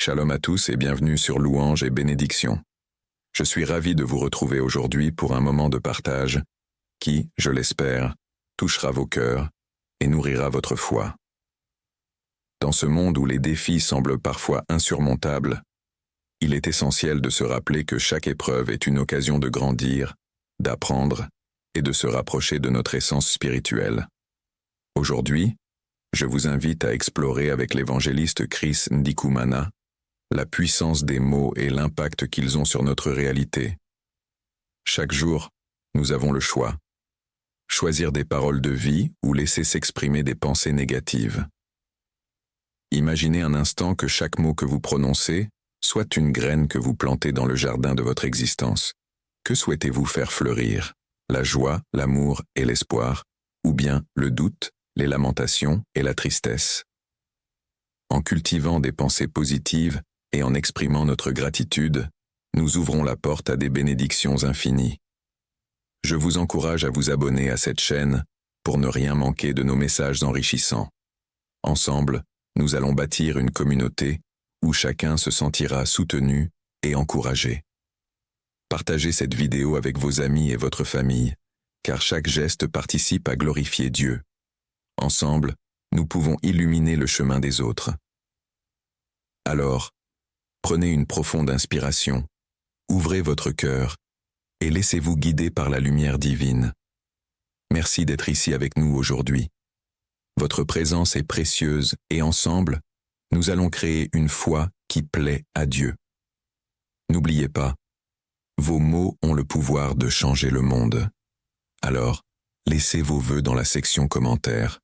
Shalom à tous et bienvenue sur Louange et Bénédiction. Je suis ravi de vous retrouver aujourd'hui pour un moment de partage qui, je l'espère, touchera vos cœurs et nourrira votre foi. Dans ce monde où les défis semblent parfois insurmontables, il est essentiel de se rappeler que chaque épreuve est une occasion de grandir, d'apprendre et de se rapprocher de notre essence spirituelle. Aujourd'hui, je vous invite à explorer avec l'évangéliste Chris Ndikumana la puissance des mots et l'impact qu'ils ont sur notre réalité. Chaque jour, nous avons le choix. Choisir des paroles de vie ou laisser s'exprimer des pensées négatives. Imaginez un instant que chaque mot que vous prononcez soit une graine que vous plantez dans le jardin de votre existence. Que souhaitez-vous faire fleurir? La joie, l'amour et l'espoir, ou bien le doute, les lamentations et la tristesse? En cultivant des pensées positives et en exprimant notre gratitude, nous ouvrons la porte à des bénédictions infinies. Je vous encourage à vous abonner à cette chaîne pour ne rien manquer de nos messages enrichissants. Ensemble, nous allons bâtir une communauté où chacun se sentira soutenu et encouragé. Partagez cette vidéo avec vos amis et votre famille, car chaque geste participe à glorifier Dieu. Ensemble, nous pouvons illuminer le chemin des autres. Alors, prenez une profonde inspiration, ouvrez votre cœur et laissez-vous guider par la lumière divine. Merci d'être ici avec nous aujourd'hui. Votre présence est précieuse et ensemble, nous allons créer une foi qui plaît à Dieu. N'oubliez pas, vos mots ont le pouvoir de changer le monde. Alors, laissez vos vœux dans la section commentaires.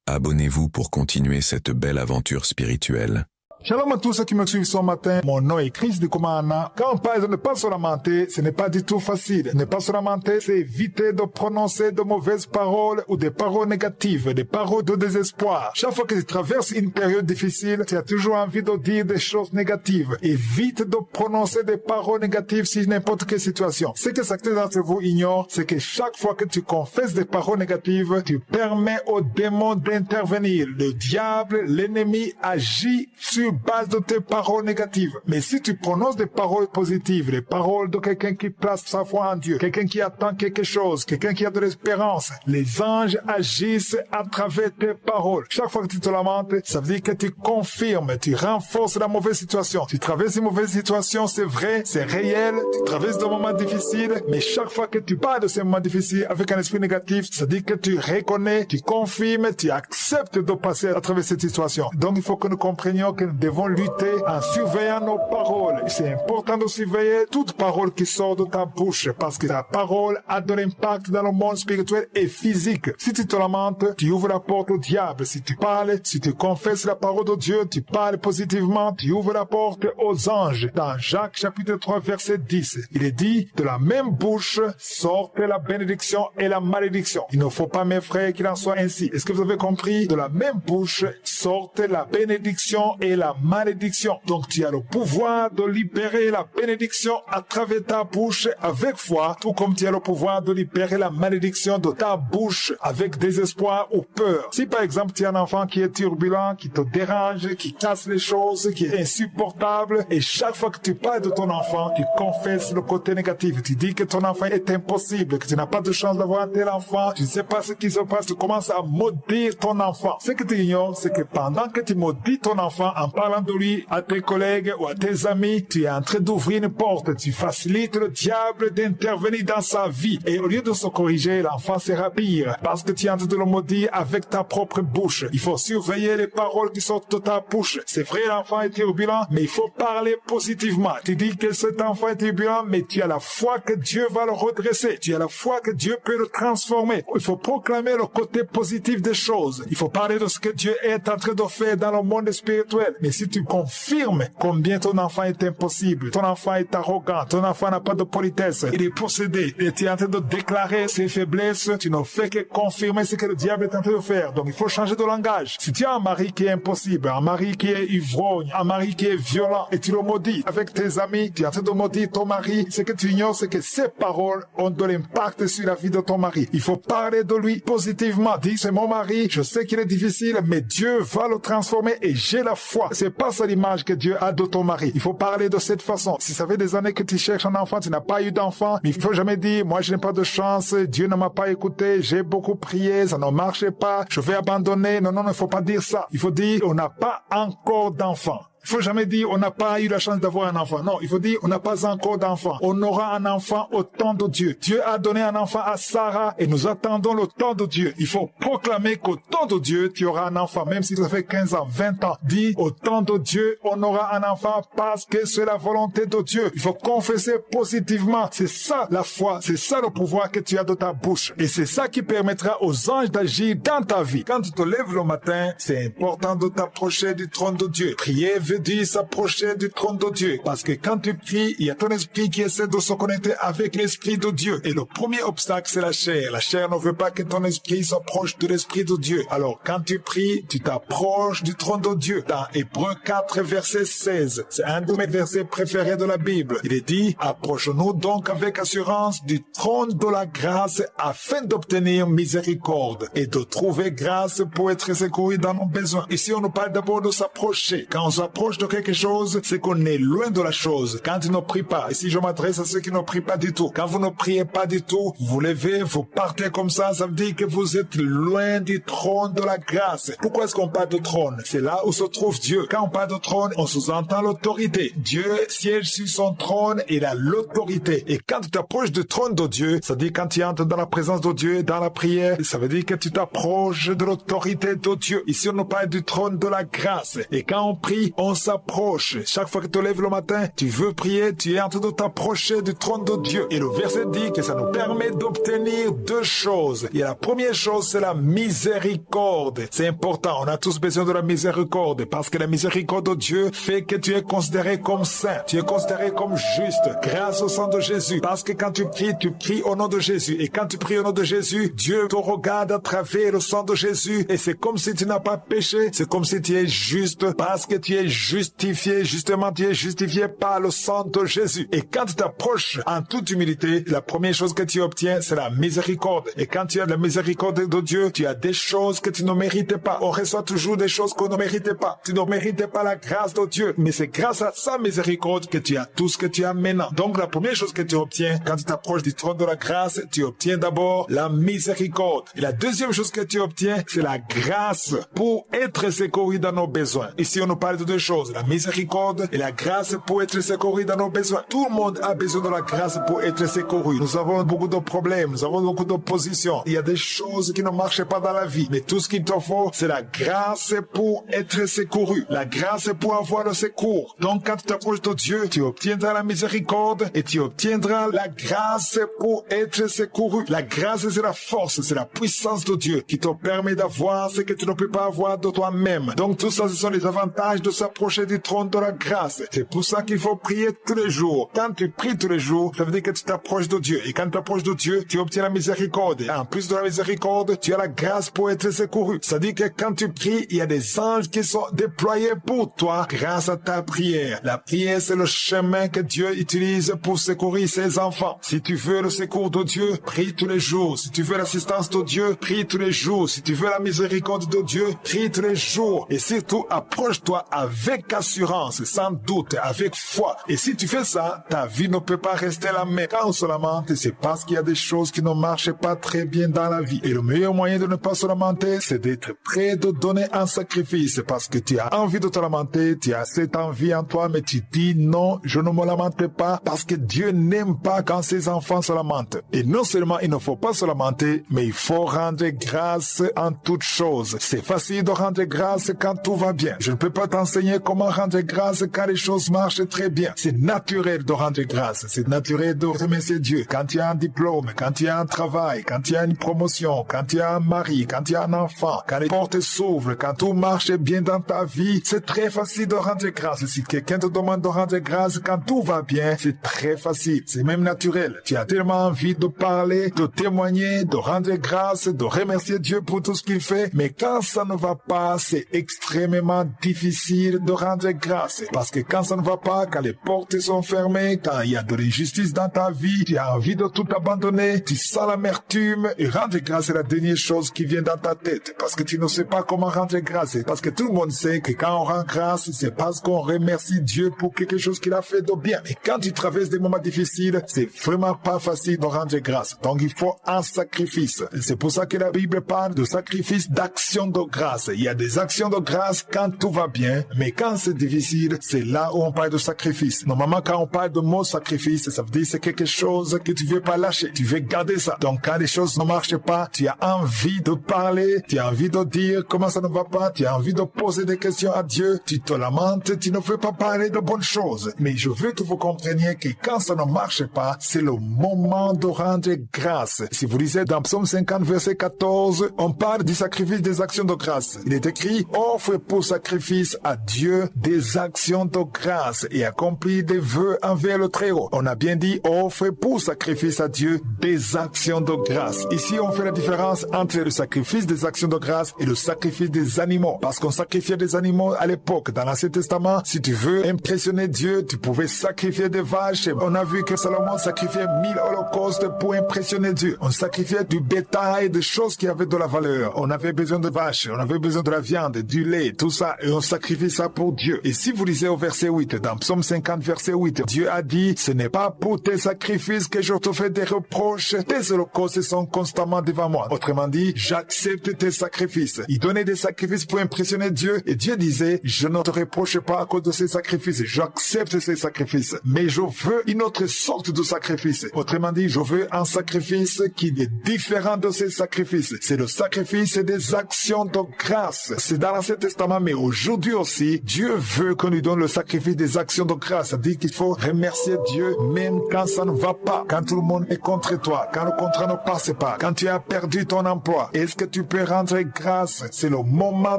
Abonnez-vous pour continuer cette belle aventure spirituelle. Shalom à tous ceux qui me suivent ce matin. Mon nom est Chris Ndikumana. Quand on parle de ne pas se lamenter, ce n'est pas du tout facile. Ne pas se lamenter, c'est éviter de prononcer de mauvaises paroles ou des paroles négatives, des paroles de désespoir. Chaque fois que tu traverses une période difficile, tu as toujours envie de dire des choses négatives. Évite de prononcer des paroles négatives sur n'importe quelle situation. Ce que certains d'entre vous ignorent, c'est que chaque fois que tu confesses des paroles négatives, tu permets au démon d'intervenir. Le diable, l'ennemi agit sur base de tes paroles négatives. Mais si tu prononces des paroles positives, des paroles de quelqu'un qui place sa foi en Dieu, quelqu'un qui attend quelque chose, quelqu'un qui a de l'espérance, les anges agissent à travers tes paroles. Chaque fois que tu te lamentes, ça veut dire que tu confirmes, tu renforces la mauvaise situation. Tu traverses une mauvaise situation, c'est vrai, c'est réel, tu traverses des moments difficiles, mais chaque fois que tu parles de ces moments difficiles avec un esprit négatif, ça veut dire que tu reconnais, tu confirmes, tu acceptes de passer à travers cette situation. Donc il faut que nous comprenions que nous devons lutter en surveillant nos paroles. C'est important de surveiller toute parole qui sort de ta bouche parce que ta parole a de l'impact dans le monde spirituel et physique. Si tu te lamentes, tu ouvres la porte au diable. Si tu parles, si tu confesses la parole de Dieu, tu parles positivement, tu ouvres la porte aux anges. Dans Jacques chapitre 3 verset 10, il est dit, de la même bouche sortent la bénédiction et la malédiction. Il ne faut pas, mes frères, qu'il en soit ainsi. Est-ce que vous avez compris? De la même bouche sortent la bénédiction et la malédiction. Donc tu as le pouvoir de libérer la bénédiction à travers ta bouche avec foi, tout comme tu as le pouvoir de libérer la malédiction de ta bouche avec désespoir ou peur. Si par exemple tu as un enfant qui est turbulent, qui te dérange, qui casse les choses, qui est insupportable, et chaque fois que tu parles de ton enfant, tu confesses le côté négatif. Tu dis que ton enfant est impossible, que tu n'as pas de chance d'avoir un tel enfant, tu ne sais pas ce qui se passe, tu commences à maudire ton enfant. Ce que tu ignores, c'est que pendant que tu maudis ton enfant en parlant de lui à tes collègues ou à tes amis, tu es en train d'ouvrir une porte, tu facilites le diable d'intervenir dans sa vie. Et au lieu de se corriger, l'enfant sera pire parce que tu es en train de le maudire avec ta propre bouche. Il faut surveiller les paroles qui sortent de ta bouche. C'est vrai, l'enfant est turbulent, mais il faut parler positivement. Tu dis que cet enfant est turbulent, mais tu as la foi que Dieu va le redresser. Tu as la foi que Dieu peut le transformer. Il faut proclamer le côté positif des choses. Il faut parler de ce que Dieu est en train de faire dans le monde spirituel. Mais si tu confirmes combien ton enfant est impossible, ton enfant est arrogant, ton enfant n'a pas de politesse, il est possédé, et tu es en train de déclarer ses faiblesses, tu ne fais que confirmer ce que le diable est en train de faire. Donc il faut changer de langage. Si tu as un mari qui est impossible, un mari qui est ivrogne, un mari qui est violent, et tu le maudis avec tes amis, tu es en train de maudire ton mari, ce que tu ignores, c'est que ces paroles ont de l'impact sur la vie de ton mari. Il faut parler de lui positivement. Dis, c'est mon mari, je sais qu'il est difficile, mais Dieu va le transformer et j'ai la foi. c'est pas ça l'image que Dieu a de ton mari. Il faut parler de cette façon. Si ça fait des années que tu cherches un enfant, tu n'as pas eu d'enfant, mais il faut jamais dire, moi je n'ai pas de chance, Dieu ne m'a pas écouté, j'ai beaucoup prié, ça ne marchait pas, je vais abandonner. Non, il faut pas dire ça. Il faut dire, on n'a pas encore d'enfant. Il faut jamais dire on n'a pas eu la chance d'avoir un enfant. Non, il faut dire on n'a pas encore d'enfant. On aura un enfant au temps de Dieu. Dieu a donné un enfant à Sarah et nous attendons le temps de Dieu. Il faut proclamer qu'au temps de Dieu, tu auras un enfant, même si ça fait 15 ans, 20 ans. Dis au temps de Dieu, on aura un enfant parce que c'est la volonté de Dieu. Il faut confesser positivement. C'est ça la foi, c'est ça le pouvoir que tu as de ta bouche. Et c'est ça qui permettra aux anges d'agir dans ta vie. Quand tu te lèves le matin, c'est important de t'approcher du trône de Dieu. Prier veut dire s'approcher du trône de Dieu. Parce que quand tu pries, il y a ton esprit qui essaie de se connecter avec l'esprit de Dieu. Et le premier obstacle, c'est la chair. La chair ne veut pas que ton esprit s'approche de l'esprit de Dieu. Alors, quand tu pries, tu t'approches du trône de Dieu. Dans Hébreux 4, verset 16, c'est un de mes versets préférés de la Bible. Il est dit, approchons-nous donc avec assurance du trône de la grâce afin d'obtenir miséricorde et de trouver grâce pour être secouru dans nos besoins. Ici, on nous parle d'abord de s'approcher. Quand on s'approche de quelque chose, c'est qu'on est loin de la chose. Quand tu ne pries pas, ici je m'adresse à ceux qui ne prient pas du tout. Quand vous ne priez pas du tout, vous vous levez, vous partez comme ça veut dire que vous êtes loin du trône de la grâce. Pourquoi est-ce qu'on parle de trône? C'est là où se trouve Dieu. Quand on parle de trône, on sous-entend l'autorité. Dieu siège sur son trône et il a l'autorité. Et quand tu t'approches du trône de Dieu, ça veut dire quand tu entres dans la présence de Dieu, dans la prière, ça veut dire que tu t'approches de l'autorité de Dieu. Ici on nous parle du trône de la grâce. Et quand on prie, on s'approche. Chaque fois que tu te lèves le matin, tu veux prier, tu es en train de t'approcher du trône de Dieu. Et le verset dit que ça nous permet d'obtenir deux choses. Et la première chose, c'est la miséricorde. C'est important. On a tous besoin de la miséricorde parce que la miséricorde de Dieu fait que tu es considéré comme saint. Tu es considéré comme juste grâce au sang de Jésus. Parce que quand tu pries au nom de Jésus. Et quand tu pries au nom de Jésus, Dieu te regarde à travers le sang de Jésus. Et c'est comme si tu n'as pas péché. C'est comme si tu es juste parce que tu es justifié. Justement, tu es justifié par le sang de Jésus. Et quand tu t'approches en toute humilité, la première chose que tu obtiens, c'est la miséricorde. Et quand tu as la miséricorde de Dieu, tu as des choses que tu ne méritais pas. On reçoit toujours des choses qu'on ne méritait pas. Tu ne méritais pas la grâce de Dieu. Mais c'est grâce à sa miséricorde que tu as tout ce que tu as maintenant. Donc, la première chose que tu obtiens quand tu t'approches du trône de la grâce, tu obtiens d'abord la miséricorde. Et la deuxième chose que tu obtiens, c'est la grâce pour être secouru dans nos besoins. Ici, on nous parle de deux choses, la miséricorde et la grâce pour être secouru dans nos besoins. Tout le monde a besoin de la grâce pour être secouru. Nous avons beaucoup de problèmes, nous avons beaucoup d'opposition. Il y a des choses qui ne marchent pas dans la vie. Mais tout ce qu'il te faut, c'est la grâce pour être secouru. La grâce pour avoir le secours. Donc, quand tu t'approches de Dieu, tu obtiendras la miséricorde et tu obtiendras la grâce pour être secouru. La grâce, c'est la force, c'est la puissance de Dieu qui te permet d'avoir ce que tu ne peux pas avoir de toi-même. Donc, tout ça, ce sont les avantages de s'approcher du trône de la grâce. C'est pour ça qu'il faut prier tous les jours. Quand tu pries tous les jours, ça veut dire que tu t'approches de Dieu. Et quand tu t'approches de Dieu, tu obtiens la miséricorde. Et en plus de la miséricorde, tu as la grâce pour être secouru. Ça veut dire que quand tu pries, il y a des anges qui sont déployés pour toi grâce à ta prière. La prière, c'est le chemin que Dieu utilise pour secourir ses enfants. Si tu veux le secours de Dieu, prie tous les jours. Si tu veux l'assistance de Dieu, prie tous les jours. Si tu veux la miséricorde de Dieu, prie tous les jours. Et surtout, approche-toi avec assurance, sans doute, avec foi. Et si tu fais ça, ta vie ne peut pas rester la même. Quand on se lamente, c'est parce qu'il y a des choses qui ne marchent pas très bien dans la vie. Et le meilleur moyen de ne pas se lamenter, c'est d'être prêt de donner un sacrifice. Parce que tu as envie de te lamenter, tu as cette envie en toi, mais tu dis non, je ne me lamente pas parce que Dieu n'aime pas quand ses enfants se lamentent. Et non seulement il ne faut pas se lamenter, mais il faut rendre grâce en toutes choses. C'est facile de rendre grâce quand tout va bien. Je ne peux pas t'enseigner comment rendre grâce quand les choses marchent très bien. C'est naturel de rendre grâce. C'est naturel de remercier Dieu. Quand tu as un diplôme, quand tu as un travail, quand tu as une promotion, quand tu as un mari, quand tu as un enfant, quand les portes s'ouvrent, quand tout marche bien dans ta vie, c'est très facile de rendre grâce. Si quelqu'un te demande de rendre grâce quand tout va bien, c'est très facile. C'est même naturel. Tu as tellement envie de parler, de témoigner, de rendre grâce, de remercier Dieu pour tout ce qu'il fait. Mais quand ça ne va pas, c'est extrêmement difficile de rendre grâce. Parce que quand ça ne va pas, quand les portes sont fermées, quand il y a de l'injustice dans ta vie, tu as envie de tout abandonner, tu sens l'amertume, et rendre grâce est la dernière chose qui vient dans ta tête. Parce que tu ne sais pas comment rendre grâce. Parce que tout le monde sait que quand on rend grâce, c'est parce qu'on remercie Dieu pour quelque chose qu'il a fait de bien. Mais quand tu traverses des moments difficiles, c'est vraiment pas facile de rendre grâce. Donc il faut un sacrifice. C'est pour ça que la Bible parle de sacrifice, d'action de grâce. Il y a des actions de grâce quand tout va bien, mais quand c'est difficile, c'est là où on parle de sacrifice. Normalement, quand on parle de mot sacrifice, ça veut dire que c'est quelque chose que tu veux pas lâcher. Tu veux garder ça. Donc quand les choses ne marchent pas, tu as envie de parler, tu as envie de dire comment ça ne va pas, tu as envie de poser des questions à Dieu, tu te lamentes, tu ne veux pas parler de bonnes choses. Mais je veux que vous compreniez que quand ça ne marche pas, c'est le moment de rendre grâce. Si vous lisez dans Psaume 50, verset 14, on parle du sacrifice des actions de grâce. Il est écrit, offre pour sacrifice à Dieu des actions de grâce et accomplis des vœux envers le Très-Haut. On a bien dit, offre pour sacrifice à Dieu des actions de grâce. Ici, on fait la différence entre le sacrifice des actions de grâce et le sacrifice des animaux. Parce qu'on sacrifiait des animaux à l'époque. Dans l'Ancien Testament, si tu veux impressionner Dieu, tu pouvais sacrifier des vaches. On a vu que Salomon sacrifiait 1000 holocaustes pour impressionner Dieu. On sacrifiait du bétail, des choses qui avaient de la valeur. On avait besoin de vaches, on avait besoin de la viande, du lait, tout ça. Et on sacrifiait ça pour Dieu. Et si vous lisez au verset 8, dans Psaume 50, verset 8, Dieu a dit, ce n'est pas pour tes sacrifices que je te fais des reproches. Tes holocaustes sont constamment devant moi. Autrement dit, j'accepte tes sacrifices. Il donnait des sacrifices pour impressionner Dieu. Et Dieu disait, je ne te reproche pas à cause de ces sacrifices. J'accepte ces sacrifices. Mais je veux une autre sorte de sacrifice. Autrement dit, je veux un sacrifice qui est différent de ces sacrifices. C'est le sacrifice des actions de grâce. C'est dans l'Ancien Testament, mais aujourd'hui aussi, Dieu veut qu'on lui donne le sacrifice des actions de grâce. Ça dit qu'il faut remercier Dieu même quand ça ne va pas, quand tout le monde est contre toi, quand le contrat ne passe pas, quand tu as perdu ton emploi. Est-ce que tu peux rendre grâce? C'est le moment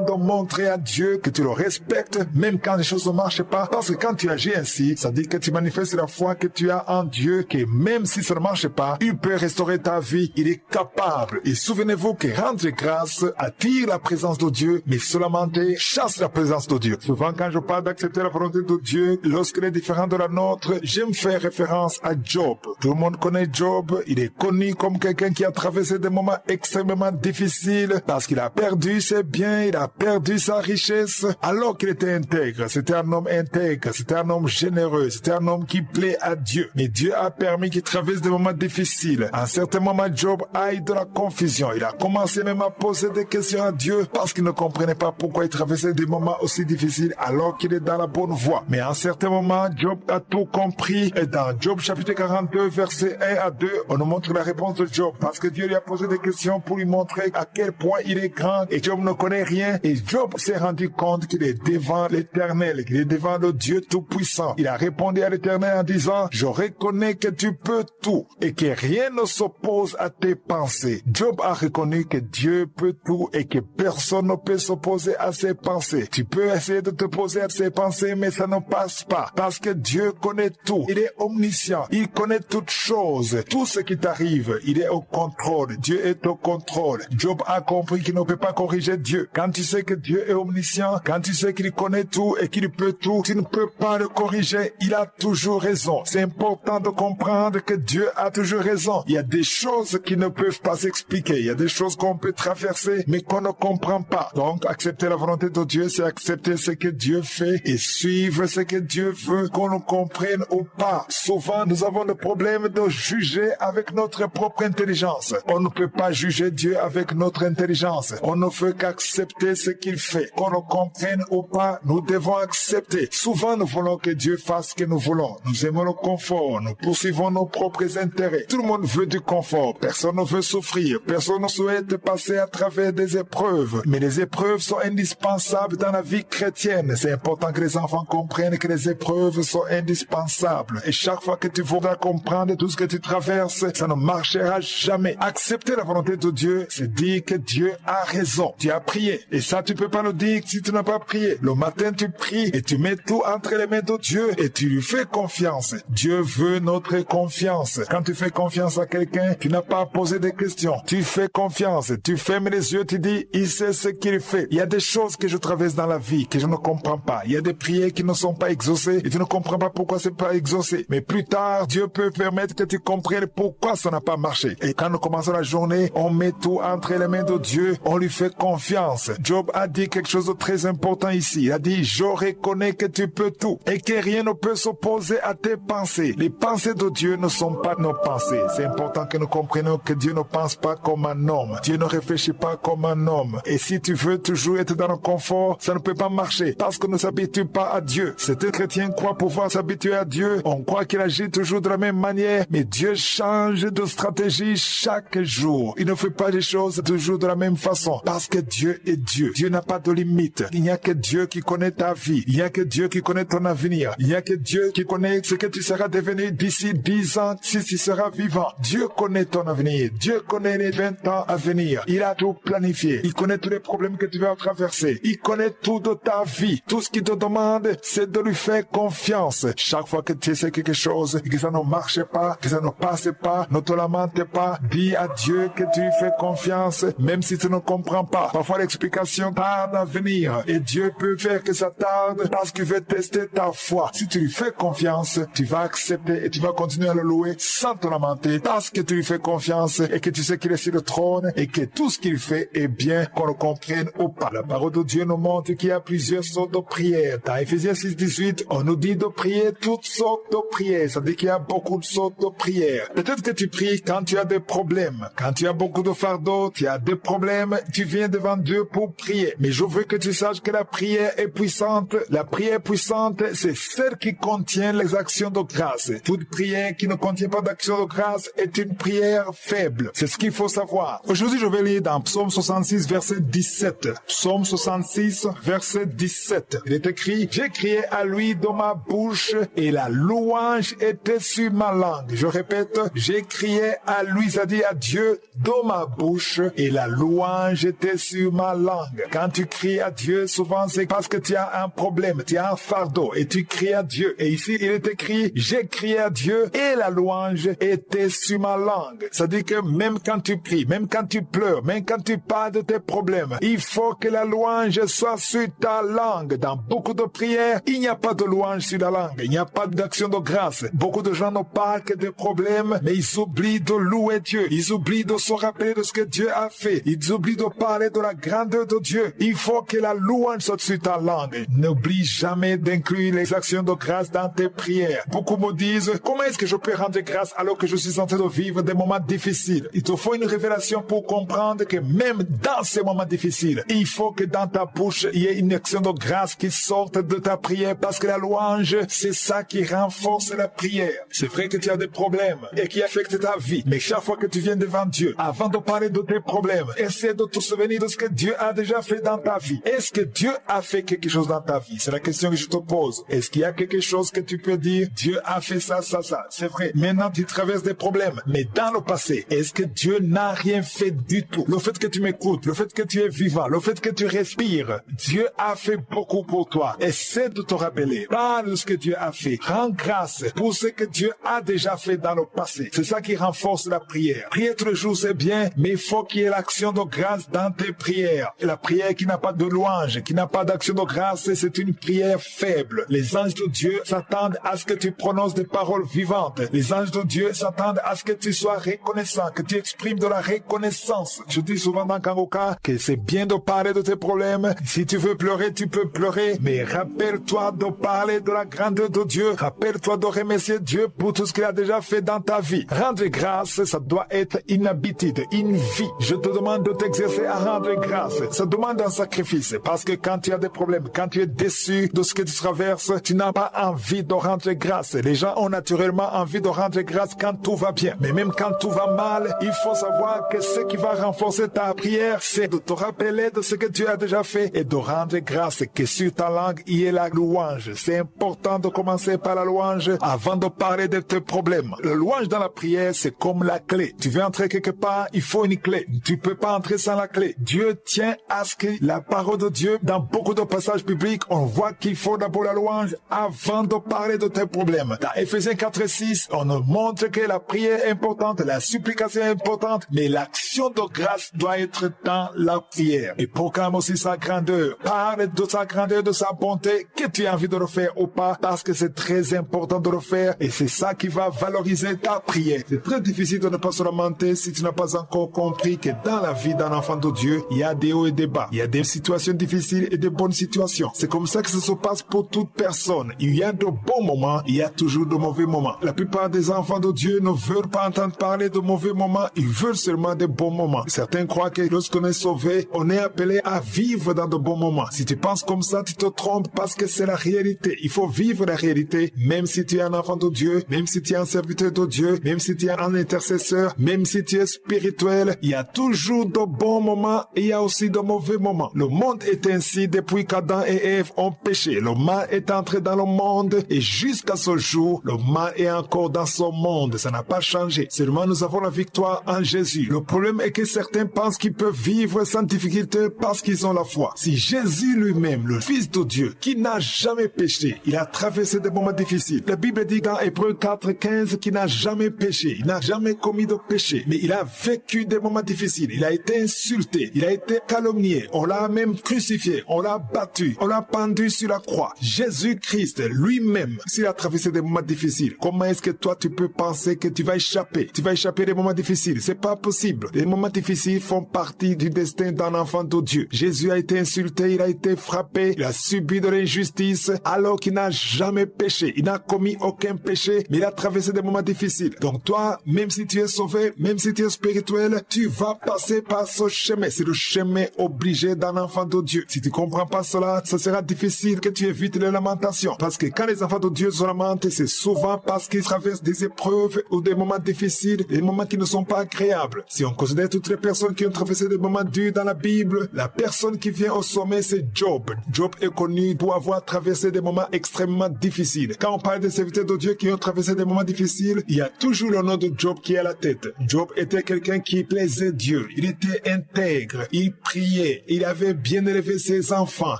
de montrer à Dieu que tu le respectes, même quand les choses ne marchent pas. Parce que quand tu agis ainsi, ça dit que tu manifestes la foi que tu as en Dieu, que même si ça ne marche pas, il peut restaurer ta vie. Il est capable. Et souvenez-vous que rendre grâce attire la présence de Dieu, mais seulement chasse la présence de Dieu. Souvent, quand je parle d'accepter la volonté de Dieu, lorsqu'elle est différente de la nôtre, j'aime faire référence à Job. Tout le monde connaît Job. Il est connu comme quelqu'un qui a traversé des moments extrêmement difficiles parce qu'il a perdu ses biens, il a perdu sa richesse, alors qu'il était intègre. C'était un homme intègre, c'était un homme généreux, c'était un homme qui plaît à Dieu. Mais Dieu a permis qu'il traverse des moments difficiles. À un certain moment, Job a eu de la confusion. Il a commencé même à poser des questions à Dieu parce qu'il ne comprenait pas pourquoi il traversait des moments aussi difficiles alors qu'il est dans la bonne voie. Mais à un certain moment, Job a tout compris. Et dans Job chapitre 42, verset 1 à 2, on nous montre la réponse de Job. Parce que Dieu lui a posé des questions pour lui montrer à quel point il est grand. Et Job ne connaît rien. Et Job s'est rendu compte qu'il est devant l'Éternel, qu'il est devant le Dieu Tout-Puissant. Il a répondu à l'Éternel en disant, je reconnais que tu peux tout et que rien ne s'oppose à tes pensées. Job a reconnu que Dieu peut tout et que personne ne peut s'opposer à ses pensées. Tu peux essayer de t'opposer à ses pensées, mais ça ne passe pas. Parce que Dieu connaît tout. Il est omniscient. Il connaît toutes choses. Tout ce qui t'arrive, il est au contrôle. Dieu est au contrôle. Job a compris qu'il ne peut pas corriger Dieu. Quand tu sais que Dieu est omniscient, quand tu sais qu'il connaît tout et qu'il peut tout, tu ne peux pas le corriger. Il a toujours raison. C'est important de comprendre que Dieu a toujours raison. Il y a des choses qui ne peuvent pas s'expliquer. Il y a des choses qu'on peut traverser, mais qu'on ne comprend pas. Donc, accepter la volonté de Dieu, c'est accepter ce que Dieu fait et suivre ce que Dieu veut, qu'on nous comprenne ou pas. Souvent, nous avons le problème de juger avec notre propre intelligence. On ne peut pas juger Dieu avec notre intelligence. On ne veut qu'accepter ce qu'il fait. Qu'on nous comprenne ou pas, nous devons accepter. Souvent, nous voulons que Dieu fasse ce que nous voulons. Nous aimons le confort. Nous poursuivons nos propres intérêts. Tout le monde veut du confort. Personne ne veut souffrir. Personne ne souhaite passer à travers des épreuves. Mais les épreuves sont indispensables dans la vie chrétienne. C'est important que les enfants comprennent que les épreuves sont indispensables. Et chaque fois que tu voudras comprendre tout ce que tu traverses, ça ne marchera jamais. Accepter la volonté de Dieu, c'est dire que Dieu a raison. Tu as prié. Et ça, tu peux pas le dire si tu n'as pas prié. Le matin, tu pries et tu mets tout entre les mains de Dieu et tu lui fais confiance. Dieu veut notre confiance. Quand tu fais confiance à quelqu'un, tu n'as pas à poser des questions. Tu fais confiance. Tu fermes les yeux, tu dis, il sait ce qu'il fait. Il y a des choses que je traverse dans la vie, que je ne ne comprends pas. Il y a des prières qui ne sont pas exaucées et tu ne comprends pas pourquoi c'est pas exaucé. Mais plus tard, Dieu peut permettre que tu comprennes pourquoi ça n'a pas marché. Et quand nous commençons la journée, on met tout entre les mains de Dieu, on lui fait confiance. Job a dit quelque chose de très important ici. Il a dit, je reconnais que tu peux tout et que rien ne peut s'opposer à tes pensées. Les pensées de Dieu ne sont pas nos pensées. C'est important que nous comprenions que Dieu ne pense pas comme un homme. Dieu ne réfléchit pas comme un homme. Et si tu veux toujours être dans le confort, ça ne peut pas marcher parce que nous ne s'habituons pas à Dieu. Certains chrétiens croient pouvoir s'habituer à Dieu. On croit qu'il agit toujours de la même manière, mais Dieu change de stratégie chaque jour. Il ne fait pas les choses toujours de la même façon parce que Dieu est Dieu. Dieu n'a pas de limite. Il n'y a que Dieu qui connaît ta vie. Il n'y a que Dieu qui connaît ton avenir. Il n'y a que Dieu qui connaît ce que tu seras devenu d'ici 10 ans si tu seras vivant. Dieu connaît ton avenir. Dieu connaît les 20 ans à venir. Il a tout planifié. Il connaît tous les problèmes que tu vas traverser. Il connaît tout de ta vie. Tout ce qu'il te demande, c'est de lui faire confiance. Chaque fois que tu essaies quelque chose et que ça ne marche pas, que ça ne passe pas, ne te lamente pas. Dis à Dieu que tu lui fais confiance, même si tu ne comprends pas. Parfois l'explication tarde à venir et Dieu peut faire que ça tarde parce qu'il veut tester ta foi. Si tu lui fais confiance, tu vas accepter et tu vas continuer à le louer sans te lamenter parce que tu lui fais confiance et que tu sais qu'il est sur le trône et que tout ce qu'il fait est bien, qu'on le comprenne ou pas. La parole de Dieu nous montre qu'il y a plusieurs sortes de prières. Dans Ephésiens 6:18, on nous dit de prier toutes sortes de prières. Ça veut dire qu'il y a beaucoup de sortes de prières. Peut-être que tu pries quand tu as des problèmes. Quand tu as beaucoup de fardeaux, tu as des problèmes, tu viens devant Dieu pour prier. Mais je veux que tu saches que la prière est puissante. La prière puissante, c'est celle qui contient les actions de grâce. Toute prière qui ne contient pas d'action de grâce est une prière faible. C'est ce qu'il faut savoir. Aujourd'hui, je vais lire dans Psaume 66, verset 17. Psaume 66, verset 17. Il est écrit, « J'ai crié à lui dans ma bouche et la louange était sur ma langue. » Je répète, j'ai crié à lui, c'est-à-dire à Dieu, dans ma bouche et la louange était sur ma langue. Quand tu cries à Dieu, souvent c'est parce que tu as un problème, tu as un fardeau et tu cries à Dieu. Et ici, il est écrit, j'ai crié à Dieu et la louange était sur ma langue. Ça dit que même quand tu pries, même quand tu pleures, même quand tu parles de tes problèmes, il faut que la louange soit sur ta langue. Dans beaucoup de prières, il n'y a pas de louange sur la langue. Il n'y a pas d'action de grâce. Beaucoup de gens ne parlent que des problèmes, mais ils oublient de louer Dieu. Ils oublient de se rappeler de ce que Dieu a fait. Ils oublient de parler de la grandeur de Dieu. Il faut que la louange soit sur ta langue. N'oublie jamais d'inclure les actions de grâce dans tes prières. Beaucoup me disent, comment est-ce que je peux rendre grâce alors que je suis en train de vivre des moments difficiles? Il te faut une révélation pour comprendre que même dans ces moments difficiles, il faut que dans ta bouche, il y ait une action de grâce qui sorte de ta prière parce que la louange, c'est ça qui renforce la prière. C'est vrai que tu as des problèmes et qui affectent ta vie, mais chaque fois que tu viens devant Dieu, avant de parler de tes problèmes, essaie de te souvenir de ce que Dieu a déjà fait dans ta vie. Est-ce que Dieu a fait quelque chose dans ta vie? C'est la question que je te pose. Est-ce qu'il y a quelque chose que tu peux dire, Dieu a fait ça, ça, ça? C'est vrai. Maintenant, tu traverses des problèmes, mais dans le passé, est-ce que Dieu n'a rien fait du tout? Le fait que tu m'écoutes, le fait que tu es vivant, le fait que tu respires, Dieu a fait beaucoup pour toi. Essaie de te rappeler. Parle de ce que Dieu a fait. Rends grâce pour ce que Dieu a déjà fait dans le passé. C'est ça qui renforce la prière. Prier tous les jours, c'est bien, mais il faut qu'il y ait l'action de grâce dans tes prières. Et la prière qui n'a pas de louange, qui n'a pas d'action de grâce, c'est une prière faible. Les anges de Dieu s'attendent à ce que tu prononces des paroles vivantes. Les anges de Dieu s'attendent à ce que tu sois reconnaissant, que tu exprimes de la reconnaissance. Je dis souvent dans Kangoka que c'est bien de parler de tes problèmes. Si tu veux pleurer, tu peux pleurer, mais rappelle-toi de parler de la grandeur de Dieu. Rappelle-toi de remercier Dieu pour tout ce qu'il a déjà fait dans ta vie. Rendre grâce, ça doit être une habitude, une vie. Je te demande de t'exercer à rendre grâce. Ça demande un sacrifice parce que quand tu as des problèmes, quand tu es déçu de ce que tu traverses, tu n'as pas envie de rendre grâce. Les gens ont naturellement envie de rendre grâce quand tout va bien. Mais même quand tout va mal, il faut savoir que ce qui va renforcer ta prière, c'est de te rappeler de ce que tu as déjà fait et de rendre grâce, que sur ta langue, il y ait la louange. C'est important de commencer par la louange avant de parler de tes problèmes. La louange dans la prière, c'est comme la clé. Tu veux entrer quelque part, il faut une clé. Tu peux pas entrer sans la clé. Dieu tient à ce que la parole de Dieu, dans beaucoup de passages bibliques, on voit qu'il faut d'abord la louange avant de parler de tes problèmes. Dans Ephésiens 4:6, on nous montre que la prière est importante, la supplication est importante, mais l'action de grâce doit être dans la prière. Et proclame aussi sa grandeur. Parle de sa grandeur, de sa bonté, que tu as envie de le faire ou pas, parce que c'est très important de le faire et c'est ça qui va valoriser ta prière. C'est très difficile de ne pas se lamenter si tu n'as pas encore compris que dans la vie d'un enfant de Dieu, il y a des hauts et des bas. Il y a des situations difficiles et des bonnes situations. C'est comme ça que ça se passe pour toute personne. Il y a de bons moments, il y a toujours de mauvais moments. La plupart des enfants de Dieu ne veulent pas entendre parler de mauvais moments, ils veulent seulement des bons moments. Certains croient que lorsqu'on est sauvé, on est appelé à vivre dans de bons moments. Si tu penses comme ça, tu te trompes parce que c'est la réalité. Il faut vivre la réalité, même si tu es un enfant de Dieu, même si tu es un serviteur de Dieu, même si tu es un intercesseur, même si tu es spirituel, il y a toujours de bons moments et il y a aussi de mauvais moments. Le monde est ainsi depuis qu'Adam et Ève ont péché. Le mal est entré dans le monde et jusqu'à ce jour, le mal est encore dans ce monde. Ça n'a pas changé. Seulement nous avons la victoire en Jésus. Le problème est que certains pensent qu'ils peuvent vivre sans difficulté parce qu'ils ont la foi. Si Jésus lui-même, le Fils de Dieu, qui n'a jamais péché, il a traversé des moments difficiles. La Bible dit dans Hébreux 4:15 qu'il n'a jamais péché, il n'a jamais commis de péché, mais il a vécu des moments difficiles. Il a été insulté, il a été calomnié, on l'a même crucifié, on l'a battu, on l'a pendu sur la croix. Jésus-Christ lui-même, s'il a traversé des moments difficiles, comment est-ce que toi tu peux penser que tu vas échapper? Tu vas échapper des moments difficiles, c'est pas possible. Les moments difficiles font partie du destin d'un enfant de Dieu. Jésus a été insulté, il a été frappé, il a subi de l'injustice alors qu'il n'a jamais péché. Il n'a commis aucun péché, mais il a traversé des moments difficiles. Donc toi, même si tu es sauvé, même si tu es spirituel, tu vas passer par ce chemin. C'est le chemin obligé d'un enfant de Dieu. Si tu comprends pas cela, ça sera difficile que tu évites les lamentations. Parce que quand les enfants de Dieu se lamentent, c'est souvent parce qu'ils traversent des épreuves ou des moments difficiles, des moments qui ne sont pas agréables. Si on considère toutes les personnes qui ont traversé des moments durs dans la Bible, la personne qui vient au sommet, c'est Job. Job est connu pour avoir traversé des moments extrêmement difficiles. Quand on parle des serviteurs de Dieu qui ont traversé des moments difficiles, il y a toujours le nom de Job qui est à la tête. Job était quelqu'un qui plaisait Dieu. Il était intègre, il priait, il avait bien élevé ses enfants,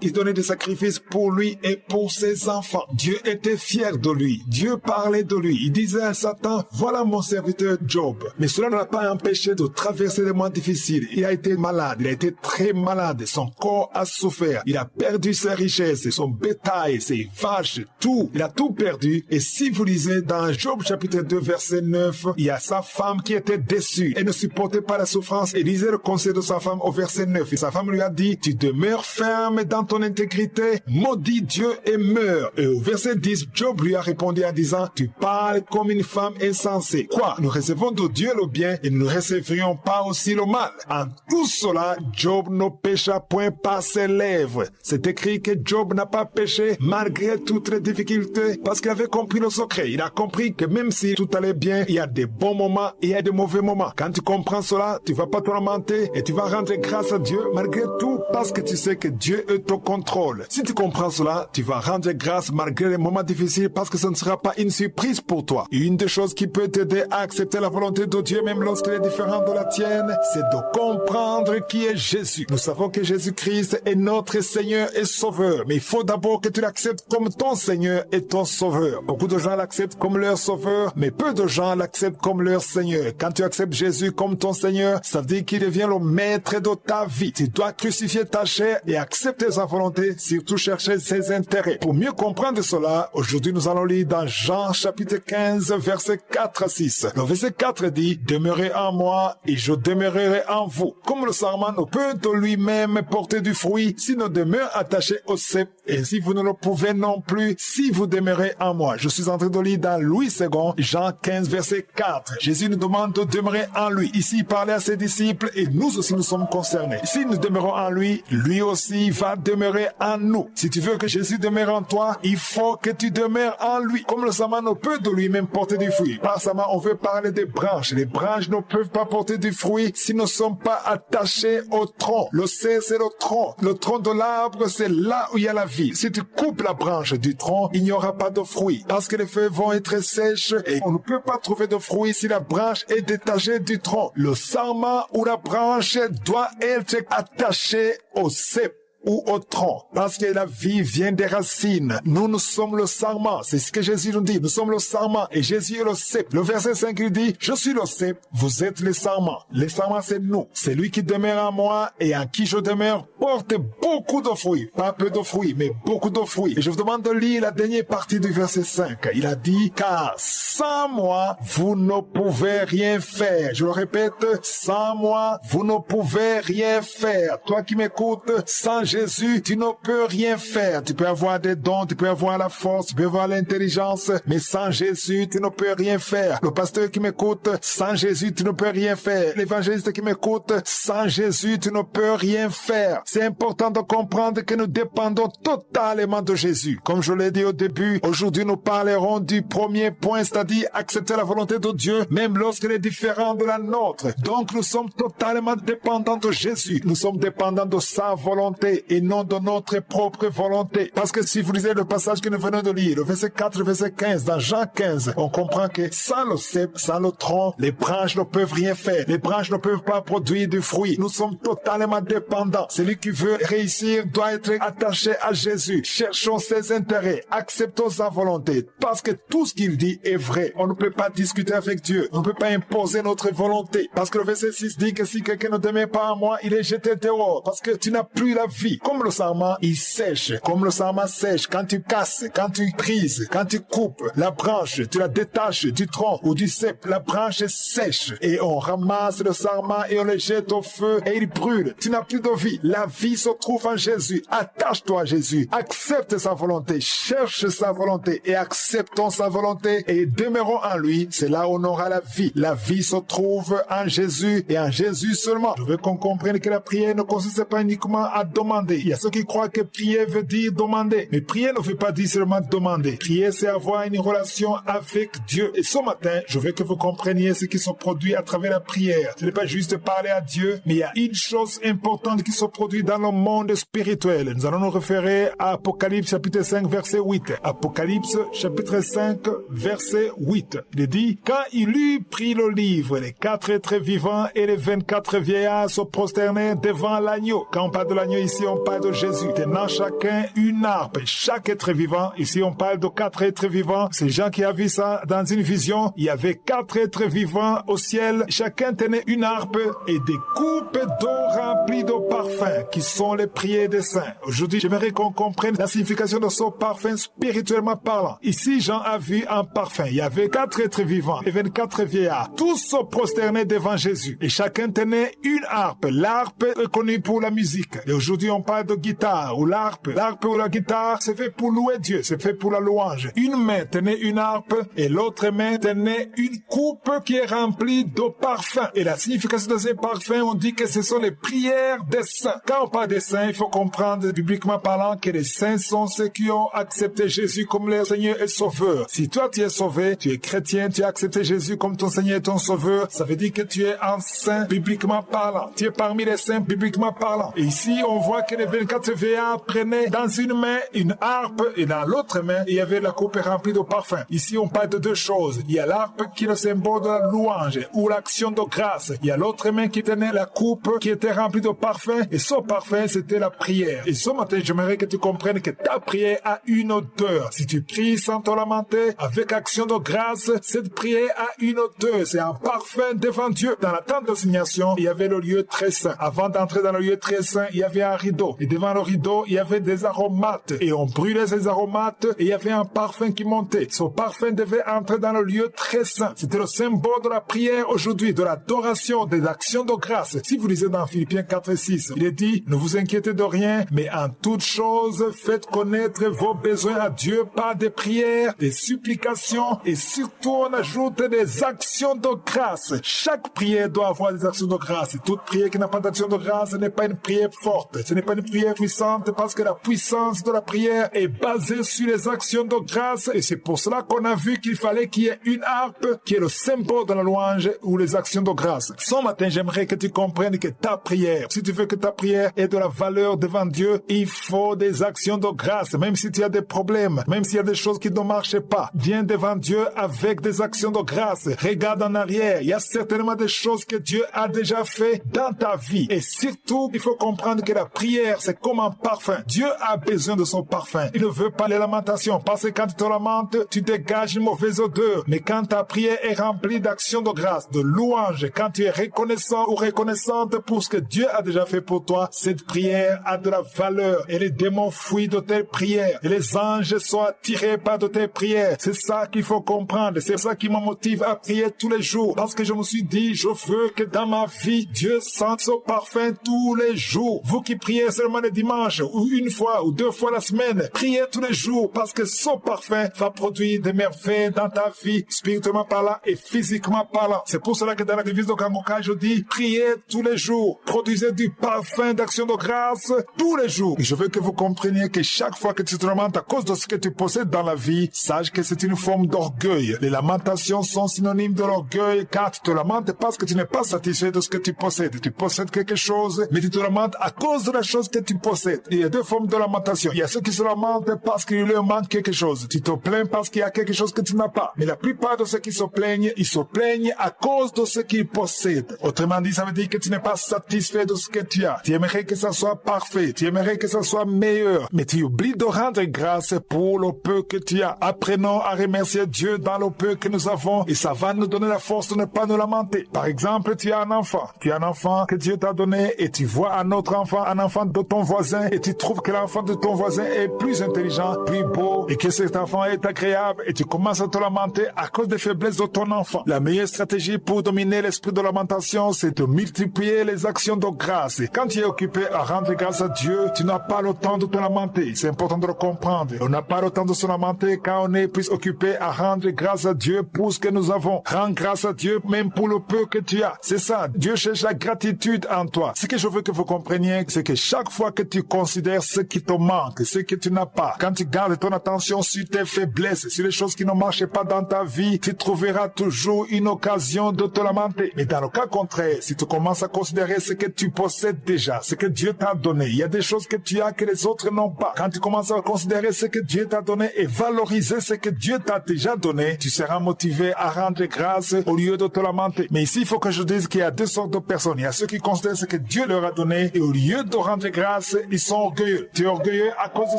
il donnait des sacrifices pour lui et pour ses enfants. Dieu était fier de lui. Dieu parlait de lui. Il disait à Satan, voilà mon serviteur Job. Mais cela ne l'a pas empêché de traverser des moments difficiles. Il a été malade, il a été très malade. Son corps a souffert. Il a perdu ses richesses, son bétail, ses vaches, tout. Il a tout perdu. Et si vous lisez dans Job chapitre 2 verset 9, il y a sa femme qui était déçue. Elle ne supportait pas la souffrance et lisait le conseil de sa femme au verset 9. Et sa femme lui a dit, tu demeures ferme dans ton intégrité, maudis Dieu et meurs. Et au verset 10, Job lui a répondu en disant, tu parles comme une femme insensée. Quoi? Nous recevons de Dieu le bien et nous ne recevrions pas aussi le mal. En tout cela, Job ne pécha point par ses lèvres. C'est écrit que Job n'a pas péché malgré toutes les difficultés parce qu'il avait compris le secret. Il a compris que même si tout allait bien, il y a des bons moments et il y a des mauvais moments. Quand tu comprends cela, tu vas pas te lamenter et tu vas rendre grâce à Dieu malgré tout parce que tu sais que Dieu est au contrôle. Si tu comprends cela, tu vas rendre grâce malgré les moments difficiles parce que ce ne sera pas une surprise pour toi. Une des choses qui peut t'aider à accepter la volonté de Dieu même lorsqu'elle est différente de la tienne, c'est de comprendre qui est Jésus. Nous savons que Jésus-Christ est notre Seigneur et Sauveur, mais il faut d'abord que tu l'acceptes comme ton Seigneur et ton Sauveur. Beaucoup de gens l'acceptent comme leur Sauveur, mais peu de gens l'acceptent comme leur Seigneur. Quand tu acceptes Jésus comme ton Seigneur, ça veut dire qu'il devient le maître de ta vie. Tu dois crucifier ta chair et accepter sa volonté, surtout chercher ses intérêts. Pour mieux comprendre cela, aujourd'hui nous allons lire dans Jean chapitre 15, versets 4 à 6. Le verset 4 dit, « Demeurez en moi et je demeurerai en vous. Comme le sarment ne peut de lui-même porter du fruit s'il ne demeure attaché au cep, et si vous ne le pouvez non plus si vous demeurez en moi. » Je suis en train de lire dans Louis II, Jean 15, verset 4. Jésus nous demande de demeurer en lui. Ici, il parlait à ses disciples et nous aussi nous sommes concernés. Si nous demeurons en lui, lui aussi va demeurer en nous. Si tu veux que Jésus demeure en toi, il faut que tu demeures en lui. Comme le sarment ne peut de lui-même porter du fruit. Par sarment, on veut parler des branches. Les branches ne peuvent pas porter du fruit s'ils ne sont pas attachés au tronc. Le C, c'est le tronc. Le tronc de l'arbre, c'est là où il y a la vie. Si tu coupes la branche du tronc, il n'y aura pas de fruit. Parce que les feuilles vont être sèches et on ne peut pas trouver de fruit si la branche est détachée du tronc. Le sarment ou la branche doit être attachée au cep ou au tronc, parce que la vie vient des racines. Nous sommes le sarment, c'est ce que Jésus nous dit, nous sommes le sarment, et Jésus est le cep. Le verset 5 il dit, je suis le cep, vous êtes les sarments. Les sarments c'est nous, c'est lui qui demeure en moi, et en qui je demeure porte beaucoup de fruits. Pas peu de fruits, mais beaucoup de fruits. Et je vous demande de lire la dernière partie du verset 5. Il a dit, car sans moi, vous ne pouvez rien faire. Je le répète, sans moi, vous ne pouvez rien faire. Toi qui m'écoutes, sans Jésus, tu ne peux rien faire. Tu peux avoir des dons, tu peux avoir la force, tu peux avoir l'intelligence, mais sans Jésus, tu ne peux rien faire. Le pasteur qui m'écoute, sans Jésus, tu ne peux rien faire. L'évangéliste qui m'écoute, sans Jésus, tu ne peux rien faire. C'est important de comprendre que nous dépendons totalement de Jésus. Comme je l'ai dit au début, aujourd'hui nous parlerons du premier point, c'est-à-dire accepter la volonté de Dieu, même lorsqu'elle est différente de la nôtre. Donc nous sommes totalement dépendants de Jésus. Nous sommes dépendants de sa volonté et non de notre propre volonté. Parce que si vous lisez le passage que nous venons de lire, le verset 4, le verset 15, dans Jean 15, on comprend que sans le cep, sans le tronc, les branches ne peuvent rien faire. Les branches ne peuvent pas produire du fruit. Nous sommes totalement dépendants. Celui qui veut réussir doit être attaché à Jésus. Cherchons ses intérêts. Acceptons sa volonté. Parce que tout ce qu'il dit est vrai. On ne peut pas discuter avec Dieu. On ne peut pas imposer notre volonté. Parce que le verset 6 dit que si quelqu'un ne demeure pas en moi, il est jeté dehors. Parce que tu n'as plus la vie. Comme le sarment, il sèche. Comme le sarment sèche. Quand tu casses, quand tu brises, quand tu coupes la branche, tu la détaches du tronc ou du cep, la branche est sèche. Et on ramasse le sarment et on le jette au feu et il brûle. Tu n'as plus de vie. La vie se trouve en Jésus. Attache-toi à Jésus. Accepte sa volonté. Cherche sa volonté et acceptons sa volonté et demeurons en lui. C'est là où on aura la vie. La vie se trouve en Jésus et en Jésus seulement. Je veux qu'on comprenne que la prière ne consiste pas uniquement à demander. Il y a ceux qui croient que prier veut dire demander. Mais prier ne veut pas dire seulement demander. Prier, c'est avoir une relation avec Dieu. Et ce matin, je veux que vous compreniez ce qui se produit à travers la prière. Ce n'est pas juste parler à Dieu, mais il y a une chose importante qui se produit dans le monde spirituel. Nous allons nous référer à Apocalypse chapitre 5 verset 8. Apocalypse chapitre 5 verset 8. Il dit, quand il eut pris le livre, les 4 êtres vivants et les 24 vieillards se prosternèrent devant l'agneau. Quand on parle de l'agneau ici, on parle de Jésus. Tenant chacun une harpe. Chaque être vivant, ici on parle de 4 êtres vivants. C'est Jean qui a vu ça dans une vision. Il y avait 4 êtres vivants au ciel. Chacun tenait une harpe et des coupes d'eau remplies de parfums qui sont les prières des saints. Aujourd'hui, j'aimerais qu'on comprenne la signification de ce parfum spirituellement parlant. Ici, Jean a vu un parfum. Il y avait 4 êtres vivants et 24 vieillards. Tous se prosternaient devant Jésus et chacun tenait une harpe. L'harpe est connue pour la musique. Et aujourd'hui, on parle de guitare ou l'harpe. L'harpe ou la guitare, c'est fait pour louer Dieu. C'est fait pour la louange. Une main tenait une harpe et l'autre main tenait une coupe qui est remplie de parfums. Et la signification de ces parfums, on dit que ce sont les prières des saints. Quand on parle des saints, il faut comprendre, bibliquement parlant, que les saints sont ceux qui ont accepté Jésus comme leur Seigneur et Sauveur. Si toi tu es sauvé, tu es chrétien, tu as accepté Jésus comme ton Seigneur et ton Sauveur, ça veut dire que tu es un saint bibliquement parlant. Tu es parmi les saints bibliquement parlant. Et ici, on voit que les 24 vieillards prenaient dans une main une harpe et dans l'autre main, il y avait la coupe remplie de parfums. Ici, on parle de deux choses. Il y a l'harpe qui est le symbole de la louange ou l'action de grâce. Il y a l'autre main qui tenait la coupe qui était remplie de parfums et ce parfum, c'était la prière. Et ce matin, j'aimerais que tu comprennes que ta prière a une odeur. Si tu pries sans te lamenter, avec action de grâce, cette prière a une odeur. C'est un parfum devant Dieu. Dans la tente d'assignation, il y avait le lieu très saint. Avant d'entrer dans le lieu très saint, il y avait un rideau. Et devant le rideau, il y avait des aromates. Et on brûlait ces aromates et il y avait un parfum qui montait. Ce parfum devait entrer dans le lieu très saint. C'était le symbole de la prière aujourd'hui, de l'adoration, des actions de grâce. Si vous lisez dans Philippiens 4:6, il est dit, ne vous inquiétez de rien, mais en toute chose, faites connaître vos besoins à Dieu par des prières, des supplications et surtout on ajoute des actions de grâce. Chaque prière doit avoir des actions de grâce. Et toute prière qui n'a pas d'action de grâce n'est pas une prière forte. Ce n'est pas une prière puissante parce que la puissance de la prière est basée sur les actions de grâce et c'est pour cela qu'on a vu qu'il fallait qu'il y ait une harpe qui est le symbole de la louange ou les actions de grâce. Ce matin, j'aimerais que tu comprennes que ta prière, si tu veux que ta prière ait de la valeur devant Dieu, il faut des actions de grâce. Même si tu as des problèmes, même s'il y a des choses qui ne marchent pas, viens devant Dieu avec des actions de grâce. Regarde en arrière. Il y a certainement des choses que Dieu a déjà fait dans ta vie. Et surtout, il faut comprendre que la prière, c'est comme un parfum. Dieu a besoin de son parfum. Il ne veut pas les lamentations. Parce que quand tu te lamentes, tu dégages une mauvaise odeur. Mais quand ta prière est remplie d'actions de grâce, de louange, quand tu es reconnaissant ou reconnaissante pour ce que Dieu a déjà fait pour toi, Cette prière a de la valeur et les démons fuient de tes prières et les anges sont attirés par de tes prières. C'est ça qu'il faut comprendre. C'est ça qui me motive à prier tous les jours parce que je me suis dit, je veux que dans ma vie, Dieu sente son parfum tous les jours. Vous qui priez seulement le dimanche ou une fois ou 2 fois la semaine, priez tous les jours parce que son parfum va produire des merveilles dans ta vie, spirituellement parlant et physiquement parlant. C'est pour cela que dans la devise de Kangoka, je dis, priez tous les jours, produisez du parfum d'action de grâce tous les jours. Et je veux que vous compreniez que chaque fois que tu te lamentes à cause de ce que tu possèdes dans la vie, sache que c'est une forme d'orgueil. Les lamentations sont synonymes de l'orgueil car tu te lamentes parce que tu n'es pas satisfait de ce que tu possèdes. Tu possèdes quelque chose, mais tu te lamentes à cause de la chose que tu possèdes. Il y a 2 formes de lamentation. Il y a ceux qui se lamentent parce qu'il leur manque quelque chose. Tu te plains parce qu'il y a quelque chose que tu n'as pas. Mais la plupart de ceux qui se plaignent, ils se plaignent à cause de ce qu'ils possèdent. Autrement dit, ça veut dire que tu n'es pas satisfait de ce que tu as. Tu aimerais que ça soit parfait. Tu aimerais que ça soit meilleur. Mais tu oublies de rendre grâce pour le peu que tu as. Apprenons à remercier Dieu dans le peu que nous avons et ça va nous donner la force de ne pas nous lamenter. Par exemple, tu as un enfant. Tu as un enfant que Dieu t'a donné et tu vois un autre enfant, un enfant de ton voisin et tu trouves que l'enfant de ton voisin est plus intelligent, plus beau et que cet enfant est agréable et tu commences à te lamenter à cause des faiblesses de ton enfant. La meilleure stratégie pour dominer l'esprit de lamentation, c'est de multiplier les actions de grâce. Et quand tu es occupé à rendre grâce à Dieu, tu n'as pas le temps de te lamenter. C'est important de le comprendre. On n'a pas le temps de se lamenter quand on est plus occupé à rendre grâce à Dieu pour ce que nous avons. Rends grâce à Dieu même pour le peu que tu as. C'est ça. Dieu cherche la gratitude en toi. Ce que je veux que vous compreniez, c'est que chaque fois que tu considères ce qui te manque, ce que tu n'as pas, quand tu gardes ton attention sur tes faiblesses, sur les choses qui ne marchent pas dans ta vie, tu trouveras toujours une occasion de te lamenter. Mais dans le cas contraire, si tu commences à considérer ce que tu possèdes déjà, ce que Dieu t'a donné, il y a des choses que tu as que les autres n'ont pas. Quand tu commences à considérer ce que Dieu t'a donné et valoriser ce que Dieu t'a déjà donné, tu seras motivé à rendre grâce au lieu de te lamenter. Mais ici, il faut que je dise qu'il y a 2 sortes de personnes. Il y a ceux qui considèrent ce que Dieu leur a donné et au lieu de rendre grâce, ils sont orgueilleux. Tu es orgueilleux à cause de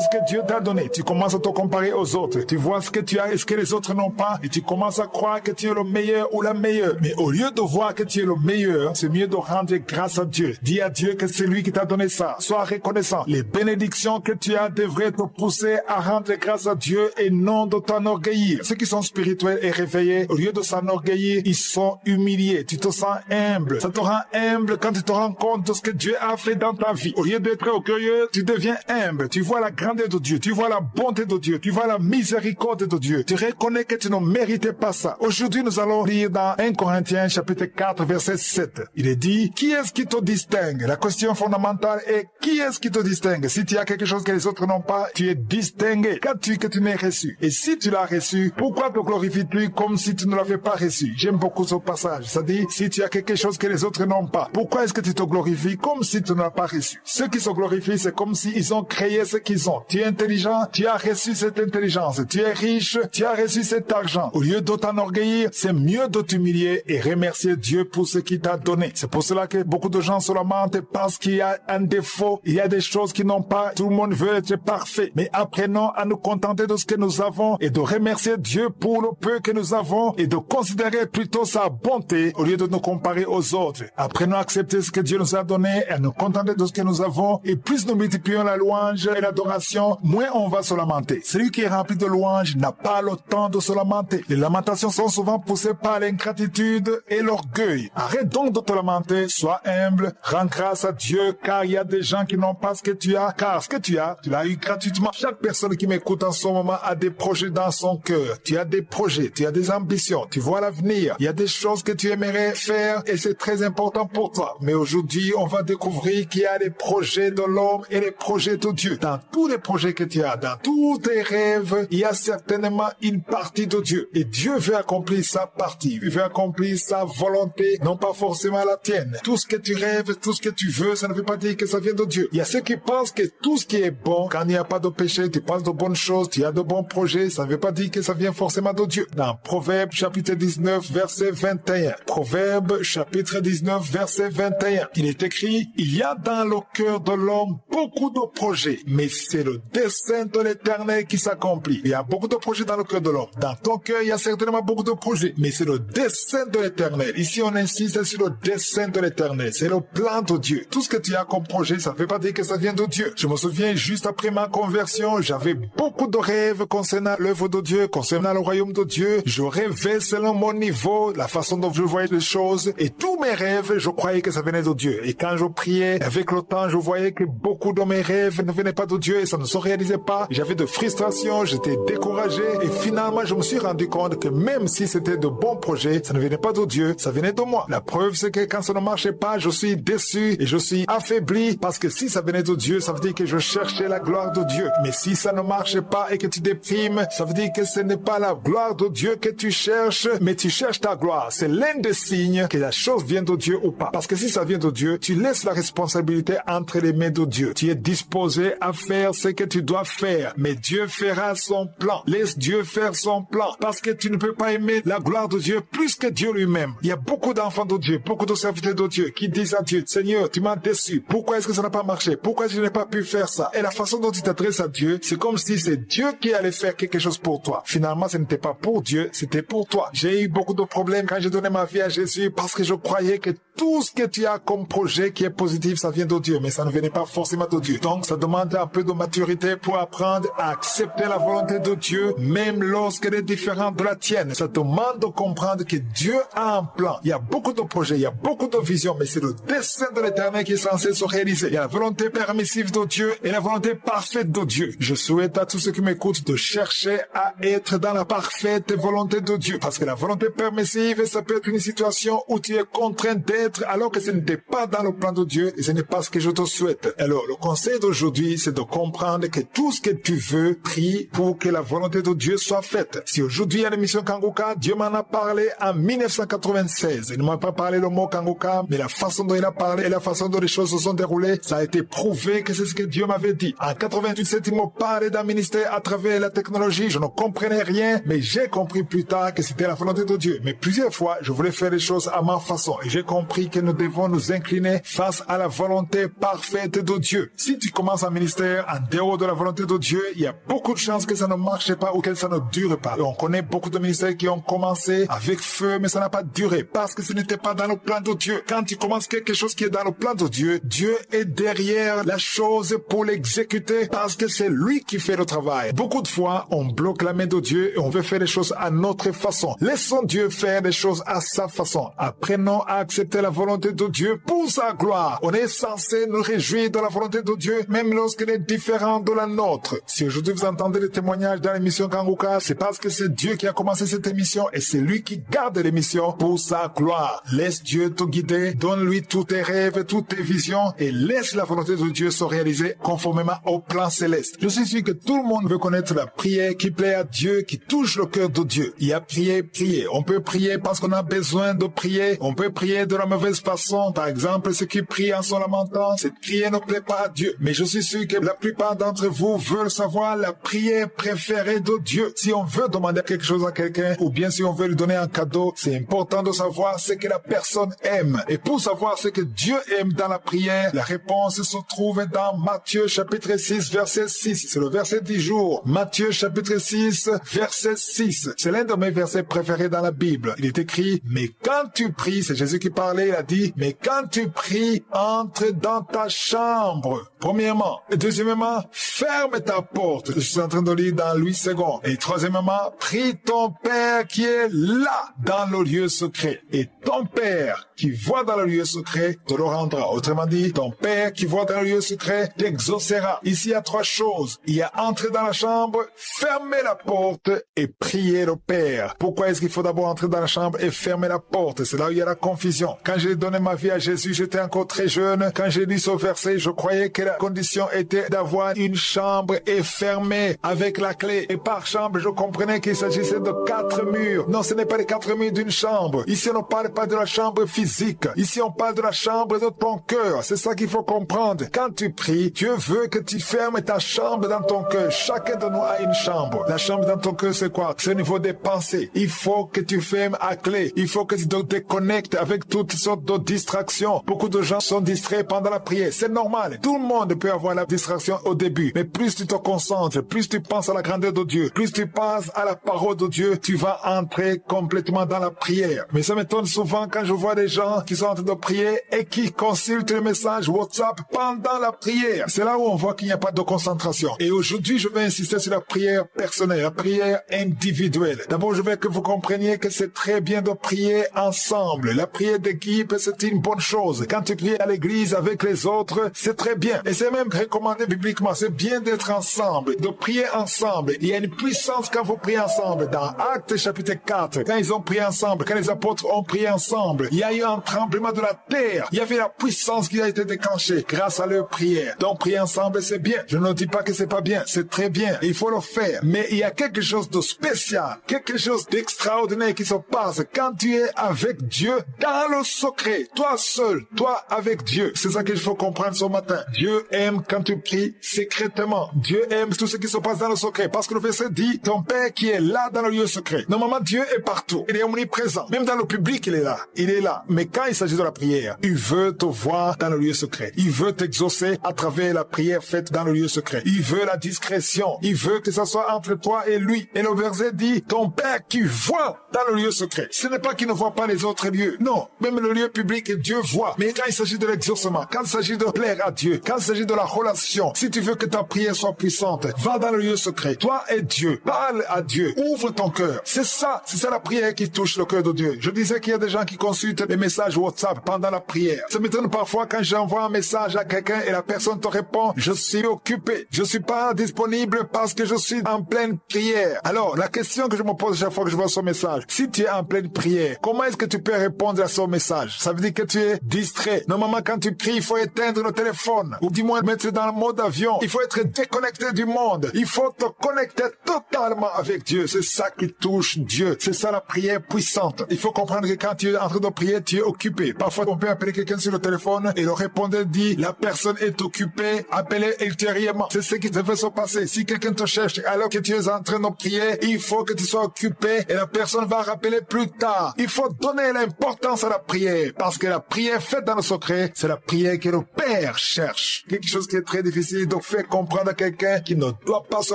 ce que Dieu t'a donné. Tu commences à te comparer aux autres. Tu vois ce que tu as et ce que les autres n'ont pas et tu commences à croire que tu es le meilleur ou la meilleure. Mais au lieu de voir que tu es le meilleur, c'est mieux de rendre grâce à Dieu. Dis à Dieu que c'est lui qui t'a donné ça. Sois reconnaissant. Les bénédictions que tu as devraient te pousser à rendre grâce à Dieu et non de t'enorgueillir. Ceux qui sont spirituels et réveillés, au lieu de s'enorgueillir, ils sont humiliés. Tu te sens humble. Ça te rend humble quand tu te rends compte de ce que Dieu a fait dans ta vie. Au lieu d'être orgueilleux, tu deviens humble. Tu vois la grandeur de Dieu. Tu vois la bonté de Dieu. Tu vois la miséricorde de Dieu. Tu reconnais que tu ne méritais pas ça. Aujourd'hui, nous allons lire dans 1 Corinthiens chapitre 4 verset 7. Il est dit, qui est-ce qui te distingue? La question fondamentale est, qui est-ce qui te distingue? Si tu as quelque chose que les autres n'ont pas, tu es distingué. Qu'as-tu que tu n'aies reçu? Et si tu l'as reçu, pourquoi te glorifies-tu comme si tu ne l'avais pas reçu? J'aime beaucoup ce passage. Ça dit, si tu as quelque chose que les autres n'ont pas, pourquoi est-ce que tu te glorifies comme si tu ne l'as pas reçu? Ceux qui se glorifient, c'est comme s'ils ont créé ce qu'ils ont. Tu es intelligent, tu as reçu cette intelligence. Tu es riche, tu as reçu cet argent. Au lieu de t'enorgueillir, c'est mieux de t'humilier et remercier Dieu pour ce qu'il t'a donné. C'est pour cela que beaucoup de gens se lamentent parce qu'il y a un défaut, il y a des choses qu'ils n'ont pas. Tout le monde veut être parfait. Mais apprenons à nous contenter de ce que nous avons et de remercier Dieu pour le peu que nous avons et de considérer plutôt sa bonté au lieu de nous comparer aux autres. Apprenons à accepter ce que Dieu nous a donné et à nous contenter de ce que nous avons et plus nous multiplions la louange et l'adoration, moins on va se lamenter. Celui qui est rempli de louange n'a pas le temps de se lamenter. Les lamentations sont souvent poussées par l'ingratitude et l'orgueil. Arrête donc de te lamenter, sois humble, rends grâce à Dieu car il y a des gens qui n'ont pas ce que tu as, car ce que tu l'as eu gratuitement. Chaque personne qui m'écoute en ce moment a des projets dans son cœur. Tu as des projets, tu as des ambitions, tu vois l'avenir. Il y a des choses que tu aimerais faire et c'est très important pour toi. Mais aujourd'hui, on va découvrir qu'il y a les projets de l'homme et les projets de Dieu. Dans tous les projets que tu as, dans tous tes rêves, il y a certainement une partie de Dieu. Et Dieu veut accomplir sa partie. Il veut accomplir sa volonté, non pas forcément la tienne. Tout ce que tu rêves, tout ce que tu veux, ça ne veut pas dire que ça vient de Dieu. Il y a ceux qui pensent que tout ce qui est bon, quand il n'y a pas de péché, tu penses de bonnes choses, tu as de bons projets, ça ne veut pas dire que ça vient forcément de Dieu. Dans Proverbe chapitre 19, verset 21. Proverbe chapitre 19, verset 21. Il est écrit, il y a dans le cœur de l'homme beaucoup de projets, mais c'est le dessein de l'Éternel qui s'accomplit. Il y a beaucoup de projets dans le cœur de l'homme. Dans ton cœur, il y a certainement beaucoup de projets, mais c'est le dessein de l'Éternel. Ici, on insiste sur le dessein de l'Éternel. C'est le plan de Dieu. Tout ce que tu as comme projet, ça ne veut pas dire que ça vient de Dieu. Je me souviens, juste après ma conversion, j'avais beaucoup de rêves concernant l'œuvre de Dieu, concernant le royaume de Dieu. Je rêvais selon mon niveau, la façon dont je voyais les choses. Et tous mes rêves, je croyais que ça venait de Dieu. Et quand je priais, avec le temps, je voyais que beaucoup de mes rêves ne venaient pas de Dieu et ça ne se réalisait pas. J'avais de frustration, j'étais découragé. Et finalement, je me suis rendu compte que même si c'était de bons projets, ça ne venait pas de Dieu, ça venait de moi. La preuve, c'est que quand ça ne marchait pas, je suis déçu et je suis affaibli parce que si ça venait de Dieu, ça veut dire que je cherchais la gloire de Dieu. Mais si ça ne marche pas et que tu déprimes, ça veut dire que ce n'est pas la gloire de Dieu que tu cherches, mais tu cherches ta gloire. C'est l'un des signes que la chose vient de Dieu ou pas. Parce que si ça vient de Dieu, tu laisses la responsabilité entre les mains de Dieu. Tu es disposé à faire ce que tu dois faire, mais Dieu fera son plan. Laisse Dieu faire son plan parce que tu ne peux pas aimer la gloire de Dieu plus que Dieu lui-même. Il y a beaucoup d'enfants de Dieu, beaucoup de serviteurs de Dieu qui disent à Dieu, Seigneur, tu m'as déçu. Pourquoi est-ce que ça n'a pas marché? Pourquoi je n'ai pas pu faire ça? Et la façon dont tu t'adresses à Dieu, c'est comme si c'est Dieu qui allait faire quelque chose pour toi. Finalement, ce n'était pas pour Dieu, c'était pour toi. J'ai eu beaucoup de problèmes quand j'ai donné ma vie à Jésus parce que je croyais que tout ce que tu as comme projet qui est positif, ça vient de Dieu, mais ça ne venait pas forcément de Dieu. Donc, ça demande un peu de maturité pour apprendre à accepter la volonté de Dieu, même lorsqu'elle est différente de la tienne. Ça demande de comprendre que Dieu a un plan. Il y a beaucoup de projets, il y a beaucoup de visions, mais c'est le dessein de l'Éternel qui est censé se réaliser. Il y a la volonté permissive de Dieu et la volonté parfaite de Dieu. Je souhaite à tous ceux qui m'écoutent de chercher à être dans la parfaite volonté de Dieu. Parce que la volonté permissive, ça peut être une situation où tu es contraint d'être alors que ce n'était pas dans le plan de Dieu et ce n'est pas ce que je te souhaite. Alors, le conseil d'aujourd'hui, c'est de comprendre que tout ce que tu veux, prie pour que la volonté de Dieu soit faite. Si aujourd'hui, à l'émission Kanguka, Dieu m'en a parlé en 1996. Il ne m'a pas parlé le mot Kanguka, mais la façon dont il a parlé et la façon dont les choses se sont déroulées, ça a été prouvé que c'est ce que Dieu m'avait dit. En 98, il m'a parlé d'un ministère à travers la technologie. Je ne comprenais rien, mais j'ai compris plus tard que c'était la volonté de Dieu. Mais plusieurs fois, je voulais faire les choses à ma façon et j'ai compris que nous devons nous incliner face à la volonté parfaite de Dieu. Si tu commences un ministère en dehors de la volonté de Dieu, il y a beaucoup de chances que ça ne marche pas ou que ça ne dure pas. Et on connaît beaucoup de ministères qui ont commencé avec feu, mais ça n'a pas duré parce que ce n'était pas dans le plan de Dieu. Quand tu commences quelque chose qui est dans le plan de Dieu, Dieu est derrière la chose pour l'exécuter parce que c'est lui qui fait le travail. Beaucoup de fois, on bloque la main de Dieu et on veut faire les choses à notre façon. Laissons Dieu faire les choses à sa façon. Apprenons à accepter la volonté de Dieu pour sa gloire. On est censé nous réjouir de la volonté de Dieu, même lorsqu'elle est différente de la nôtre. Si aujourd'hui vous entendez les témoignages dans l'émission Kanguka, c'est parce que c'est Dieu qui a commencé cette émission et c'est lui qui garde l'émission pour sa gloire. Laisse Dieu te guider, donne-lui tous tes rêves, toutes tes visions et laisse la volonté de Dieu se réaliser conformément au plan céleste. Je suis sûr que tout le monde veut connaître la prière qui plaît à Dieu, qui touche le cœur de Dieu. Il y a prier. On peut prier parce qu'on a besoin de prier. On peut prier de la mauvaise façon. Par exemple, ceux qui prient en se lamentant, cette prière ne plaît pas à Dieu. Mais je suis sûr que la plupart d'entre vous veulent savoir la prière préférée de Dieu. Si on veut demander quelque chose à quelqu'un, ou bien si on veut lui donner un cadeau, c'est important de savoir ce que la personne aime. Et pour savoir ce que Dieu aime dans la prière, la réponse se trouve dans Matthieu chapitre 6, verset 6. C'est le verset du jour. Matthieu chapitre 6, verset 6. C'est l'un de mes versets préférés dans la Bible. Il est écrit, mais quand tu pries, c'est Jésus qui parlait, il a dit, mais quand tu pries, entre dans ta chambre. Premièrement. Et deuxièmement, ferme ta porte. Je suis en train de lire dans Louis II. Et troisièmement, prie ton Père qui est là, dans le lieu secret. Et ton Père qui voit dans le lieu secret te le rendra. Autrement dit, ton Père qui voit dans le lieu secret t'exaucera. Ici, il y a trois choses. Il y a entrer dans la chambre, fermer la porte et prier le Père. Pourquoi est-ce qu'il faut d'abord entrer dans la chambre et fermer la porte? C'est là où il y a la confusion. Quand j'ai donné ma vie à Jésus, j'étais encore très jeune. Quand j'ai lu ce verset, je croyais que la condition était d'avoir une chambre et fermée avec la clé. Et par chambre, je comprenais qu'il s'agissait de 4 murs. Non, ce n'est pas les 4 murs d'une chambre. Ici, on ne parle pas de la chambre physique. Ici, on parle de la chambre de ton cœur. C'est ça qu'il faut comprendre. Quand tu pries, Dieu veut que tu fermes ta chambre dans ton cœur. Chacun de nous a une chambre. La chambre dans ton cœur, c'est quoi? C'est au niveau des pensées. Il faut que tu fermes à clé. Il faut que tu te déconnectes avec toutes sortes de distractions. Beaucoup de gens sont distraits pendant la prière. C'est normal. Tout le monde peut avoir la distraction au début. Mais plus tu te concentres, plus tu penses à la grandeur de Dieu, plus tu penses à la parole de Dieu, tu vas entrer complètement dans la prière. Mais ça m'étonne souvent quand je vois des gens qui sont en train de prier et qui consultent consultes les messages WhatsApp pendant la prière. C'est là où on voit qu'il n'y a pas de concentration. Et aujourd'hui, je vais insister sur la prière personnelle, la prière individuelle. D'abord, je veux que vous compreniez que c'est très bien de prier ensemble. La prière d'équipe, c'est une bonne chose. Quand tu pries à l'église avec les autres, c'est très bien. Et c'est même recommandé bibliquement. C'est bien d'être ensemble, de prier ensemble. Il y a une puissance quand vous priez ensemble. Dans Actes chapitre 4, quand ils ont prié ensemble, quand les apôtres ont prié ensemble, il y a eu un tremblement de la terre. Il y avait la puissance qui a été déclenchée grâce à leur prière. Donc prier ensemble, c'est bien. Je ne dis pas que c'est pas bien. C'est très bien. Il faut le faire. Mais il y a quelque chose de spécial, quelque chose d'extraordinaire qui se passe quand tu es avec Dieu dans le secret. Toi seul, toi avec Dieu. C'est ça qu'il faut comprendre ce matin. Dieu aime quand tu pries secrètement. Dieu aime tout ce qui se passe dans le secret. Parce que le verset dit, ton Père qui est là dans le lieu secret. Normalement, Dieu est partout. Il est omniprésent. Même dans le public, il est là. Il est là. Mais quand il s'agit de la prière, il veut te voir dans le lieu secret. Il veut t'exaucer à travers la prière faite dans le lieu secret. Il veut la discrétion. Il veut que ça soit entre toi et lui. Et le verset dit, ton Père qui voit dans le lieu secret. Ce n'est pas qu'il ne voit pas les autres lieux. Non. Même le lieu public, Dieu voit. Mais quand il s'agit de l'exaucement, quand il s'agit de plaire à Dieu, quand il s'agit de la relation, si tu veux que ta prière soit puissante, va dans le lieu secret. Toi et Dieu. Parle à Dieu. Ouvre ton cœur. C'est ça la prière qui touche le cœur de Dieu. Je disais qu'il y a des gens qui consultent les messages WhatsApp pendant la prière. Ça m'étonne parfois quand j'envoie un message à quelqu'un et la personne te répond, je suis occupé. Je suis pas disponible parce que je suis en pleine prière. Alors, la question que je me pose chaque fois que je vois ce message, si tu es en pleine prière, comment est-ce que tu peux répondre à ce message? Ça veut dire que tu es distrait. Normalement, quand tu pries, il faut éteindre le téléphone ou du moins mettre dans le mode avion. Il faut être déconnecté du monde. Il faut te connecter totalement avec Dieu. C'est ça qui touche Dieu. C'est ça la prière puissante. Il faut comprendre que quand tu es en train de prier, tu es occupé. Parfois, on peut appeler quelqu'un sur le téléphone et le répondeur dit, la personne est occupée, appelez ultérieurement. C'est ce qui devait se passer. Si quelqu'un te cherche alors que tu es en train de prier, il faut que tu sois occupé et la personne va rappeler plus tard. Il faut donner l'importance à la prière parce que la prière faite dans le secret, c'est la prière que le Père cherche. Quelque chose qui est très difficile de faire comprendre à quelqu'un qui ne doit pas se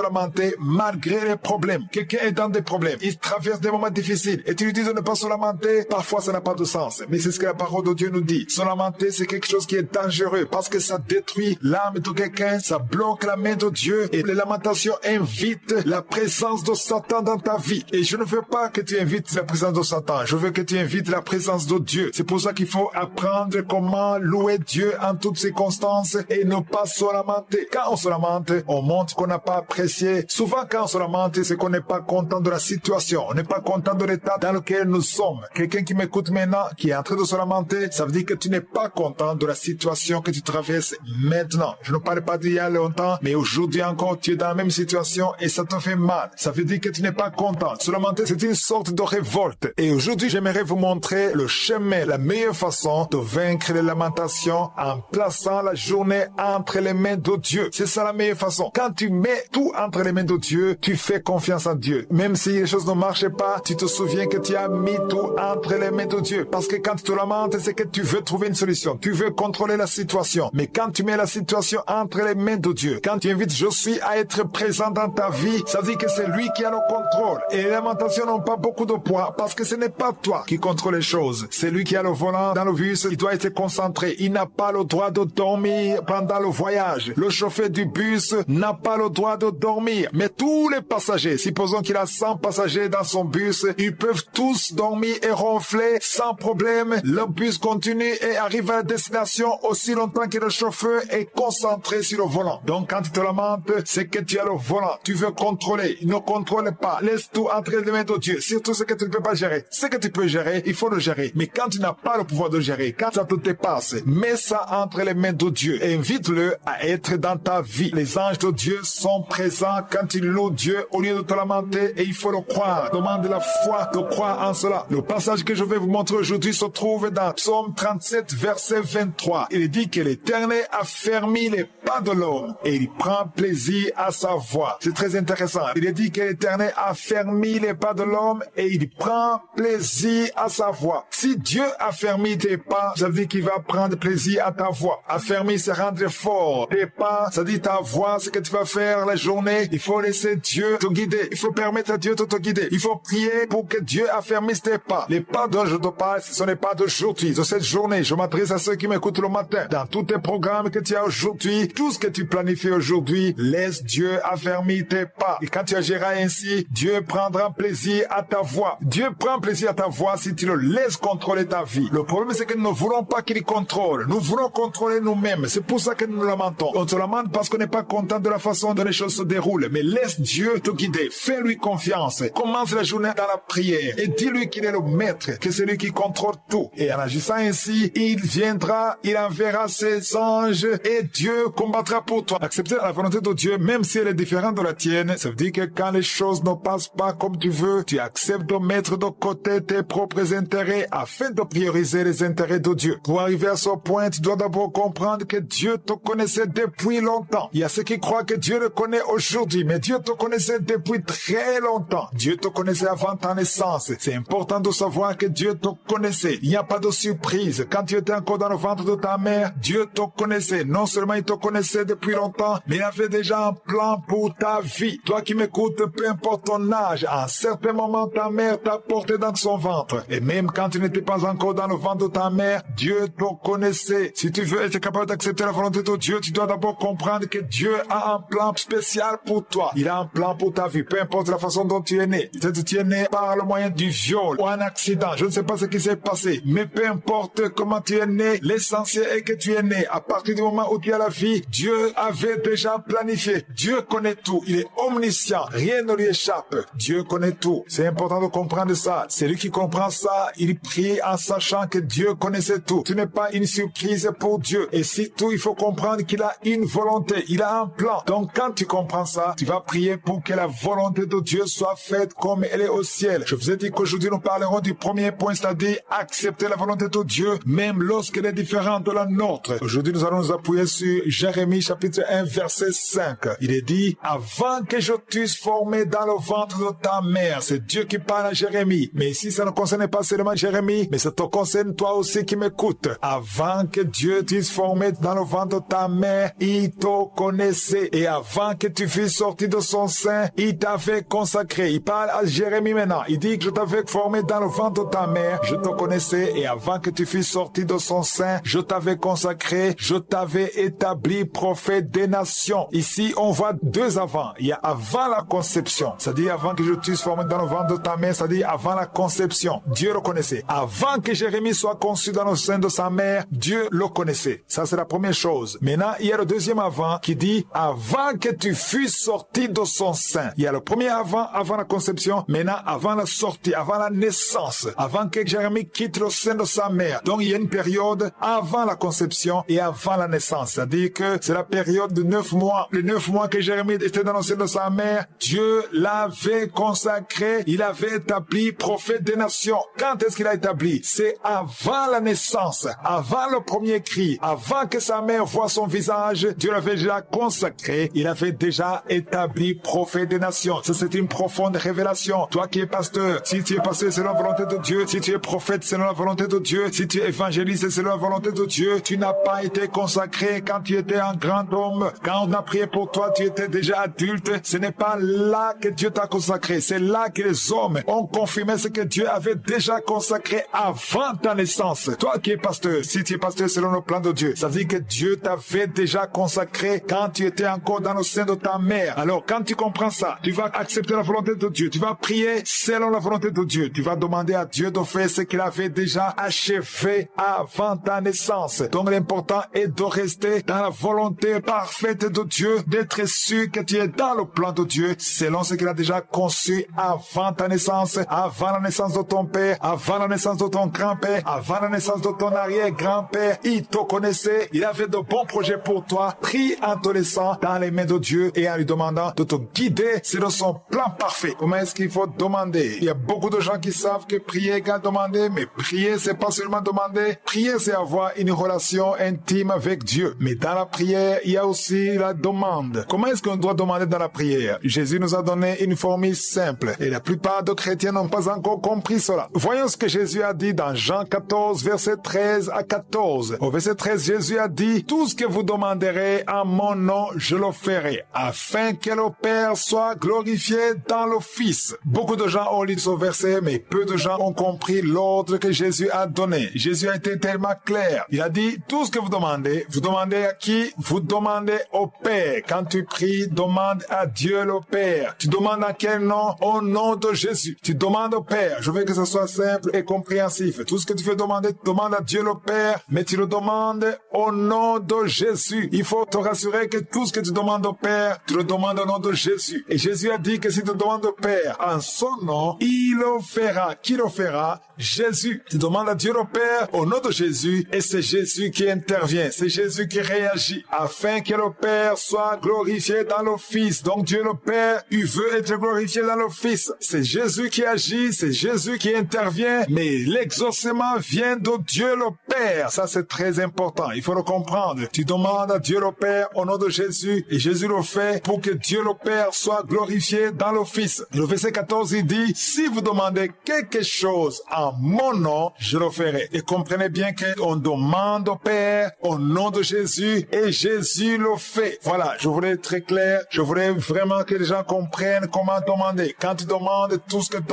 lamenter malgré les problèmes. Quelqu'un est dans des problèmes. Il traverse des moments difficiles et tu lui dis de ne pas se lamenter. Parfois, ça n'a pas de sens. Mais c'est ce que la parole de Dieu nous dit. Se lamenter, c'est quelque chose qui est dangereux parce que ça détruit l'âme de quelqu'un, ça bloque la main de Dieu et les lamentations invitent la présence de Satan dans ta vie. Et je ne veux pas que tu invites la présence de Satan. Je veux que tu invites la présence de Dieu. C'est pour ça qu'il faut apprendre comment louer Dieu en toutes circonstances et ne pas se lamenter. Quand on se lamente, on montre qu'on n'a pas apprécié. Souvent, quand on se lamente, c'est qu'on n'est pas content de la situation. On n'est pas content de l'état dans lequel nous sommes. Quelqu'un qui m'écoute maintenant, qui est en train de se lamenter, ça veut dire que tu n'es pas content de la situation que tu traverses maintenant. Je ne parle pas d'il y a longtemps, mais aujourd'hui encore, tu es dans la même situation et ça te fait mal. Ça veut dire que tu n'es pas content. Se lamenter, c'est une sorte de révolte. Et aujourd'hui, j'aimerais vous montrer le chemin, la meilleure façon de vaincre les lamentations en plaçant la journée entre les mains de Dieu. C'est ça la meilleure façon. Quand tu mets tout entre les mains de Dieu, tu fais confiance en Dieu. Même si les choses ne marchent pas, tu te souviens que tu as mis tout entre les mains de Dieu. Parce que quand tu te lamentes, c'est que tu veux trouver une solution. Tu veux contrôler la situation. Mais quand tu mets la situation entre les mains de Dieu, quand tu invites je suis à être présent dans ta vie, ça veut dire que c'est lui qui a le contrôle. Et les lamentations n'ont pas beaucoup de poids parce que ce n'est pas toi qui contrôle les choses. C'est lui qui a le volant dans le bus. Il doit être concentré. Il n'a pas le droit de dormir pendant le voyage. Le chauffeur du bus n'a pas le droit de dormir. Mais tous les passagers, supposons qu'il a 100 passagers dans son bus, ils peuvent tous dormir et ronfler sans problème. Le bus continue et arrive à la destination aussi longtemps que le chauffeur est concentré sur le volant. Donc quand tu te lamentes, c'est que tu as le volant. Tu veux contrôler. Il ne contrôle pas. Laisse tout entre les mains de Dieu. Surtout ce que tu ne peux pas gérer. Ce que tu peux gérer, il faut le gérer. Mais quand tu n'as pas le pouvoir de gérer, quand ça te dépasse, mets ça entre les mains de Dieu. Et invite-le à être dans ta vie. Les anges de Dieu sont présents quand ils louent Dieu au lieu de te lamenter et il faut le croire. Demande la foi de croire en cela. Le passage que je vais vous montrer aujourd'hui se trouve dans Psaume 37, verset 23. Il dit que l'Éternel a fermé les pas de l'homme et il prend plaisir à sa voix. C'est très intéressant. Il est dit que l'Éternel a fermé les pas de l'homme et il prend plaisir à sa voix. Si Dieu a fermé tes pas, ça veut dire qu'il va prendre plaisir à ta voix. Affermir, c'est rendre fort. Tes pas, ça dit ta voix, ce que tu vas faire la journée. Il faut laisser Dieu te guider. Il faut permettre à Dieu de te guider. Il faut prier pour que Dieu affermisse tes pas. Les pas dont je te parle, ce sont les pas d'aujourd'hui, de cette journée. Je m'adresse à ceux qui qui m'écoutes le matin, dans tous tes programmes que tu as aujourd'hui, tout ce que tu planifies aujourd'hui, laisse Dieu affermir tes pas. Et quand tu agiras ainsi, Dieu prendra plaisir à ta voix. Dieu prend plaisir à ta voix si tu le laisses contrôler ta vie. Le problème, c'est que nous ne voulons pas qu'il contrôle. Nous voulons contrôler nous-mêmes. C'est pour ça que nous nous lamentons. On se lamente parce qu'on n'est pas content de la façon dont les choses se déroulent. Mais laisse Dieu te guider. Fais-lui confiance. Commence la journée dans la prière et dis-lui qu'il est le maître, que c'est lui qui contrôle tout. Et en agissant ainsi, il viendra, il enverra ses anges et Dieu combattra pour toi. Accepter la volonté de Dieu, même si elle est différente de la tienne, ça veut dire que quand les choses ne passent pas comme tu veux, tu acceptes de mettre de côté tes propres intérêts afin de prioriser les intérêts de Dieu. Pour arriver à ce point, tu dois d'abord comprendre que Dieu te connaissait depuis longtemps. Il y a ceux qui croient que Dieu le connaît aujourd'hui, mais Dieu te connaissait depuis très longtemps. Dieu te connaissait avant ta naissance. C'est important de savoir que Dieu te connaissait. Il n'y a pas de surprise. Quand tu étais encore dans le ventre de ta mère, Dieu te connaissait. Non seulement il te connaissait depuis longtemps, mais il avait déjà un plan pour ta vie. Toi qui m'écoutes, peu importe ton âge, à un certain moment, ta mère t'a porté dans son ventre. Et même quand tu n'étais pas encore dans le ventre de ta mère, Dieu te connaissait. Si tu veux être capable d'accepter la volonté de Dieu, tu dois d'abord comprendre que Dieu a un plan spécial pour toi. Il a un plan pour ta vie, peu importe la façon dont tu es né. Peut-être tu es né par le moyen du viol ou un accident. Je ne sais pas ce qui s'est passé, mais peu importe comment tu es né, l'essentiel est que tu es né. À partir du moment où tu as la vie, Dieu avait déjà planifié. Dieu connaît tout. Il est omniscient. Rien ne lui échappe. Dieu connaît tout. C'est important de comprendre ça. Celui qui comprend ça, il prie en sachant que Dieu connaissait tout. Tu n'es pas une surprise pour Dieu. Et surtout, il faut comprendre qu'il a une volonté. Il a un plan. Donc, quand tu comprends ça, tu vas prier pour que la volonté de Dieu soit faite comme elle est au ciel. Je vous ai dit qu'aujourd'hui, nous parlerons du premier point, c'est-à-dire accepter la volonté de Dieu, même lorsqu'elle est différente de la nôtre. Aujourd'hui, nous allons nous appuyer sur Jérémie chapitre 1, verset 5. Il est dit, avant que je t'eusse formé dans le ventre de ta mère. C'est Dieu qui parle à Jérémie. Mais ici, ça ne concerne pas seulement Jérémie, mais ça te concerne toi aussi qui m'écoutes. Avant que Dieu t'eusse formé dans le ventre de ta mère, il te connaissait. Et avant que tu fusses sorti de son sein, il t'avait consacré. Il parle à Jérémie maintenant. Il dit que je t'avais formé dans le ventre de ta mère, je te connaissais. Et avant que tu fusses sorti de son sein, je t'avais consacré, je t'avais établi prophète des nations. Ici, on voit deux avant. Il y a avant la conception, c'est-à-dire avant que je t'eusse formé dans le ventre de ta mère, c'est-à-dire avant la conception. Dieu le connaissait. Avant que Jérémie soit conçu dans le sein de sa mère, Dieu le connaissait. Ça, c'est la première chose. Maintenant, il y a le deuxième avant qui dit avant que tu fusses sorti de son sein. Il y a le premier avant la conception. Maintenant, avant la sortie, avant la naissance, avant que Jérémie quitte le sein de sa mère. Donc, il y a une période avant la conception et avant la naissance. C'est-à-dire que c'est la période de 9 mois. Les 9 mois que Jérémie était dans le sein de sa mère, Dieu l'avait consacré. Il avait établi prophète des nations. Quand est-ce qu'il a établi? C'est avant la naissance, avant le premier cri, avant que sa mère voie son visage. Dieu l'avait déjà consacré. Il avait déjà établi prophète des nations. Ça, c'est une profonde révélation. Toi qui es pasteur, si tu es pasteur selon la volonté de Dieu, si tu es prophète selon la volonté de Dieu, si tu es évangéliste selon la volonté de Dieu, tu n'as pas été consacré quand tu étais un grand homme. Quand on a prié pour toi, tu étais déjà adulte. Ce n'est pas là que Dieu t'a consacré. C'est là que les hommes ont confirmé ce que Dieu avait déjà consacré avant ta naissance. Toi qui es pasteur, si tu es pasteur selon le plan de Dieu, ça veut dire que Dieu t'avait déjà consacré quand tu étais encore dans le sein de ta mère. Alors, quand tu comprends ça, tu vas accepter la volonté de Dieu. Tu vas prier selon la volonté de Dieu. Tu vas demander à Dieu de faire ce qu'il avait déjà achevé avant ta naissance. Donc, l'important est de rester dans la volonté parfaite de Dieu, d'être sûr que tu es dans le plan de Dieu, selon ce qu'il a déjà conçu avant ta naissance, avant la naissance de ton père, avant la naissance de ton grand-père, avant la naissance de ton arrière-grand-père. Il te connaissait, il avait de bons projets pour toi. Prie en te laissant dans les mains de Dieu et en lui demandant de te guider selon son plan parfait. Comment est-ce qu'il faut demander? Il y a beaucoup de gens qui savent que prier égale demander, mais prier, c'est pas seulement demander. Prier, c'est avoir une relation intime avec Dieu. Mais dans la prière, il y a aussi la demande. Comment est-ce qu'on doit demander dans la prière? Jésus nous a donné une formule simple et la plupart des chrétiens n'ont pas encore compris cela. Voyons ce que Jésus a dit dans Jean 14, verset 13 à 14. Au verset 13, Jésus a dit, « Tout ce que vous demanderez en mon nom, je le ferai, afin que le Père soit glorifié dans le Fils. » Beaucoup de gens ont lu ce verset, mais peu de gens ont compris l'ordre que Jésus a donné. Jésus a été tellement clair clair. Il a dit, tout ce que vous demandez à qui? Vous demandez au Père. Quand tu pries, demande à Dieu le Père. Tu demandes à quel nom? Au nom de Jésus. Tu demandes au Père. Je veux que ce soit simple et compréhensif. Tout ce que tu veux demander, tu demandes à Dieu le Père, mais tu le demandes au nom de Jésus. Il faut te rassurer que tout ce que tu demandes au Père, tu le demandes au nom de Jésus. Et Jésus a dit que si tu demandes au Père en son nom, il le fera. Qui le fera? Jésus. Tu demandes à Dieu le Père au nom de Jésus et c'est Jésus qui intervient. C'est Jésus qui réagit afin que le Père soit glorifié dans le Fils. Donc Dieu le Père, il veut être glorifié dans le Fils. C'est Jésus qui agit, c'est Jésus qui intervient, mais l'exaucement vient de Dieu le Père. Ça c'est très important. Il faut le comprendre. Tu demandes à Dieu le Père au nom de Jésus et Jésus le fait pour que Dieu le Père soit glorifié dans le Fils. Le verset 14 il dit, si vous demandez quelque chose en mon nom, je le ferai. Et comprenez bien qu'on demande au Père au nom de Jésus et Jésus le fait. Voilà, je voulais être très clair. Je voulais vraiment que les gens comprennent comment demander. Quand tu demandes, tout ce que tu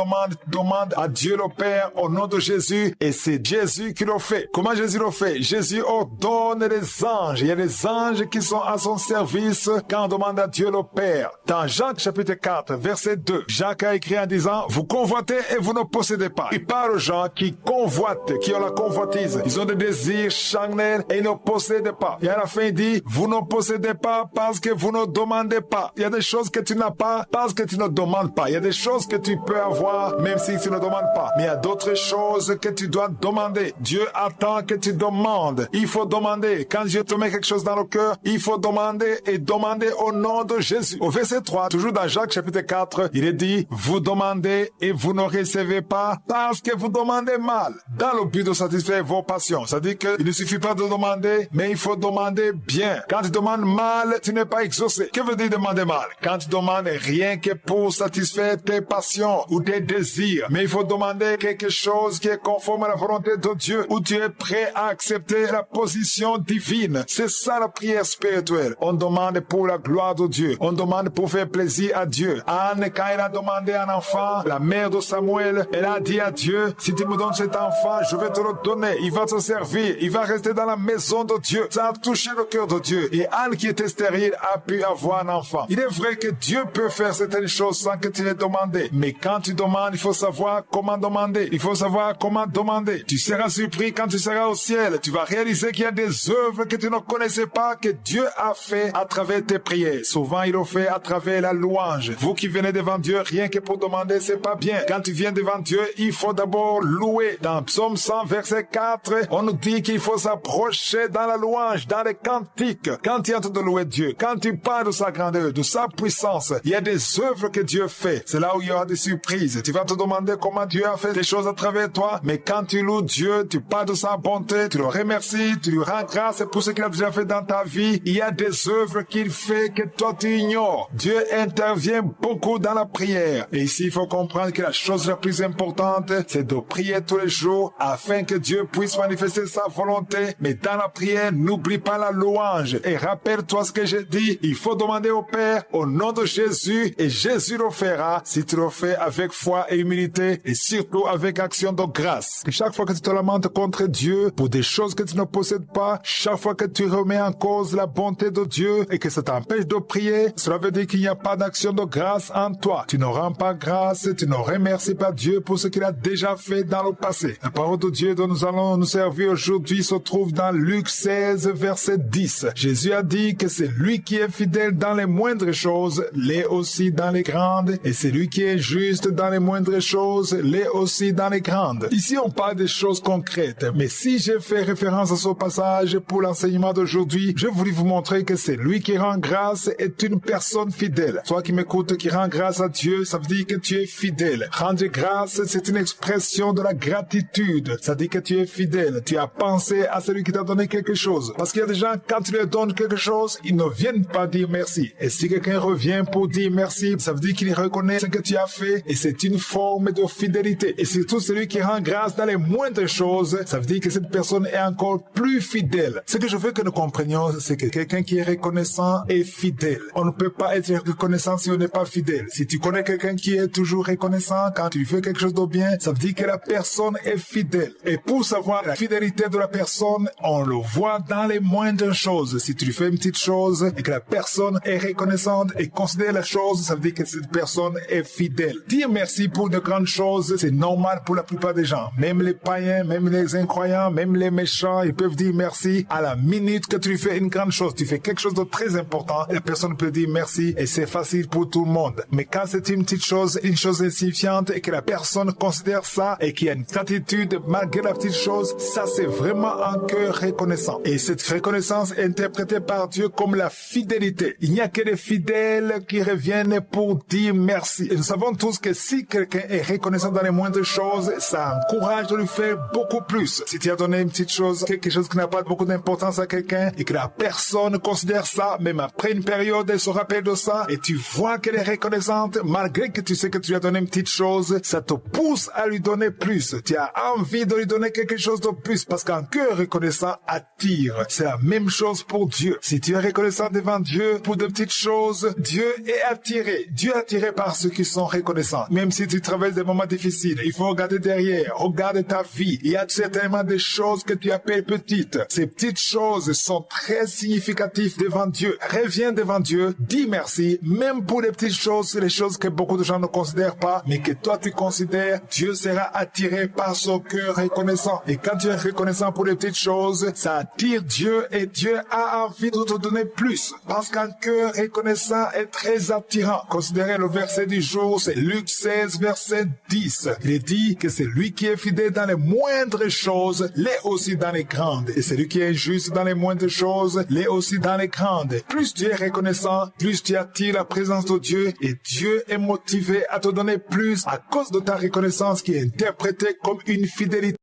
demandes à Dieu le Père au nom de Jésus et c'est Jésus qui le fait. Comment Jésus le fait? Jésus ordonne les anges. Il y a des anges qui sont à son service quand on demande à Dieu le Père. Dans Jacques chapitre 4, verset 2, Jacques a écrit en disant, vous convoitez et vous ne possédez pas. Il parle aux gens qui convoitent, qui ont la convoitise. Ils ont des désirs charnels et ils ne possèdent pas. Et à la fin, il dit, vous ne possédez pas parce que vous ne demandez pas. Il y a des choses que tu n'as pas parce que tu ne demandes pas. Il y a des choses que tu peux avoir même si tu ne demandes pas. Mais il y a d'autres choses que tu dois demander. Dieu attend que tu demandes. Il faut demander. Quand Dieu te met quelque chose dans le cœur, il faut demander et demander au nom de Jésus. Au verset 3, toujours dans Jacques chapitre 4, il est dit, vous demandez et vous ne recevez pas parce que vous demandez mal, dans le but de satisfaire vos passions. Ça dit qu'il ne suffit pas de demander, mais il faut demander bien. Quand tu demandes mal, tu n'es pas exaucé. Que veut dire demander mal? Quand tu demandes rien que pour satisfaire tes passions ou tes désirs, mais il faut demander quelque chose qui est conforme à la volonté de Dieu, où tu es prêt à accepter la position divine. C'est ça la prière spirituelle. On demande pour la gloire de Dieu. On demande pour faire plaisir à Dieu. Anne, quand elle a demandé un enfant, la mère de Samuel, elle a dit à Dieu, si tu me donnes cet enfant, je vais te le donner. Il va te servir. Il va rester dans la maison de Dieu. Ça a touché le cœur de Dieu. Et Anne, qui était stérile, a pu avoir un enfant. Il est vrai que Dieu peut faire certaines choses sans que tu l'aies demandé. Mais quand tu demandes, il faut savoir comment demander. Il faut savoir comment demander. Tu seras surpris quand tu seras au ciel. Tu vas réaliser qu'il y a des œuvres que tu ne connaissais pas, que Dieu a fait à travers tes prières. Souvent, il le fait à travers la louange. Vous qui venez devant Dieu, rien que pour demander, c'est pas bien. Quand tu viens devant Dieu, il faut d'abord louer. Dans Psaume 100, verset 4, on nous dit qu'il faut s'approcher dans la louange, dans les cantiques. Quand tu es en train de louer Dieu, quand tu parles de sa grandeur, de sa puissance, il y a des œuvres que Dieu fait. C'est là où il y aura des surprises. Tu vas te demander comment Dieu a fait des choses à travers toi, mais quand tu loues Dieu, tu parles de sa bonté, tu le remercies, tu lui rends grâce pour ce qu'il a déjà fait dans ta vie. Il y a des œuvres qu'il fait que toi tu ignores. Dieu intervient beaucoup dans la prière. Et ici, il faut comprendre que la chose la plus importante, c'est de prier tous les jours afin que Dieu puisse manifester sa volonté. Mais dans la prière, n'oublie pas la louange. Et rappelle-toi ce que j'ai dit. Il faut demander au Père au nom de Jésus et Jésus le fera si tu le fais avec foi et humilité et surtout avec action de grâce. Et chaque fois que tu te lamentes contre Dieu pour des choses que tu ne possèdes pas, chaque fois que tu remets en cause la bonté de Dieu et que ça t'empêche de prier, cela veut dire qu'il n'y a pas d'action de grâce en toi. Tu ne rends pas grâce, tu ne remercies pas Dieu pour ce qu'il a déjà fait dans le passé. La parole de Dieu dont nous allons nous servir aujourd'hui se trouve dans Luc 16, verset 10. Jésus a dit que c'est lui qui est fidèle dans les moindres choses, l'est aussi dans les grandes, et c'est lui qui est juste dans les moindres choses, l'est aussi dans les grandes. Ici, on parle des choses concrètes, mais si j'ai fait référence à ce passage pour l'enseignement d'aujourd'hui, je voulais vous montrer que c'est lui qui rend grâce est une personne fidèle. Toi qui m'écoutes, qui rend grâce à Dieu, ça veut dire que tu es fidèle. Rendre grâce, c'est une expression de la gratitude. Ça dit que tu es fidèle. Tu as pensé à celui qui t'a donné quelque chose. Parce qu'il y a des gens, quand tu leur donnes quelque chose, ils ne viennent pas dire merci. Et si quelqu'un revient pour dire merci, ça veut dire qu'il reconnaît ce que tu as fait et c'est une forme de fidélité. Et surtout celui qui rend grâce dans les moindres choses, ça veut dire que cette personne est encore plus fidèle. Ce que je veux que nous comprenions, c'est que quelqu'un qui est reconnaissant est fidèle. On ne peut pas être reconnaissant si on n'est pas fidèle. Si tu connais quelqu'un qui est toujours reconnaissant quand tu fais quelque chose de bien, ça veut dire que la personne est fidèle. Et pour savoir la fidélité de la personne, on le voit dans les moindres choses. Si tu fais une petite chose et que la personne est reconnaissante et considère la chose, ça veut dire que cette personne est fidèle. Dire merci pour de grandes choses, c'est normal pour la plupart des gens. Même les païens, même les incroyants, même les méchants, ils peuvent dire merci à la minute que tu fais une grande chose. Tu fais quelque chose de très important, la personne peut dire merci et c'est facile pour tout le monde. Mais quand c'est une petite chose, une chose insignifiante et que la personne considère ça et qu'il y a une gratitude malgré la petite chose, ça c'est vraiment un cœur reconnaissant. Et cette reconnaissance est interprétée par Dieu comme la fidélité. Il n'y a que des fidèles qui reviennent pour dire merci. Et nous savons tous que si quelqu'un est reconnaissant dans les moindres choses, ça encourage de lui faire beaucoup plus. Si tu as donné une petite chose, quelque chose qui n'a pas beaucoup d'importance à quelqu'un et que la personne considère ça, même après une période, elle se rappelle de ça et tu vois qu'elle est reconnaissante, malgré que tu sais que tu lui as donné une petite chose, ça te pousse à lui donner plus. Tu as envie de lui donner quelque chose de plus parce qu'un cœur reconnaissant attire. C'est la même chose pour Dieu. Si tu es reconnaissant devant Dieu pour de petites choses, Dieu est attiré. Dieu est attiré par ceux qui sont reconnaissants. Même si tu traverses des moments difficiles, il faut regarder derrière, regarde ta vie. Il y a certainement des choses que tu appelles petites. Ces petites choses sont très significatives devant Dieu. Reviens devant Dieu, dis merci, même pour les petites choses, les choses que beaucoup de gens ne considèrent pas, mais que toi tu considères, Dieu sera attiré par son cœur reconnaissant. Et quand tu es reconnaissant pour les petites choses, ça attire Dieu et Dieu a envie de te donner plus. Parce qu'un cœur reconnaissant est très attirant. Considérez le verset du jour, c'est Luc 16, verset 10. Il est dit que c'est lui qui est fidèle dans les moindres choses, l'est aussi dans les grandes. Et celui qui est juste dans les moindres choses, l'est aussi dans les grandes. Plus tu es reconnaissant, plus tu attires la présence de Dieu et Dieu est motivé à te donner plus à cause de ta reconnaissance qui est interprétée comme une fidélité.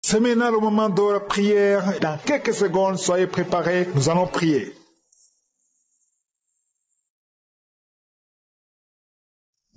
C'est maintenant le moment de la prière. Dans quelques secondes, soyez préparés, nous allons prier.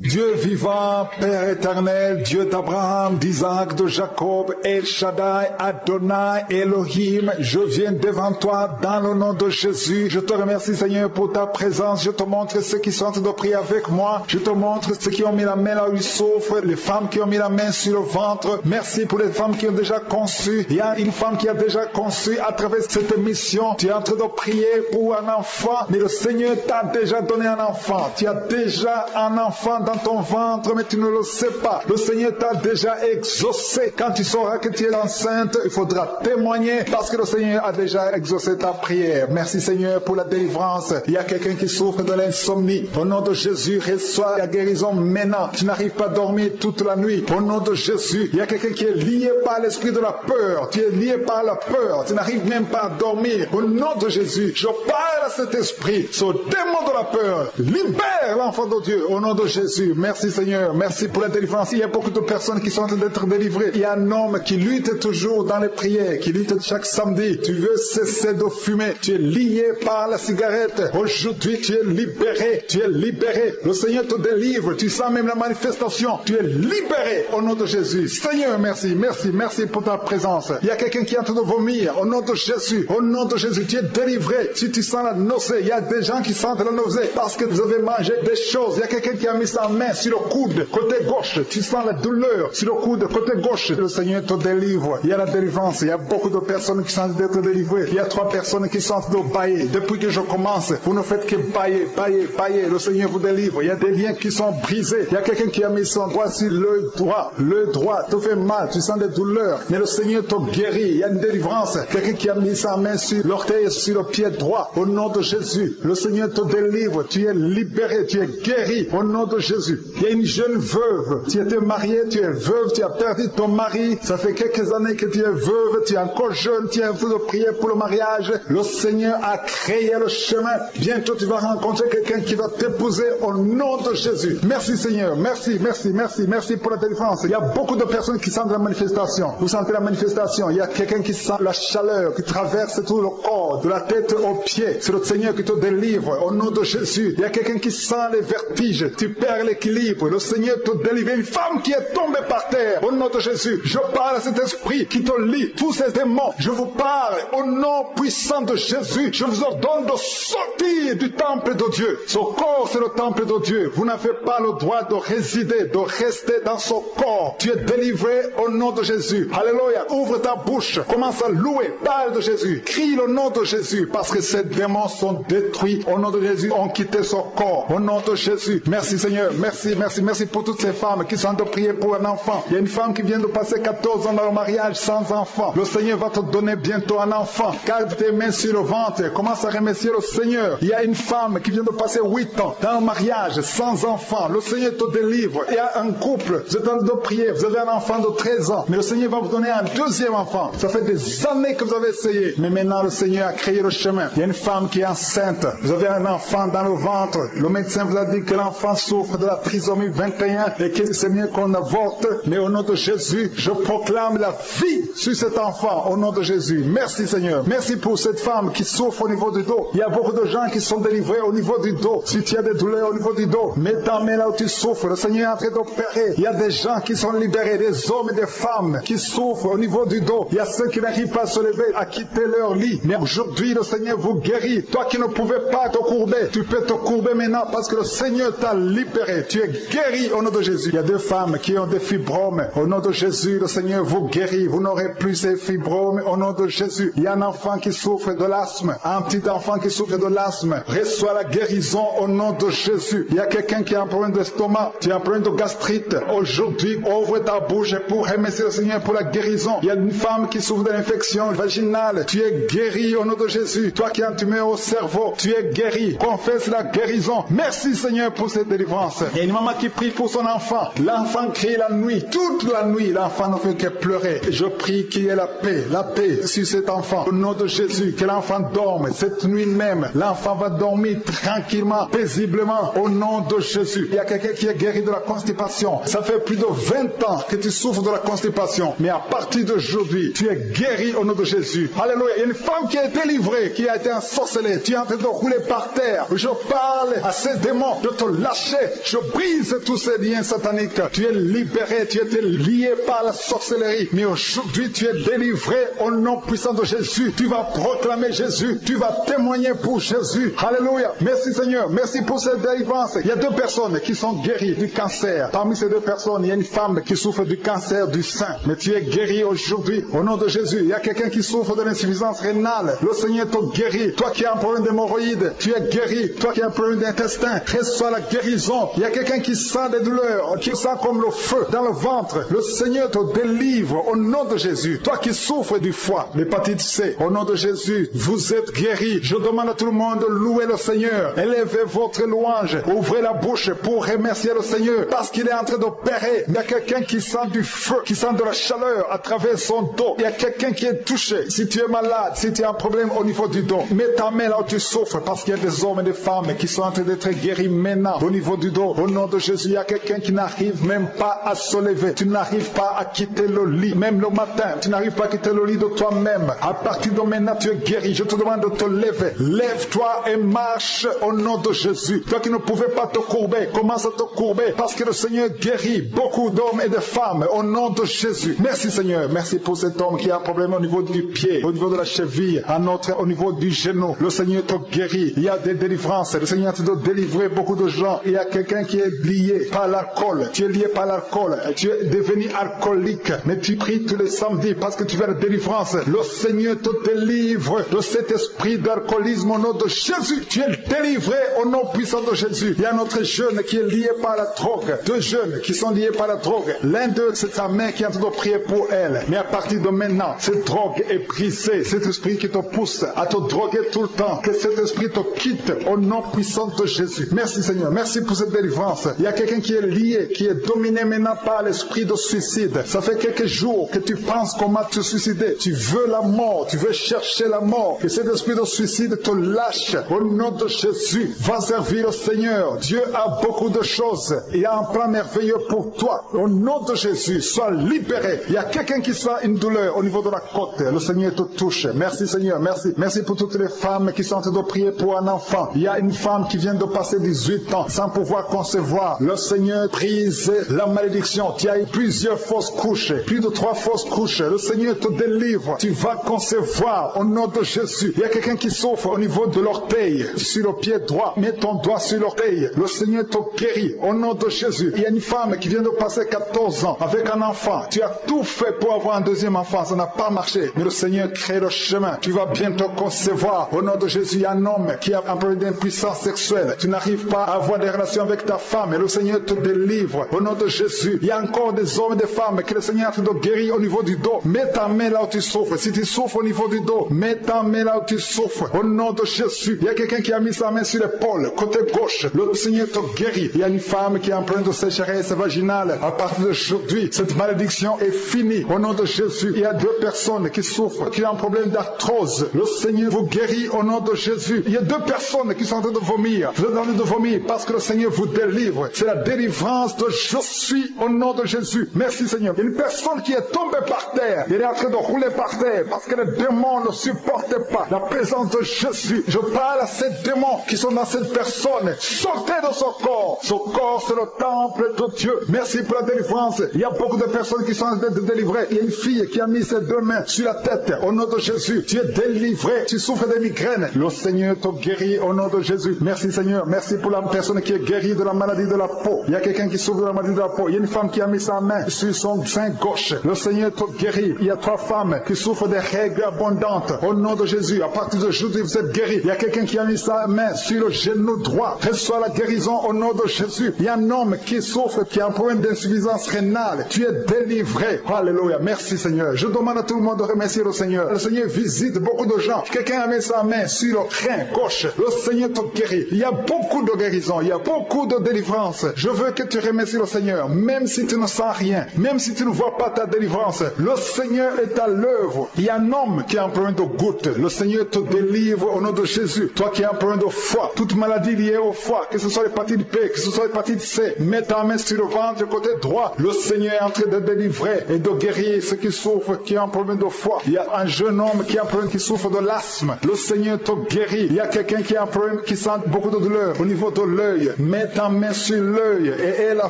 Dieu vivant, Père éternel, Dieu d'Abraham, d'Isaac, de Jacob, El Shaddai, Adonai, Elohim, je viens devant toi dans le nom de Jésus. Je te remercie Seigneur pour ta présence. Je te montre ceux qui sont en train de prier avec moi. Je te montre ceux qui ont mis la main là où ils souffrent, les femmes qui ont mis la main sur le ventre. Merci pour les femmes qui ont déjà conçu. Il y a une femme qui a déjà conçu à travers cette émission. Tu es en train de prier pour un enfant, mais le Seigneur t'a déjà donné un enfant. Tu as déjà un enfant dans ton ventre, mais tu ne le sais pas. Le Seigneur t'a déjà exaucé. Quand tu sauras que tu es enceinte, il faudra témoigner parce que le Seigneur a déjà exaucé ta prière. Merci Seigneur pour la délivrance. Il y a quelqu'un qui souffre de l'insomnie. Au nom de Jésus, reçois la guérison maintenant. Tu n'arrives pas à dormir toute la nuit. Au nom de Jésus, il y a quelqu'un qui est lié par l'esprit de la peur. Tu es lié par la peur. Tu n'arrives même pas à dormir. Au nom de Jésus, je parle à cet esprit, ce démon de la peur. Libère l'enfant de Dieu au nom de Jésus. Merci Seigneur, merci pour la délivrance. Il y a beaucoup de personnes qui sont en train d'être délivrées. Il y a un homme qui lutte toujours dans les prières, qui lutte chaque samedi. Tu veux cesser de fumer. Tu es lié par la cigarette. Aujourd'hui, tu es libéré. Tu es libéré. Le Seigneur te délivre. Tu sens même la manifestation. Tu es libéré au nom de Jésus. Seigneur, merci, merci, merci pour ta présence. Il y a quelqu'un qui est en train de vomir. Au nom de Jésus, au nom de Jésus, tu es délivré. Si tu sens la nausée, il y a des gens qui sentent la nausée parce que vous avez mangé des choses. Il y a quelqu'un qui a mis sa main sur le coude, côté gauche, tu sens la douleur sur le coude, côté gauche, le Seigneur te délivre. Il y a la délivrance, il y a beaucoup de personnes qui sont d'être délivrées. Il y a 3 personnes qui sont de bailler. Depuis que je commence, vous ne faites que bailler, bailler, bailler. Le Seigneur vous délivre. Il y a des liens qui sont brisés. Il y a quelqu'un qui a mis son doigt sur le droit te fait mal, tu sens des douleurs, mais le Seigneur te guérit. Il y a une délivrance. Quelqu'un qui a mis sa main sur l'orteil, sur le pied droit, au nom de Jésus, le Seigneur te délivre. Tu es libéré, tu es guéri, au nom de Jésus. Il y a une jeune veuve, tu étais mariée, tu es veuve, tu as perdu ton mari, ça fait quelques années que tu es veuve, tu es encore jeune, tu es en train de prier pour le mariage. Le Seigneur a créé le chemin. Bientôt tu vas rencontrer quelqu'un qui va t'épouser au nom de Jésus. Merci Seigneur, merci, merci, merci, merci pour la délivrance. Il y a beaucoup de personnes qui sentent la manifestation. Vous sentez la manifestation. Il y a quelqu'un qui sent la chaleur qui traverse tout le corps, de la tête aux pieds. C'est le Seigneur qui te délivre au nom de Jésus. Il y a quelqu'un qui sent les vertiges. Tu perds perd l'équilibre. Le Seigneur te délivre. Une femme qui est tombée par terre. Au nom de Jésus, je parle à cet esprit qui te lie. Tous ces démons, je vous parle au nom puissant de Jésus. Je vous ordonne de sortir du temple de Dieu. Son corps, c'est le temple de Dieu. Vous n'avez pas le droit de résider, de rester dans son corps. Tu es délivré au nom de Jésus. Alléluia. Ouvre ta bouche. Commence à louer. Parle de Jésus. Crie le nom de Jésus parce que ces démons sont détruits. Au nom de Jésus, ont quitté son corps. Au nom de Jésus. Merci Seigneur. Merci, merci, merci pour toutes ces femmes qui sont en train de prier pour un enfant. Il y a une femme qui vient de passer 14 ans dans le mariage sans enfant. Le Seigneur va te donner bientôt un enfant. Garde tes mains sur le ventre. Commence à remercier le Seigneur. Il y a une femme qui vient de passer 8 ans dans le mariage sans enfant. Le Seigneur te délivre. Il y a un couple. Vous êtes en train de prier. Vous avez un enfant de 13 ans. Mais le Seigneur va vous donner un deuxième enfant. Ça fait des années que vous avez essayé. Mais maintenant, le Seigneur a créé le chemin. Il y a une femme qui est enceinte. Vous avez un enfant dans le ventre. Le médecin vous a dit que l'enfant souffre de la trisomie 21 et que c'est mieux qu'on avorte. Mais au nom de Jésus, je proclame la vie sur cet enfant. Au nom de Jésus. Merci Seigneur. Merci pour cette femme qui souffre au niveau du dos. Il y a beaucoup de gens qui sont délivrés au niveau du dos. Si tu as des douleurs au niveau du dos, mets ta main là où tu souffres. Le Seigneur est en train d'opérer. Il y a des gens qui sont libérés, des hommes et des femmes qui souffrent au niveau du dos. Il y a ceux qui n'arrivent pas à se lever, à quitter leur lit. Mais aujourd'hui, le Seigneur vous guérit. Toi qui ne pouvais pas te courber, tu peux te courber maintenant parce que le Seigneur t'a libéré. Tu es guéri au nom de Jésus. Il y a 2 femmes qui ont des fibromes. Au nom de Jésus, le Seigneur vous guérit. Vous n'aurez plus ces fibromes au nom de Jésus. Il y a un enfant qui souffre de l'asthme. Un petit enfant qui souffre de l'asthme. Reçois la guérison au nom de Jésus. Il y a quelqu'un qui a un problème d'estomac. Tu as un problème de gastrite. Aujourd'hui, ouvre ta bouche pour remercier le Seigneur pour la guérison. Il y a une femme qui souffre de l'infection vaginale. Tu es guéri au nom de Jésus. Toi qui as un tumeur au cerveau, tu es guéri. Confesse la guérison. Merci Seigneur pour cette délivrance. Il y a une maman qui prie pour son enfant. L'enfant crie la nuit. Toute la nuit, l'enfant ne fait que pleurer. Je prie qu'il y ait la paix sur cet enfant. Au nom de Jésus, que l'enfant dorme. Cette nuit même, l'enfant va dormir tranquillement, paisiblement. Au nom de Jésus. Il y a quelqu'un qui est guéri de la constipation. Ça fait plus de 20 ans que tu souffres de la constipation. Mais à partir d'aujourd'hui, tu es guéri au nom de Jésus. Alléluia. Il y a une femme qui est délivrée, qui a été ensorcelée. Tu es en train de rouler par terre. Je parle à ces démons de te lâcher. Je brise tous ces liens sataniques. Tu es libéré. Tu étais lié par la sorcellerie. Mais aujourd'hui, tu es délivré au nom puissant de Jésus. Tu vas proclamer Jésus. Tu vas témoigner pour Jésus. Alléluia. Merci Seigneur. Merci pour cette délivrance. Il y a 2 personnes qui sont guéries du cancer. Parmi ces 2 personnes, il y a une femme qui souffre du cancer du sein. Mais tu es guéri aujourd'hui au nom de Jésus. Il y a quelqu'un qui souffre de l'insuffisance rénale. Le Seigneur te guérit. Toi qui as un problème d'hémorroïdes, tu es guéri. Toi qui as un problème d'intestin, reçois la guérison. Il y a quelqu'un qui sent des douleurs, qui sent comme le feu dans le ventre. Le Seigneur te délivre au nom de Jésus. Toi qui souffres du foie, l'hépatite C, au nom de Jésus, vous êtes guéri. Je demande à tout le monde de louer le Seigneur. Élevez votre louange. Ouvrez la bouche pour remercier le Seigneur parce qu'il est en train d'opérer. Il y a quelqu'un qui sent du feu, qui sent de la chaleur à travers son dos. Il y a quelqu'un qui est touché. Si tu es malade, si tu as un problème au niveau du dos, mets ta main là où tu souffres parce qu'il y a des hommes et des femmes qui sont en train d'être guéris maintenant au niveau du dos. Au nom de Jésus, il y a quelqu'un qui n'arrive même pas à se lever. Tu n'arrives pas à quitter le lit. Même le matin, tu n'arrives pas à quitter le lit de toi-même. À partir de maintenant, tu es guéri. Je te demande de te lever. Lève-toi et marche au nom de Jésus. Toi qui ne pouvais pas te courber, commence à te courber parce que le Seigneur guérit beaucoup d'hommes et de femmes au nom de Jésus. Merci Seigneur. Merci pour cet homme qui a un problème au niveau du pied, au niveau de la cheville, un autre au niveau du genou. Le Seigneur te guérit. Il y a des délivrances. Le Seigneur te doit délivrer beaucoup de gens. Il y a quelqu'un qui est lié par l'alcool. Tu es lié par l'alcool. Tu es devenu alcoolique. Mais tu pries tous les samedis parce que tu veux la délivrance. Le Seigneur te délivre de cet esprit d'alcoolisme au nom de Jésus. Tu es délivré au nom puissant de Jésus. Il y a un autre jeune qui est lié par la drogue. 2 jeunes qui sont liés par la drogue. L'un d'eux, c'est sa mère qui est en train de prier pour elle. Mais à partir de maintenant, cette drogue est brisée. Cet esprit qui te pousse à te droguer tout le temps. Que cet esprit te quitte au nom puissant de Jésus. Merci Seigneur. Merci pour cette délivrance. Il y a quelqu'un qui est lié, qui est dominé maintenant par l'esprit de suicide. Ça fait quelques jours que tu penses comment te suicider. Tu veux la mort. Tu veux chercher la mort. Que cet esprit de suicide te lâche au nom de Jésus. Va servir le Seigneur. Dieu a beaucoup de choses. Il y a un plan merveilleux pour toi. Au nom de Jésus, sois libéré. Il y a quelqu'un qui sent une douleur au niveau de la côte. Le Seigneur te touche. Merci Seigneur. Merci. Merci pour toutes les femmes qui sont en train de prier pour un enfant. Il y a une femme qui vient de passer 18 ans sans pouvoir concevoir. Le Seigneur brise la malédiction. Tu as eu plusieurs fausses couches, plus de 3 fausses couches. Le Seigneur te délivre. Tu vas concevoir au nom de Jésus. Il y a quelqu'un qui souffre au niveau de l'orteil, sur le pied droit. Mets ton doigt sur l'orteil. Le Seigneur te guérit au nom de Jésus. Il y a une femme qui vient de passer 14 ans avec un enfant. Tu as tout fait pour avoir un deuxième enfant. Ça n'a pas marché. Mais le Seigneur crée le chemin. Tu vas bientôt concevoir au nom de Jésus. Il y a un homme qui a un problème d'impuissance sexuelle. Tu n'arrives pas à avoir des relations avec ta femme. Et le Seigneur te délivre au nom de Jésus. Il y a encore des hommes et des femmes que le Seigneur te guérit au niveau du dos. Mets ta main là où tu souffres. Si tu souffres au niveau du dos, mets ta main là où tu souffres au nom de Jésus. Il y a quelqu'un qui a mis sa main sur l'épaule, côté gauche. Le Seigneur te guérit. Il y a une femme qui est en train de sécheresse vaginale. À partir d'aujourd'hui, cette malédiction est finie au nom de Jésus. Il y a 2 personnes qui souffrent, qui ont un problème d'arthrose. Le Seigneur vous guérit au nom de Jésus. Il y a 2 personnes qui sont en train de vomir. Vous êtes en train de vomir parce que le Seigneur vous délivre. C'est la délivrance de je suis au nom de Jésus. Merci Seigneur. Il y a une personne qui est tombée par terre. Elle est en train de rouler par terre parce que les démons ne supportent pas la présence de Jésus. Je parle à ces démons qui sont dans cette personne. Sortez de son corps. Son corps, c'est le temple de Dieu. Merci pour la délivrance. Il y a beaucoup de personnes qui sont en train de délivrer. Il y a une fille qui a mis ses 2 mains sur la tête. Au nom de Jésus, tu es délivré. Tu souffres de migraines. Le Seigneur te guérit au nom de Jésus. Merci Seigneur. Merci pour la personne qui est guérie de la maladie de la peau. Il y a quelqu'un qui souffre de la maladie de la peau. Il y a une femme qui a mis sa main sur son sein gauche. Le Seigneur te guérit. Il y a 3 femmes qui souffrent des règles abondantes. Au nom de Jésus, à partir d'aujourd'hui, vous êtes guéris. Il y a quelqu'un qui a mis sa main sur le genou droit. Reçois la guérison au nom de Jésus. Il y a un homme qui souffre, qui a un problème d'insuffisance rénale. Tu es délivré. Alléluia. Merci Seigneur. Je demande à tout le monde de remercier le Seigneur. Le Seigneur visite beaucoup de gens. Quelqu'un a mis sa main sur le rein gauche. Le Seigneur te guérit. Il y a beaucoup de guérison. Il y a beaucoup de délivrance. Je veux que tu remercies le Seigneur. Même si tu ne sens rien. Même si tu ne vois pas ta délivrance. Le Seigneur est à l'œuvre. Il y a un homme qui a un problème de goutte. Le Seigneur te délivre au nom de Jésus. Toi qui as un problème de foie. Toute maladie liée au foie. Que ce soit l'hépatite B. Que ce soit l'hépatite C. Mets ta main sur le ventre côté droit. Le Seigneur est en train de délivrer et de guérir ceux qui souffrent, qui ont un problème de foie. Il y a un jeune homme qui a un problème, qui souffre de l'asthme. Le Seigneur te guérit. Il y a quelqu'un qui a un problème, qui sent beaucoup de douleur au niveau de l'œil. Mets ta main sur l'œil et aie la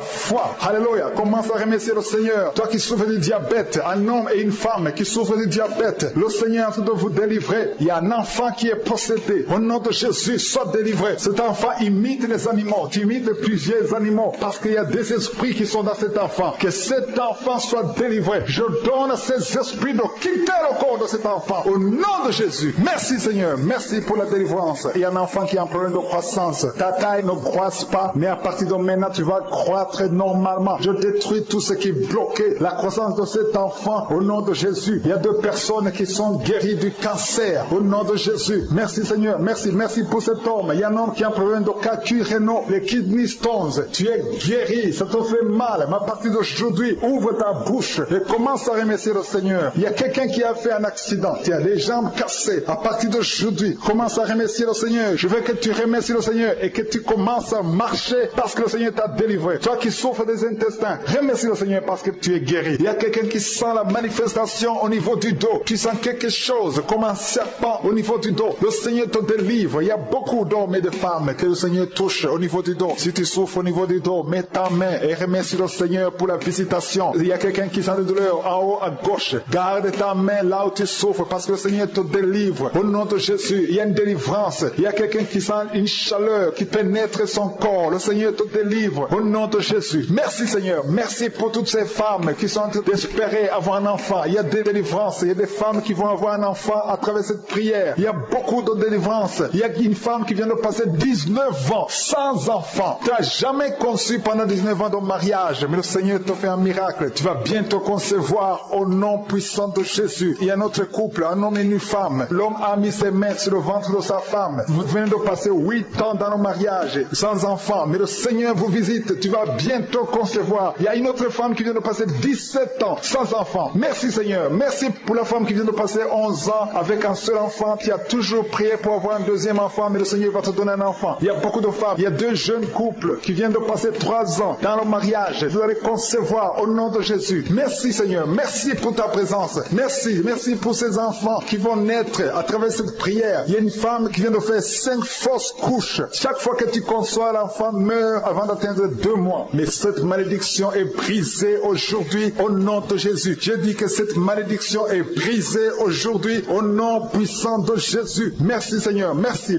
foi. Alléluia. Commence à remercier le Seigneur. Toi qui souffres du diabète, un homme et une femme qui souffrent du diabète, le Seigneur est en train de vous délivrer. Il y a un enfant qui est possédé. Au nom de Jésus, sois délivré. Cet enfant imite les animaux. Tu imites plusieurs animaux parce qu'il y a des esprits qui sont dans cet enfant. Que cet enfant soit délivré. Je donne à ces esprits de quitter le corps de cet enfant. Au nom de Jésus. Merci Seigneur. Merci pour la délivrance. Il y a un enfant qui a un problème de croissance. Ta taille ne croisse pas, mais à partir de maintenant, tu vas croître normalement. Je détruis tout ce qui bloquait la croissance de cet enfant. Au nom de Jésus. Il y a 2 personnes qui sont guéries du cancer. Au nom de Jésus. Merci Seigneur. Merci. Merci pour cet homme. Il y a un homme qui a un problème de calcul rénal, les kidney stones. Tu es guéri. Ça te fait mal. Mais à partir d'aujourd'hui, ouvre ta bouche et commence à remercier le Seigneur. Il y a quelqu'un qui a fait un accident. Tu as les jambes cassées. À partir d'aujourd'hui, commence à remercier le Seigneur. Je veux que tu remercies le Seigneur et que tu commences à marcher parce que le Seigneur t'a délivré. Toi qui souffres des intestins, remercie le Seigneur parce que tu es guéri. Il y a quelqu'un qui sent la manifestation au niveau du dos. Tu sens quelque chose comme un serpent au niveau du dos. Le Seigneur te délivre. Il y a beaucoup d'hommes et de femmes que le Seigneur touche au niveau du dos. Si tu souffres au niveau du dos, mets ta main et remercie le Seigneur pour la visitation. Il y a quelqu'un qui sent de douleur en haut à gauche. Garde ta main là où tu souffres parce que le Seigneur te délivre. Au nom de Jésus, il y a une délivrance. Il y a quelqu'un qui sent une chaleur qui pénètre son corps. Le Seigneur te délivre. Au nom de Jésus. Merci Seigneur. Merci pour toutes ces femmes qui sont en train d'espérer avoir un enfant. Il y a des délivrances. Il y a des femmes qui vont avoir un enfant à travers cette prière. Il y a beaucoup de délivrances. Il y a une femme qui vient de passer 19 ans sans enfant. Tu n'as jamais conçu pendant 19 ans de mariage. Mais le Seigneur te fait un miracle. Tu vas bientôt concevoir au nom puissant de Jésus. Il y a un autre couple, un homme et une femme. L'homme a mis ses mains sur le ventre de sa femme. Vous venez de passer 8 ans dans le mariage sans enfant. Mais le Seigneur vous visite. Tu vas bientôt concevoir. Il y a une autre femme qui vient de passer 17 ans sans enfant. Merci Seigneur. Merci pour la femme qui vient de passer 11 ans avec un seul enfant. Tu as toujours prié pour avoir un deuxième enfant. Mais le Seigneur va te donner un enfant. Il y a beaucoup de femmes. Il y a 2 jeunes couples qui viennent de passer 3 ans dans le mariage. Vous allez concevoir au nom de Jésus. Merci Seigneur. Merci pour ta présence. Merci. Merci pour ces enfants qui vont naître à travers cette prière. Il y a une femme qui vient de faire 5 fausses couches. Chaque fois que tu conçois l'enfant, enfant meurt avant d'atteindre 2 mois. Mais cette malédiction est brisée aujourd'hui au nom de Jésus. Je dis que cette malédiction est brisée aujourd'hui au nom puissant de Jésus. Merci Seigneur, merci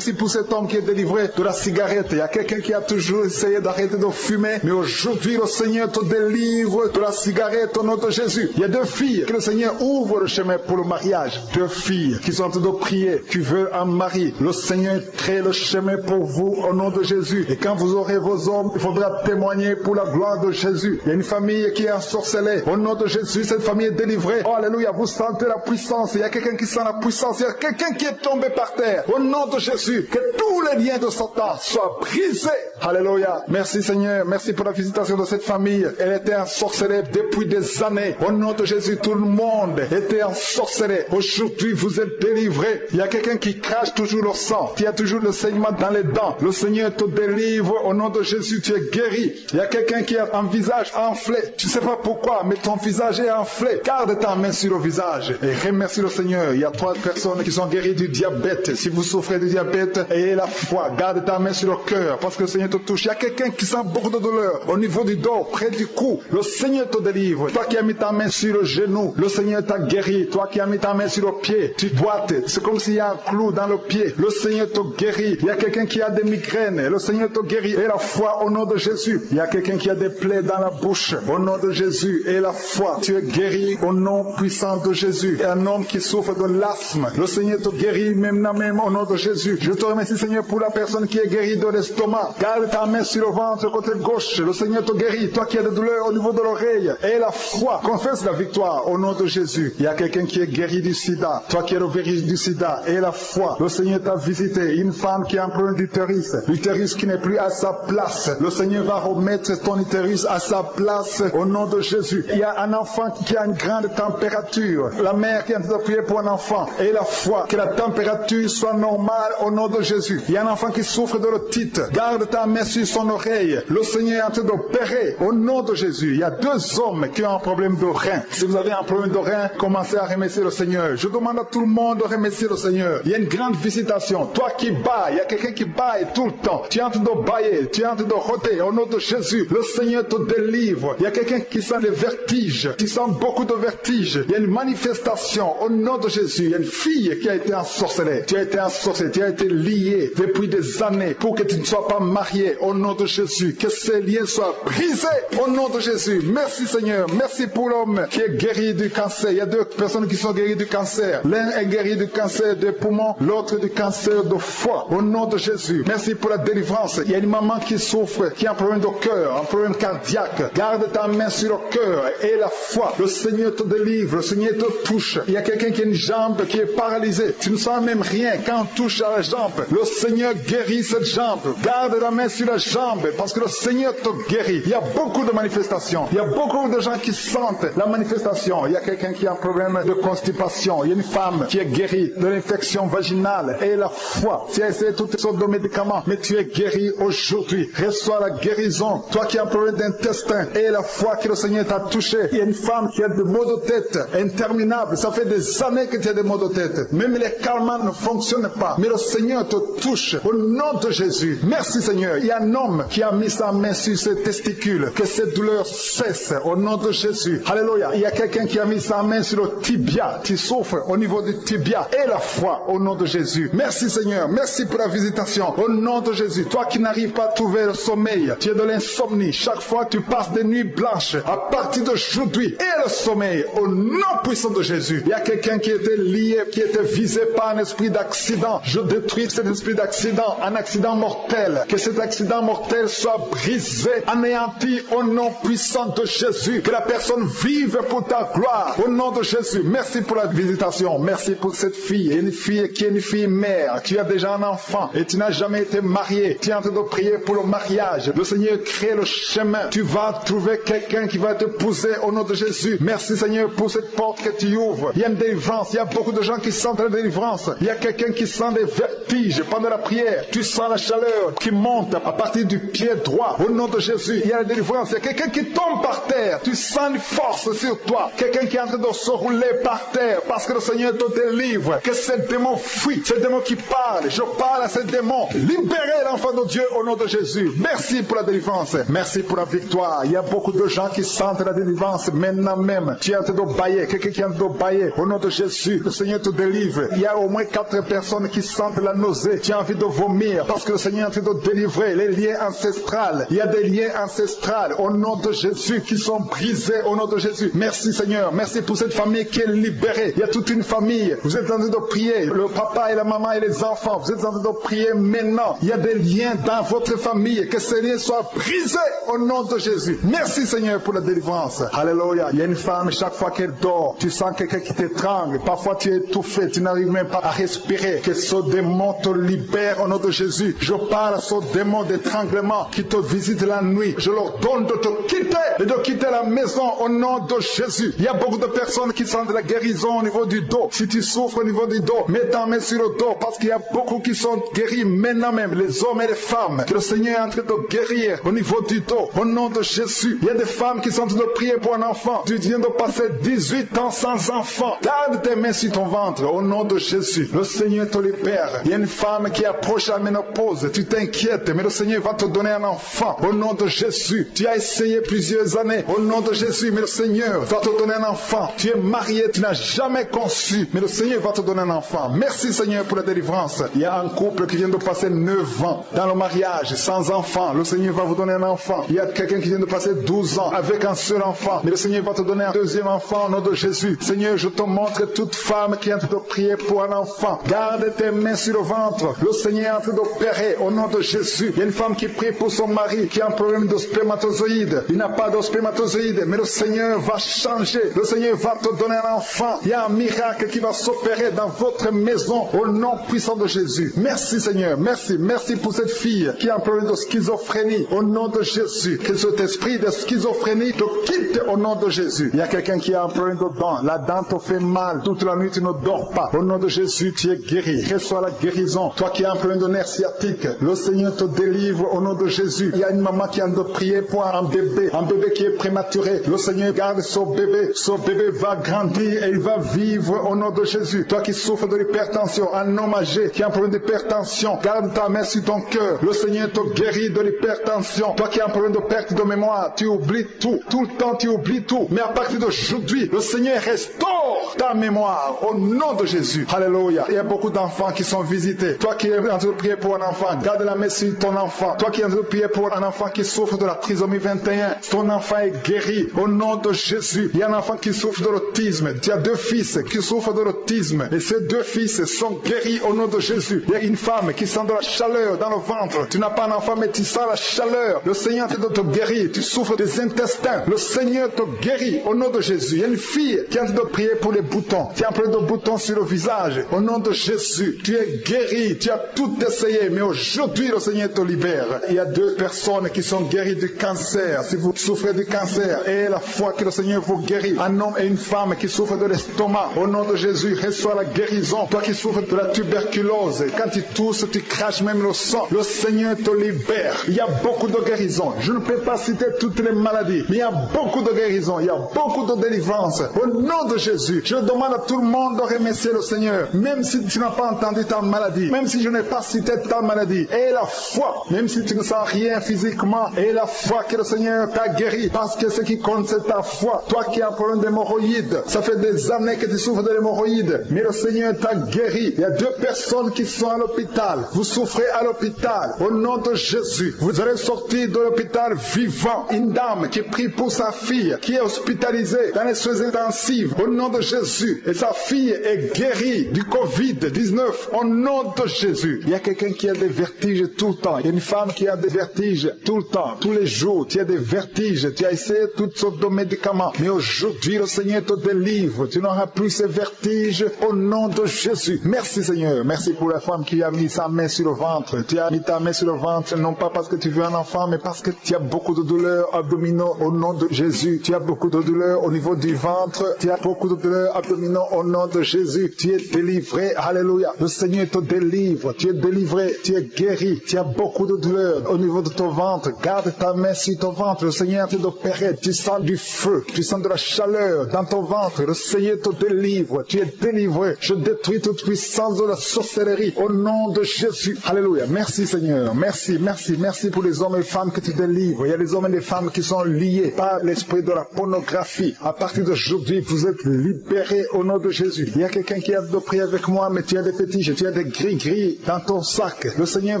pour cet homme qui est délivré de la cigarette. Il y a quelqu'un qui a toujours essayé d'arrêter de fumer, mais aujourd'hui le Seigneur te délivre de la cigarette au nom de Jésus. Il y a 2 filles que le Seigneur ouvre le chemin pour le mariage. 2 filles qui sont en train de prier, qui veulent un mari. Le Seigneur crée le chemin pour vous au nom de Jésus. Et quand vous aurez vos hommes, il faudra témoigner pour la gloire de Jésus. Il y a une famille qui est ensorcelée. Au nom de Jésus, cette famille est délivrée. Oh, alléluia, vous sentez la puissance. Il y a quelqu'un qui sent la puissance. Il y a quelqu'un qui est tombé par terre. Au nom de Jésus, que tous les liens de Satan soient brisés. Alléluia. Merci Seigneur. Merci pour la visitation de cette famille. Elle était ensorcelée depuis des années. Au nom de Jésus, tout le monde était ensorcelé. Aujourd'hui, vous êtes délivrés. Il y a quelqu'un qui crache toujours le sang, qui a toujours le saignement dans les dents. Le Seigneur te délivre. Au nom de Jésus, tu es guéri. Il y a quelqu'un qui a un visage enflé. Tu ne sais pas pourquoi, mais ton visage est enflé. Garde ta main sur le visage et remercie le Seigneur. Il y a 3 personnes qui sont guéries du diabète. Si vous souffrez du diabète, ayez la foi. Garde ta main sur le cœur parce que le Seigneur te touche. Il y a quelqu'un qui sent beaucoup de douleur au niveau du dos, près du cou. Le Seigneur te délivre. Toi qui as mis ta main sur le genou, le Seigneur t'a guéri. Toi qui as mis ta main sur le pied, tu boites. C'est comme s'il y a un clou dans le pied. Le Seigneur te guérit. Il y a quelqu'un qui a des migraines. Le Seigneur te guérit. Et la foi au nom de Jésus. Il y a quelqu'un qui a des plaies dans la bouche. Au nom de Jésus. Et la foi. Tu es guéri au nom puissant de Jésus. Et un homme qui souffre de l'asthme. Le Seigneur te guérit même au nom de Jésus. Je te remercie Seigneur pour la personne qui est guérie de l'estomac. Garde ta main sur le ventre côté gauche. Le Seigneur te guérit. Toi qui as des douleurs au niveau de l'oreille. Et la foi. Confesse la victoire au nom de Jésus. Il y a quelqu'un qui est guéri du sida. Toi qui es le virus du sida. Et la foi. Le Seigneur t'a visité. Une femme qui a un problème d'utérus. L'utérus qui n'est plus à sa place. Le Seigneur va remettre ton utérus à sa place au nom de Jésus. Il y a un enfant qui a une grande température. La mère qui est en train de prier pour un enfant. Et la foi. Que la température soit normale au nom de Jésus. Il y a un enfant qui souffre de l'otite. Garde ta main sur son oreille. Le Seigneur est en train d'opérer au nom de Jésus. Il y a 2 hommes qui ont un problème de rein. Si vous avez un problème de rein, commencez à remercier le Seigneur. Je demande à tout le monde de remercier le Seigneur. Il y a une grande visitation. Toi qui bailles, il y a quelqu'un qui baille tout le temps. Tu es en train de bailler, tu es en train de rôter au nom de Jésus. Le Seigneur te délivre. Il y a quelqu'un qui sent les vertiges. Tu sens beaucoup de vertiges. Il y a une manifestation au nom de Jésus. Il y a une fille qui a été ensorcelée. Tu as été ensorcelée, tu as été liée depuis des années pour que tu ne sois pas marié au nom de Jésus. Que ces liens soient brisés au nom de Jésus. Merci Seigneur. Merci pour l'homme qui est guéri du cancer. Il y a 2 personnes qui sont guéries du cancer. L'un est guéri du cancer des poumons, l'autre du cancer de foie. Au nom de Jésus. Merci pour la délivrance. Il y a une maman qui souffre, qui a un problème de cœur, un problème cardiaque. Garde ta main sur le cœur et la foi. Le Seigneur te délivre, le Seigneur te touche. Il y a quelqu'un qui a une jambe qui est paralysée. Tu ne sens même rien quand on touche à la jambe. Le Seigneur guérit cette jambe. Garde la main sur la jambe parce que le Seigneur te guérit. Il y a beaucoup de manifestations. Il y a beaucoup de gens qui sentent la manifestation. Il y a quelqu'un qui a un problème de constipation. Il y a une femme qui est guérie de l'infection vaginale. Et la foi. Tu as essayé toutes sortes de médicaments, mais tu es guéri aujourd'hui. Reçois la guérison. Toi qui as un problème d'intestin. Et la foi que le Seigneur t'a touché. Il y a une femme qui a des maux de tête interminables. Ça fait des années que tu as des maux de tête. Même les calmants ne fonctionnent pas. Mais le Seigneur te touche au nom de Jésus. Merci Seigneur. Il y a un homme qui a mis sa main sur ses testicules. Que cette douleur cesse au nom de Jésus. Alléluia. Il y a quelqu'un qui a mis sa main sur le tibia. Tu souffres au niveau du tibia. Et la foi au nom de Jésus. Merci Seigneur. Merci pour la visitation. Au nom de Jésus. Toi qui n'arrives pas à trouver le sommeil. Tu es de l'insomnie. Chaque fois tu passes des nuits blanches. À partir d'aujourd'hui. Et le sommeil. Au nom puissant de Jésus. Il y a quelqu'un qui était lié, qui était visé par un esprit d'accident. Je détruis cet esprit d'accident. Un accident mortel. Que cet accident mortel soit brisé, anéanti au nom puissant de Jésus. Que la personne vive pour ta gloire. Au nom de Jésus. Merci pour la visitation. Merci pour cette fille. Une fille qui est une fille mère. Tu as déjà un enfant et tu n'as jamais été marié. Tu es en train de prier pour le mariage. Le Seigneur crée le chemin. Tu vas trouver quelqu'un qui va t'épouser au nom de Jésus. Merci Seigneur pour cette porte que tu ouvres. Il y a une délivrance. Il y a beaucoup de gens qui sentent la délivrance. Il y a quelqu'un qui sent des vertiges pendant la prière. Tu sens la chaleur qui monte à partir du pied droit. Au nom de Jésus, il y a la délivrance. Il y a quelqu'un qui tombe par terre. Tu sens une force sur toi. Quelqu'un qui est en train de se rouler par terre parce que le Seigneur te délivre. Que ces démons fuient. Ces démons qui parlent. Je parle à ces démons. Libérez l'enfant de Dieu. Dieu, au nom de Jésus. Merci pour la délivrance. Merci pour la victoire. Il y a beaucoup de gens qui sentent la délivrance maintenant même. Tu es en train de bailler. Quelqu'un qui est en train de bailler. Au nom de Jésus, le Seigneur te délivre. Il y a au moins 4 personnes qui sentent la nausée. Tu as envie de vomir parce que le Seigneur est en train de délivrer les liens ancestrales. Il y a des liens ancestrales au nom de Jésus qui sont brisés au nom de Jésus. Merci Seigneur. Merci pour cette famille qui est libérée. Il y a toute une famille. Vous êtes en train de prier. Le papa et la maman et les enfants. Vous êtes en train de prier maintenant. Il y a des liens dans votre famille. Que ces liens soient brisés au nom de Jésus. Merci Seigneur pour la délivrance. Alléluia. Il y a une femme, chaque fois qu'elle dort, tu sens quelqu'un qui t'étrangle. Parfois tu es étouffé. Tu n'arrives même pas à respirer. Que ce démon te libère au nom de Jésus. Je parle à ce démon d'étranglement qui te visite la nuit. Je leur donne de te quitter et de quitter la maison au nom de Jésus. Il y a beaucoup de personnes qui sentent la guérison au niveau du dos. Si tu souffres au niveau du dos, mets ta main sur le dos parce qu'il y a beaucoup qui sont guéris maintenant même, les hommes et les femmes. Que le Seigneur est en train de guérir au niveau du dos au nom de Jésus. Il y a des femmes qui sont en train de prier pour un enfant. Tu viens de passer 18 ans sans enfant. Garde tes mains sur ton ventre au nom de Jésus. Le Seigneur te libère. Il y a une femme qui approche la ménopause. Tu t'inquiètes, mais le Seigneur va te donner un enfant au nom de Jésus. Tu as essayé plusieurs années au nom de Jésus, mais le Seigneur va te donner un enfant. Tu es marié, tu n'as jamais conçu, mais le Seigneur va te donner un enfant. Merci Seigneur pour la délivrance. Il y a un couple qui vient de passer 9 ans dans le mariage sans enfant. Le Seigneur va vous donner un enfant. Il y a quelqu'un qui vient de passer 12 ans avec un seul enfant, mais le Seigneur va te donner un deuxième enfant au nom de Jésus. Seigneur, je te montre toute femme qui est en train de prier pour un enfant. Garde tes mains sur le ventre. Le Seigneur est en train d'opérer au nom de Jésus. Il y a une femme qui prie pour son mari qui a un problème de spermatozoïde. Il n'a pas de spermatozoïde, mais le Seigneur va changer. Le Seigneur va te donner un enfant. Il y a un miracle qui va s'opérer dans votre maison au nom puissant de Jésus. Merci Seigneur. Merci. Merci pour cette fille qui a un problème de schizophrénie au nom de Jésus. Que cet esprit de schizophrénie te quitte au nom de Jésus. Il y a quelqu'un qui a un problème de dent. La dent te fait mal. Toute la nuit tu ne dors pas. Au nom de Jésus, tu es guéri. Reçois la guérison. Toi qui as un problème de nerf sciatique, le Seigneur te délivre au nom de Jésus. Il y a une maman qui a de prier pour un bébé qui est prématuré. Le Seigneur garde son bébé. Son bébé va grandir et il va vivre au nom de Jésus. Toi qui souffres de l'hypertension, un homme âgé qui a un problème d'hypertension, garde ta main sur ton cœur. Le Seigneur te guérit de l'hypertension. Toi qui as un problème de perte de mémoire, tu oublies tout. Tout le temps tu oublies tout. Mais à partir d'aujourd'hui, le Seigneur restaure ta mémoire au nom de Jésus. Alléluia. Il y a beaucoup d'enfants qui sont visités. Toi qui es en train de prier pour un enfant, garde la main sur ton enfant. Toi qui es en train de prier pour un enfant qui souffre de la trisomie 21, ton enfant est guéri au nom de Jésus. Il y a un enfant qui souffre de l'autisme. Tu as 2 fils qui souffrent de l'autisme. Et ces 2 fils sont guéris au nom de Jésus. Il y a une femme qui sent de la chaleur dans le ventre. Tu n'as pas un enfant, mais tu sens la chaleur. Le Seigneur est en train de te guérir. Tu souffres des intestins. Le Seigneur te guérit au nom de Jésus. Il y a une fille qui est en train de prier pour les boutons. Tu as un problème de boutons sur le visage. Au nom de Jésus, tu es guéri. Tu as tout essayé, mais aujourd'hui, le Seigneur te libère. Il y a 2 personnes qui sont guéries du cancer. Si vous souffrez du cancer, et la foi que le Seigneur vous guérit. Un homme et une femme qui souffrent de l'estomac. Au nom de Jésus, reçois la guérison. Toi qui souffres de la tuberculose, quand tu tousses, tu craches même le sang. Le Seigneur te libère. Il y a beaucoup de guérisons. Je ne peux pas citer toutes les maladies, mais il y a beaucoup de guérisons. Il y a beaucoup de délivrance. Au nom de Jésus, je demande à tout le monde de remercier le Seigneur. Même si tu n'as pas entendu ta maladie, même si je n'ai pas cité ta maladie, et la foi, même si tu ne sens rien physiquement, et la foi que le Seigneur t'a guéri, parce que ce qui compte c'est ta foi. Toi qui as un problème d'hémorroïdes, ça fait des années que tu souffres de l'hémorroïde, mais le Seigneur t'a guéri. Il y a 2 personnes qui sont à l'hôpital. Vous souffrez à l'hôpital. Au nom de Jésus, vous allez sortir de l'hôpital vivant. Une dame qui prie pour sa fille, qui est hospitalisée dans les soins intensifs. Au nom de Jésus, et sa fille est guérie du Covid-19. Au nom de Jésus. Il y a quelqu'un qui a des vertiges tout le temps. Il y a une femme qui a des vertiges tout le temps, tous les jours. Tu as des vertiges. Tu as essayé toutes sortes de médicaments. Mais aujourd'hui, le Seigneur te délivre. Tu n'auras plus ces vertiges au nom de Jésus. Merci Seigneur. Merci pour la femme qui a mis sa main sur le ventre. Tu as mis ta main sur le ventre, non pas parce que tu veux un enfant, mais parce que tu as beaucoup de douleurs abdominaux au nom de Jésus. Tu as beaucoup de douleurs au niveau du ventre. Tu as beaucoup de douleurs abdominaux au nom de Jésus. Tu es délivré. Alléluia. Le Seigneur te délivre. Tu es délivré. Tu es guéri. Tu as beaucoup de douleurs au niveau de ton ventre. Garde ta main sur ton ventre. Le Seigneur te opéré. Tu sens du feu. Tu sens de la chaleur dans ton ventre. Le Seigneur te délivre. Tu es délivré. Je détruis toute puissance de la sorcellerie au nom de Jésus. Alléluia. Merci Seigneur. Seigneur. Merci, merci, merci pour les hommes et femmes que tu délivres. Il y a des hommes et des femmes qui sont liés par l'esprit de la pornographie. À partir d'aujourd'hui, vous êtes libérés au nom de Jésus. Il y a quelqu'un qui a de prier avec moi, mais tu as des fétiches, tu as des gris-gris dans ton sac. Le Seigneur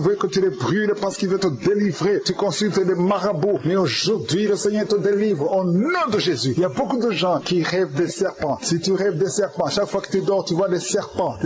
veut que tu les brûles parce qu'il veut te délivrer. Tu consultes des marabouts, mais aujourd'hui, le Seigneur te délivre au nom de Jésus. Il y a beaucoup de gens qui rêvent des serpents. Si tu rêves des serpents, chaque fois que tu dors, tu vois des serpents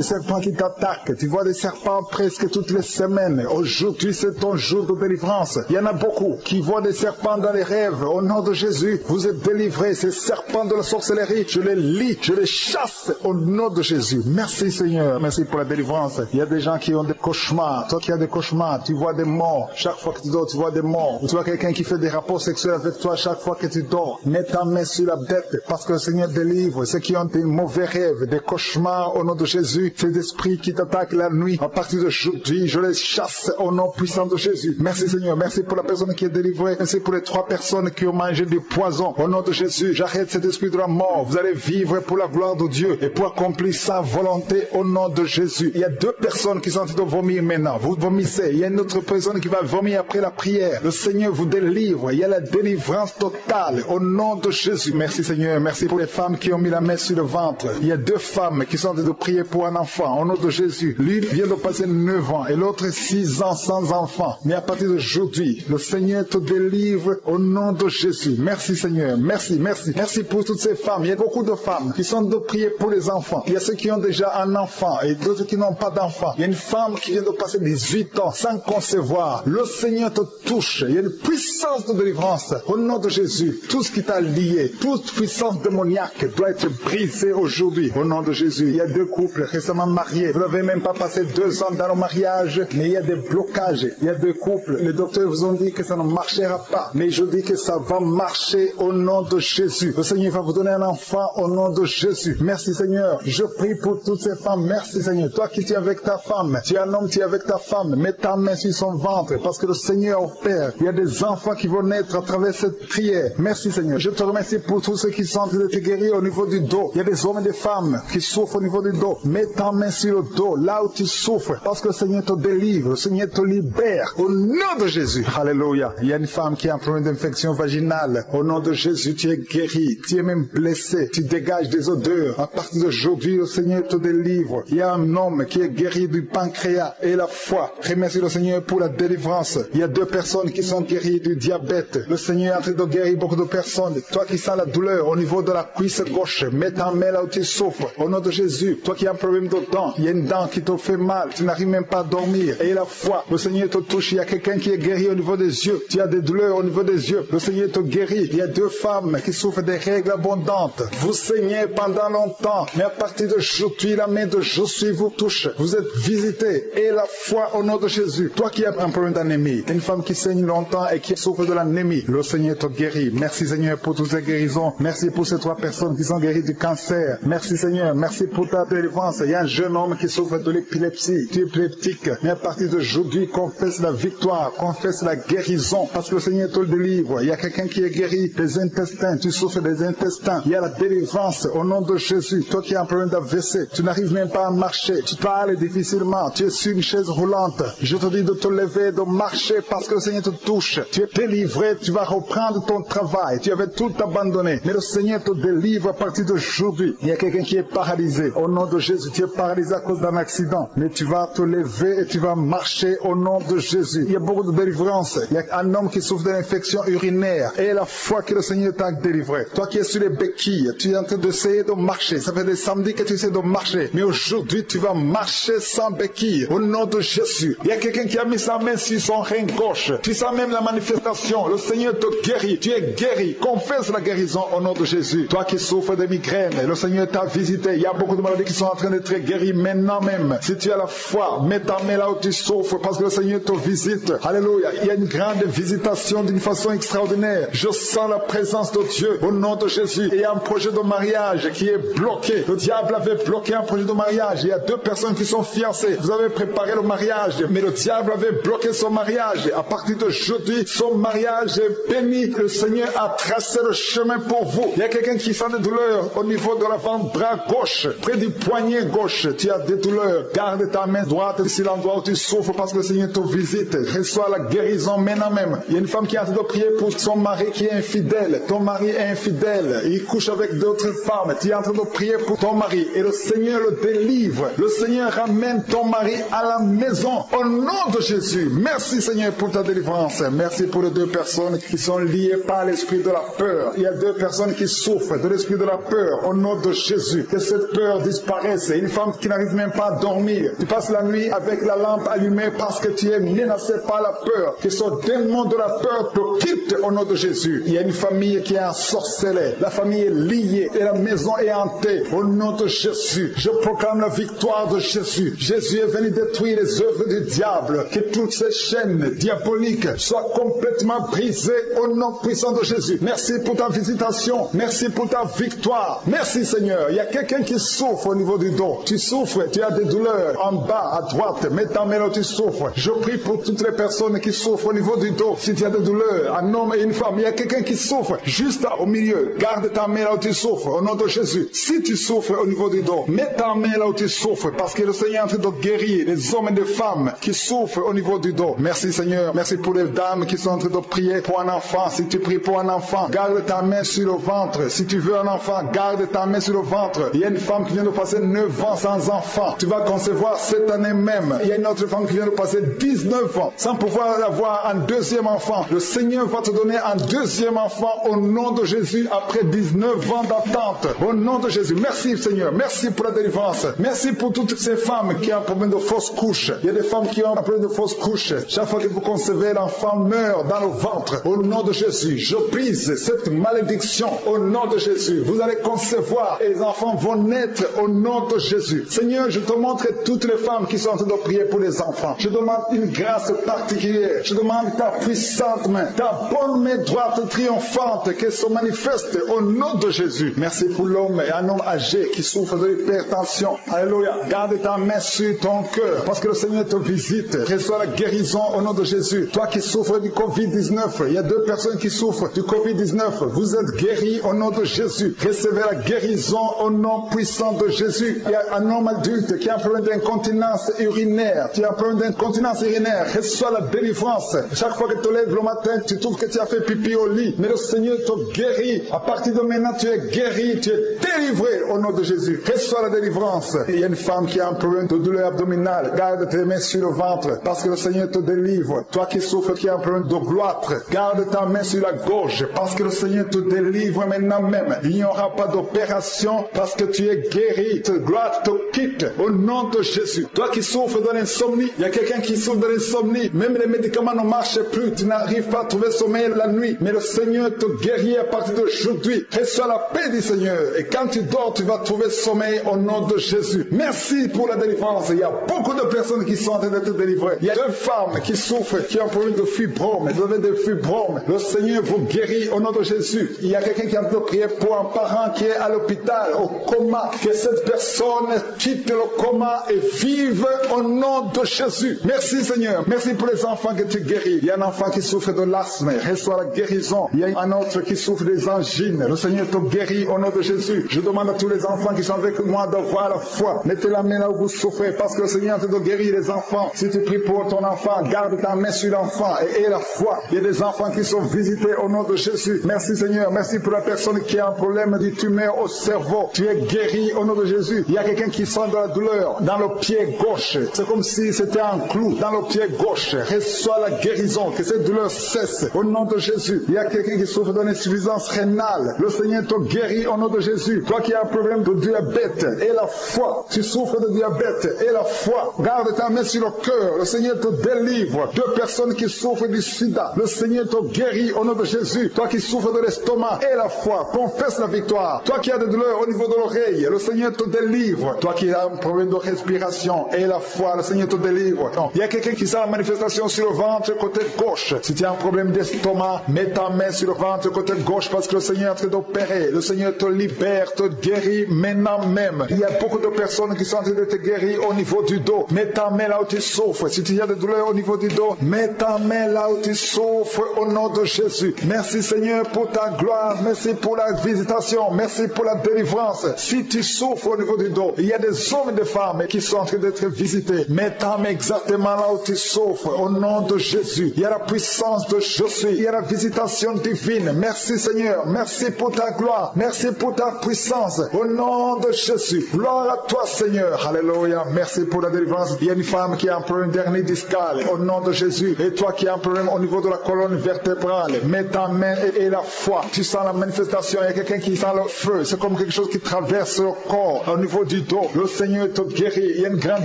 qui t'attaquent. Tu vois des serpents presque toutes les semaines. Aujourd'hui, c'est ton jour de délivrance. Il y en a beaucoup qui voient des serpents dans les rêves. Au nom de Jésus, vous êtes délivrés. Ces serpents de la sorcellerie, je les lis, je les chasse au nom de Jésus. Merci Seigneur, merci pour la délivrance. Il y a des gens qui ont des cauchemars. Toi qui as des cauchemars, tu vois des morts. Chaque fois que tu dors, tu vois des morts. Ou tu vois quelqu'un qui fait des rapports sexuels avec toi chaque fois que tu dors. Mets ta main sur la bête parce que le Seigneur délivre ceux qui ont des mauvais rêves, des cauchemars au nom de Jésus. Ces esprits qui t'attaquent la nuit, à partir d'aujourd'hui, je les chasse au nom puissant de Jésus. Merci Seigneur, merci pour la personne qui est délivrée. Merci pour les 3 personnes qui ont mangé du poison. Au nom de Jésus, j'arrête cet esprit de la mort. Vous allez vivre pour la gloire de Dieu et pour accomplir sa volonté au nom de Jésus. Il y a 2 personnes qui sont en train de vomir maintenant. Vous vomissez. Il y a une autre personne qui va vomir après la prière. Le Seigneur vous délivre. Il y a la délivrance totale au nom de Jésus. Merci Seigneur. Merci pour les femmes qui ont mis la main sur le ventre. Il y a 2 femmes qui sont en train de prier pour un enfant au nom de Jésus. L'une vient de passer 9 ans et l'autre 6 ans sans enfant. Mais à partir d'aujourd'hui, le Seigneur te délivre au nom de Jésus. Merci Seigneur. Merci, merci. Merci pour toutes ces femmes. Il y a beaucoup de femmes qui sont de prier pour les enfants. Il y a ceux qui ont déjà un enfant et d'autres qui n'ont pas d'enfant. Il y a une femme qui vient de passer 18 ans sans concevoir. Le Seigneur te touche. Il y a une puissance de délivrance au nom de Jésus. Tout ce qui t'a lié, toute puissance démoniaque doit être brisée aujourd'hui au nom de Jésus. Il y a 2 couples récemment mariés. Vous n'avez même pas passé 2 ans dans le mariage, mais il y a des blocages. Il y a 2 couples. Les docteurs vous ont dit que ça ne marchera pas, mais je dis que ça va marcher au nom de Jésus. Le Seigneur va vous donner un enfant au nom de Jésus. Merci Seigneur. Je prie pour toutes ces femmes. Merci Seigneur. Toi qui es avec ta femme, tu es un homme, tu es avec ta femme. Mets ta main sur son ventre parce que le Seigneur opère. Il y a des enfants qui vont naître à travers cette prière. Merci Seigneur. Je te remercie pour tous ceux qui sont en train de te guérir au niveau du dos. Il y a des hommes et des femmes qui souffrent au niveau du dos. Mets ta main sur le dos, là où tu souffres, parce que le Seigneur te délivre, le Seigneur te libère. Au nom de Jésus. Alléluia. Il y a une femme qui a un problème d'infection vaginale. Au nom de Jésus, tu es guéri. Tu es même blessé. Tu dégages des odeurs. À partir d'aujourd'hui, le Seigneur te délivre. Il y a un homme qui est guéri du pancréas et la foi. Remercie le Seigneur pour la délivrance. Il y a 2 personnes qui sont guéries du diabète. Le Seigneur est en train de guérir beaucoup de personnes. Toi qui sens la douleur au niveau de la cuisse gauche, mets ta main là où tu souffres. Au nom de Jésus. Toi qui as un problème de dents, il y a une dent qui te fait mal. Tu n'arrives même pas à dormir. Et la foi, le Seigneur te touche. Il y a quelqu'un qui est guéri au niveau des yeux. Tu as des douleurs au niveau des yeux. Le Seigneur te guérit. Il y a 2 femmes qui souffrent des règles abondantes. Vous saignez pendant longtemps. Mais à partir d'aujourd'hui, la main de Jésus vous touche. Vous êtes visité. Et la foi au nom de Jésus. Toi qui as un problème d'anémie, une femme qui saigne longtemps et qui souffre de l'anémie, le Seigneur te guérit. Merci Seigneur pour toutes ces guérisons. Merci pour ces 3 personnes qui sont guéries du cancer. Merci Seigneur. Merci pour ta délivrance. Il y a un jeune homme qui souffre de l'épilepsie. Tu es épileptique. Mais à partir d'aujourd'hui, confesse la victoire. Confesse la guérison. Parce que le Seigneur te délivre. Il y a quelqu'un qui est guéri des intestins. Tu souffres des intestins. Il y a la délivrance au nom de Jésus. Toi qui as un problème d'AVC, tu n'arrives même pas à marcher. Tu parles difficilement. Tu es sur une chaise roulante. Je te dis de te lever, de marcher parce que le Seigneur te touche. Tu es délivré. Tu vas reprendre ton travail. Tu avais tout abandonné. Mais le Seigneur te délivre à partir d'aujourd'hui. Il y a quelqu'un qui est paralysé. Au nom de Jésus, tu es paralysé à cause d'un accident. Mais tu vas te lever et tu vas marcher au nom de Jésus. Il y a beaucoup de délivrance. Il y a un homme qui souffre d'une infection urinaire. Et la foi que le Seigneur t'a délivré. Toi qui es sur les béquilles, tu es en train d'essayer de marcher. Ça fait des samedis que tu essaies de marcher. Mais aujourd'hui, tu vas marcher sans béquille. Au nom de Jésus. Il y a quelqu'un qui a mis sa main sur son rein gauche. Tu sens même la manifestation. Le Seigneur te guérit. Tu es guéri. Confesse la guérison au nom de Jésus. Toi qui souffres de migraines, le Seigneur t'a visité. Il y a beaucoup de maladies qui sont en train d'être guéries maintenant même. Si tu as la foi, mets ta main là où tu souffres parce que le Seigneur te visite. Alléluia. Il y a une grande visitation d'une façon extraordinaire. Je sens la présence de Dieu au nom de Jésus. Et il y a un projet de mariage qui est bloqué. Le diable avait bloqué un projet de mariage. Il y a 2 personnes qui sont fiancées. Vous avez préparé le mariage, mais le diable avait bloqué son mariage. À partir d'aujourd'hui, son Votre mariage est béni. Le Seigneur a tracé le chemin pour vous. Il y a quelqu'un qui sent des douleurs au niveau de l'avant-bras gauche, près du poignet gauche. Tu as des douleurs. Garde ta main droite sur l'endroit où tu souffres parce que le Seigneur te visite. Reçois la guérison maintenant même. Il y a une femme qui est en train de prier pour son mari qui est infidèle. Ton mari est infidèle. Il couche avec d'autres femmes. Tu es en train de prier pour ton mari et le Seigneur le délivre. Le Seigneur ramène ton mari à la maison au nom de Jésus. Merci Seigneur pour ta délivrance. Merci pour les deux personnes qui sont liées par l'esprit de la peur. Il y a deux personnes qui souffrent de l'esprit de la peur au nom de Jésus. Que cette peur disparaisse. Une femme qui n'arrive même pas à dormir. Tu passes la nuit avec la lampe allumée parce que tu es menacé par la peur. Que ce démon de la peur te quitte au nom de Jésus. Il y a une famille qui est ensorcelée. La famille est liée et la maison est hantée au nom de Jésus. Je proclame la victoire de Jésus. Jésus est venu détruire les œuvres du diable. Que toutes ces chaînes diaboliques soient complètement brisées au nom puissant de Jésus. Merci pour ta visitation. Merci pour ta victoire. Merci Seigneur. Il y a quelqu'un qui souffre au niveau du dos. Tu souffres, tu as des douleurs en bas, à droite. Mets ta main là où tu souffres. Je prie pour toutes les personnes qui souffrent au niveau du dos. Si tu as des douleurs, un homme et une femme, il y a quelqu'un qui souffre juste au milieu. Garde ta main là où tu souffres au nom de Jésus. Si tu souffres au niveau du dos, mets ta main là où tu souffres parce que le Seigneur est en train de guérir les hommes et les femmes qui souffrent au niveau du dos. Merci Seigneur. Merci pour les dames qui sont en train de prier pour un enfant. Si tu pries pour un enfant, garde ta main sur le ventre. Si tu veux un enfant, garde ta main sur le ventre. Il y a une femme qui vient de passer 9 ans sans enfant. Tu vas concevoir cette année même. Il y a une autre femme qui vient de passer 19 ans sans pouvoir avoir un deuxième enfant. Le Seigneur va te donner un deuxième enfant au nom de Jésus après 19 ans d'attente. Au nom de Jésus. Merci Seigneur. Merci pour la délivrance. Merci pour toutes ces femmes qui ont un problème de fausse couche. Il y a des femmes qui ont un problème de fausse couche. Chaque fois que vous concevez, l'enfant meurt dans le ventre. Au nom de Jésus, je brise cette malédiction. Au nom de Jésus, vous allez concevoir et les enfants vont naître au nom de Jésus. Seigneur, je te montre toutes les femmes qui sont en train de prier pour les enfants. Je demande une grâce particulière. Je demande ta puissante main, ta bonne main droite triomphante qui se manifeste au nom de Jésus. Merci pour l'homme et un homme âgé qui souffre de l'hypertension. Alléluia. Garde ta main sur ton cœur parce que le Seigneur te visite. Reçois la guérison au nom de Jésus. Toi qui souffres du Covid-19, il y a 2 personnes qui souffrent du Covid-19. Vous êtes guéris au nom de Jésus. Recevez la guérison au nom puissant de Jésus. Il y a un homme adulte qui a un problème d'incontinence urinaire. Tu as un problème d'incontinence urinaire. Reçois la délivrance. Chaque fois que tu te lèves le matin, tu trouves que tu as fait pipi au lit. Mais le Seigneur te guérit. À partir de maintenant, tu es guéri. Tu es délivré au nom de Jésus. Reçois la délivrance. Et il y a une femme qui a un problème de douleur abdominale. Garde tes mains sur le ventre parce que le Seigneur te délivre. Toi qui souffres, qui a un problème de gloître, garde ta main sur la gorge parce que le Seigneur te délivre maintenant même. Il n'y aura pas d'opération parce que tu es guéri. Cette gloire te quitte au nom de Jésus. Toi qui souffres de l'insomnie, il y a quelqu'un qui souffre de l'insomnie. Même les médicaments ne marchent plus. Tu n'arrives pas à trouver sommeil la nuit. Mais le Seigneur te guérit à partir d'aujourd'hui. Reçois la paix du Seigneur. Et quand tu dors, tu vas trouver sommeil au nom de Jésus. Merci pour la délivrance. Il y a beaucoup de personnes qui sont en train d'être délivrées. Il y a 2 femmes qui souffrent, qui ont un problème de fibrome. Vous avez des fibromes. Le Seigneur vous guérit au nom de Jésus. Il y a quelqu'un qui est en train de prier pour un parent qui est à l'hôpital, au coma. Que cette personne quitte le coma et vive au nom de Jésus. Merci Seigneur. Merci pour les enfants que tu guéris. Il y a un enfant qui souffre de l'asthme. Reçois la guérison. Il y a un autre qui souffre des angines. Le Seigneur te guérit au nom de Jésus. Je demande à tous les enfants qui sont avec moi d'avoir la foi. Mettez la main là où vous souffrez parce que le Seigneur te guérit les enfants. Si tu pries pour ton enfant, garde ta main sur l'enfant et aie la foi. Il y a des enfants qui sont visités au nom de Jésus. Merci Seigneur. Merci pour la personne qui a un problème de tumeur au cerveau. Tu es guéri au nom de Jésus. Il y a quelqu'un qui sent de la douleur dans le pied gauche. C'est comme si c'était un clou dans le pied gauche. Reçois la guérison. Que cette douleur cesse au nom de Jésus. Il y a quelqu'un qui souffre d'une insuffisance rénale. Le Seigneur te guérit au nom de Jésus. Toi qui as un problème de diabète et la foi. Tu souffres de diabète et la foi. Garde ta main sur le cœur. Le Seigneur te délivre. 2 personnes qui souffrent du sida. Le Seigneur te guérit au nom de Jésus. Toi qui souffres de l'estomac et la foi. Confesse la victoire. Toi qui as des douleurs au niveau de l'oreille. Le Seigneur te délivre. Toi qui as un problème de respiration et la foi. Le Seigneur te délivre. Non. Il y a quelqu'un qui sent la manifestation sur le ventre côté gauche. Si tu as un problème d'estomac, mets ta main sur le ventre côté gauche parce que le Seigneur est en train d'opérer. Le Seigneur te libère, te guérit maintenant même. Il y a beaucoup de personnes qui sont en train de te guérir au niveau du dos. Mets ta main là où tu souffres. Si tu as des douleurs au niveau du dos, mets ta main là où tu souffres au nom de Jésus. Merci Seigneur pour ta gloire. Merci pour la visitation. Merci pour la délivrance. Si tu souffres au niveau du dos, il y a des hommes et des femmes qui sont en train d'être visités. Mets ta main exactement là où tu souffres au nom de Jésus. Il y a la puissance de je suis. Il y a la visitation divine. Merci Seigneur. Merci pour ta gloire. Merci pour ta puissance. Au nom de Jésus. Gloire à toi Seigneur. Alléluia. Merci pour la délivrance. Il y a une femme qui a un problème dernier discal. Au nom de Jésus. Et toi qui as un problème au niveau de la colonne vertébrale. Mets ta main et la foi. Tu sens la manifestation. Il y a quelqu'un qui sent le feu. C'est comme quelque chose qui traverse le corps au niveau du dos. Le Seigneur te guérit. Il y a une grande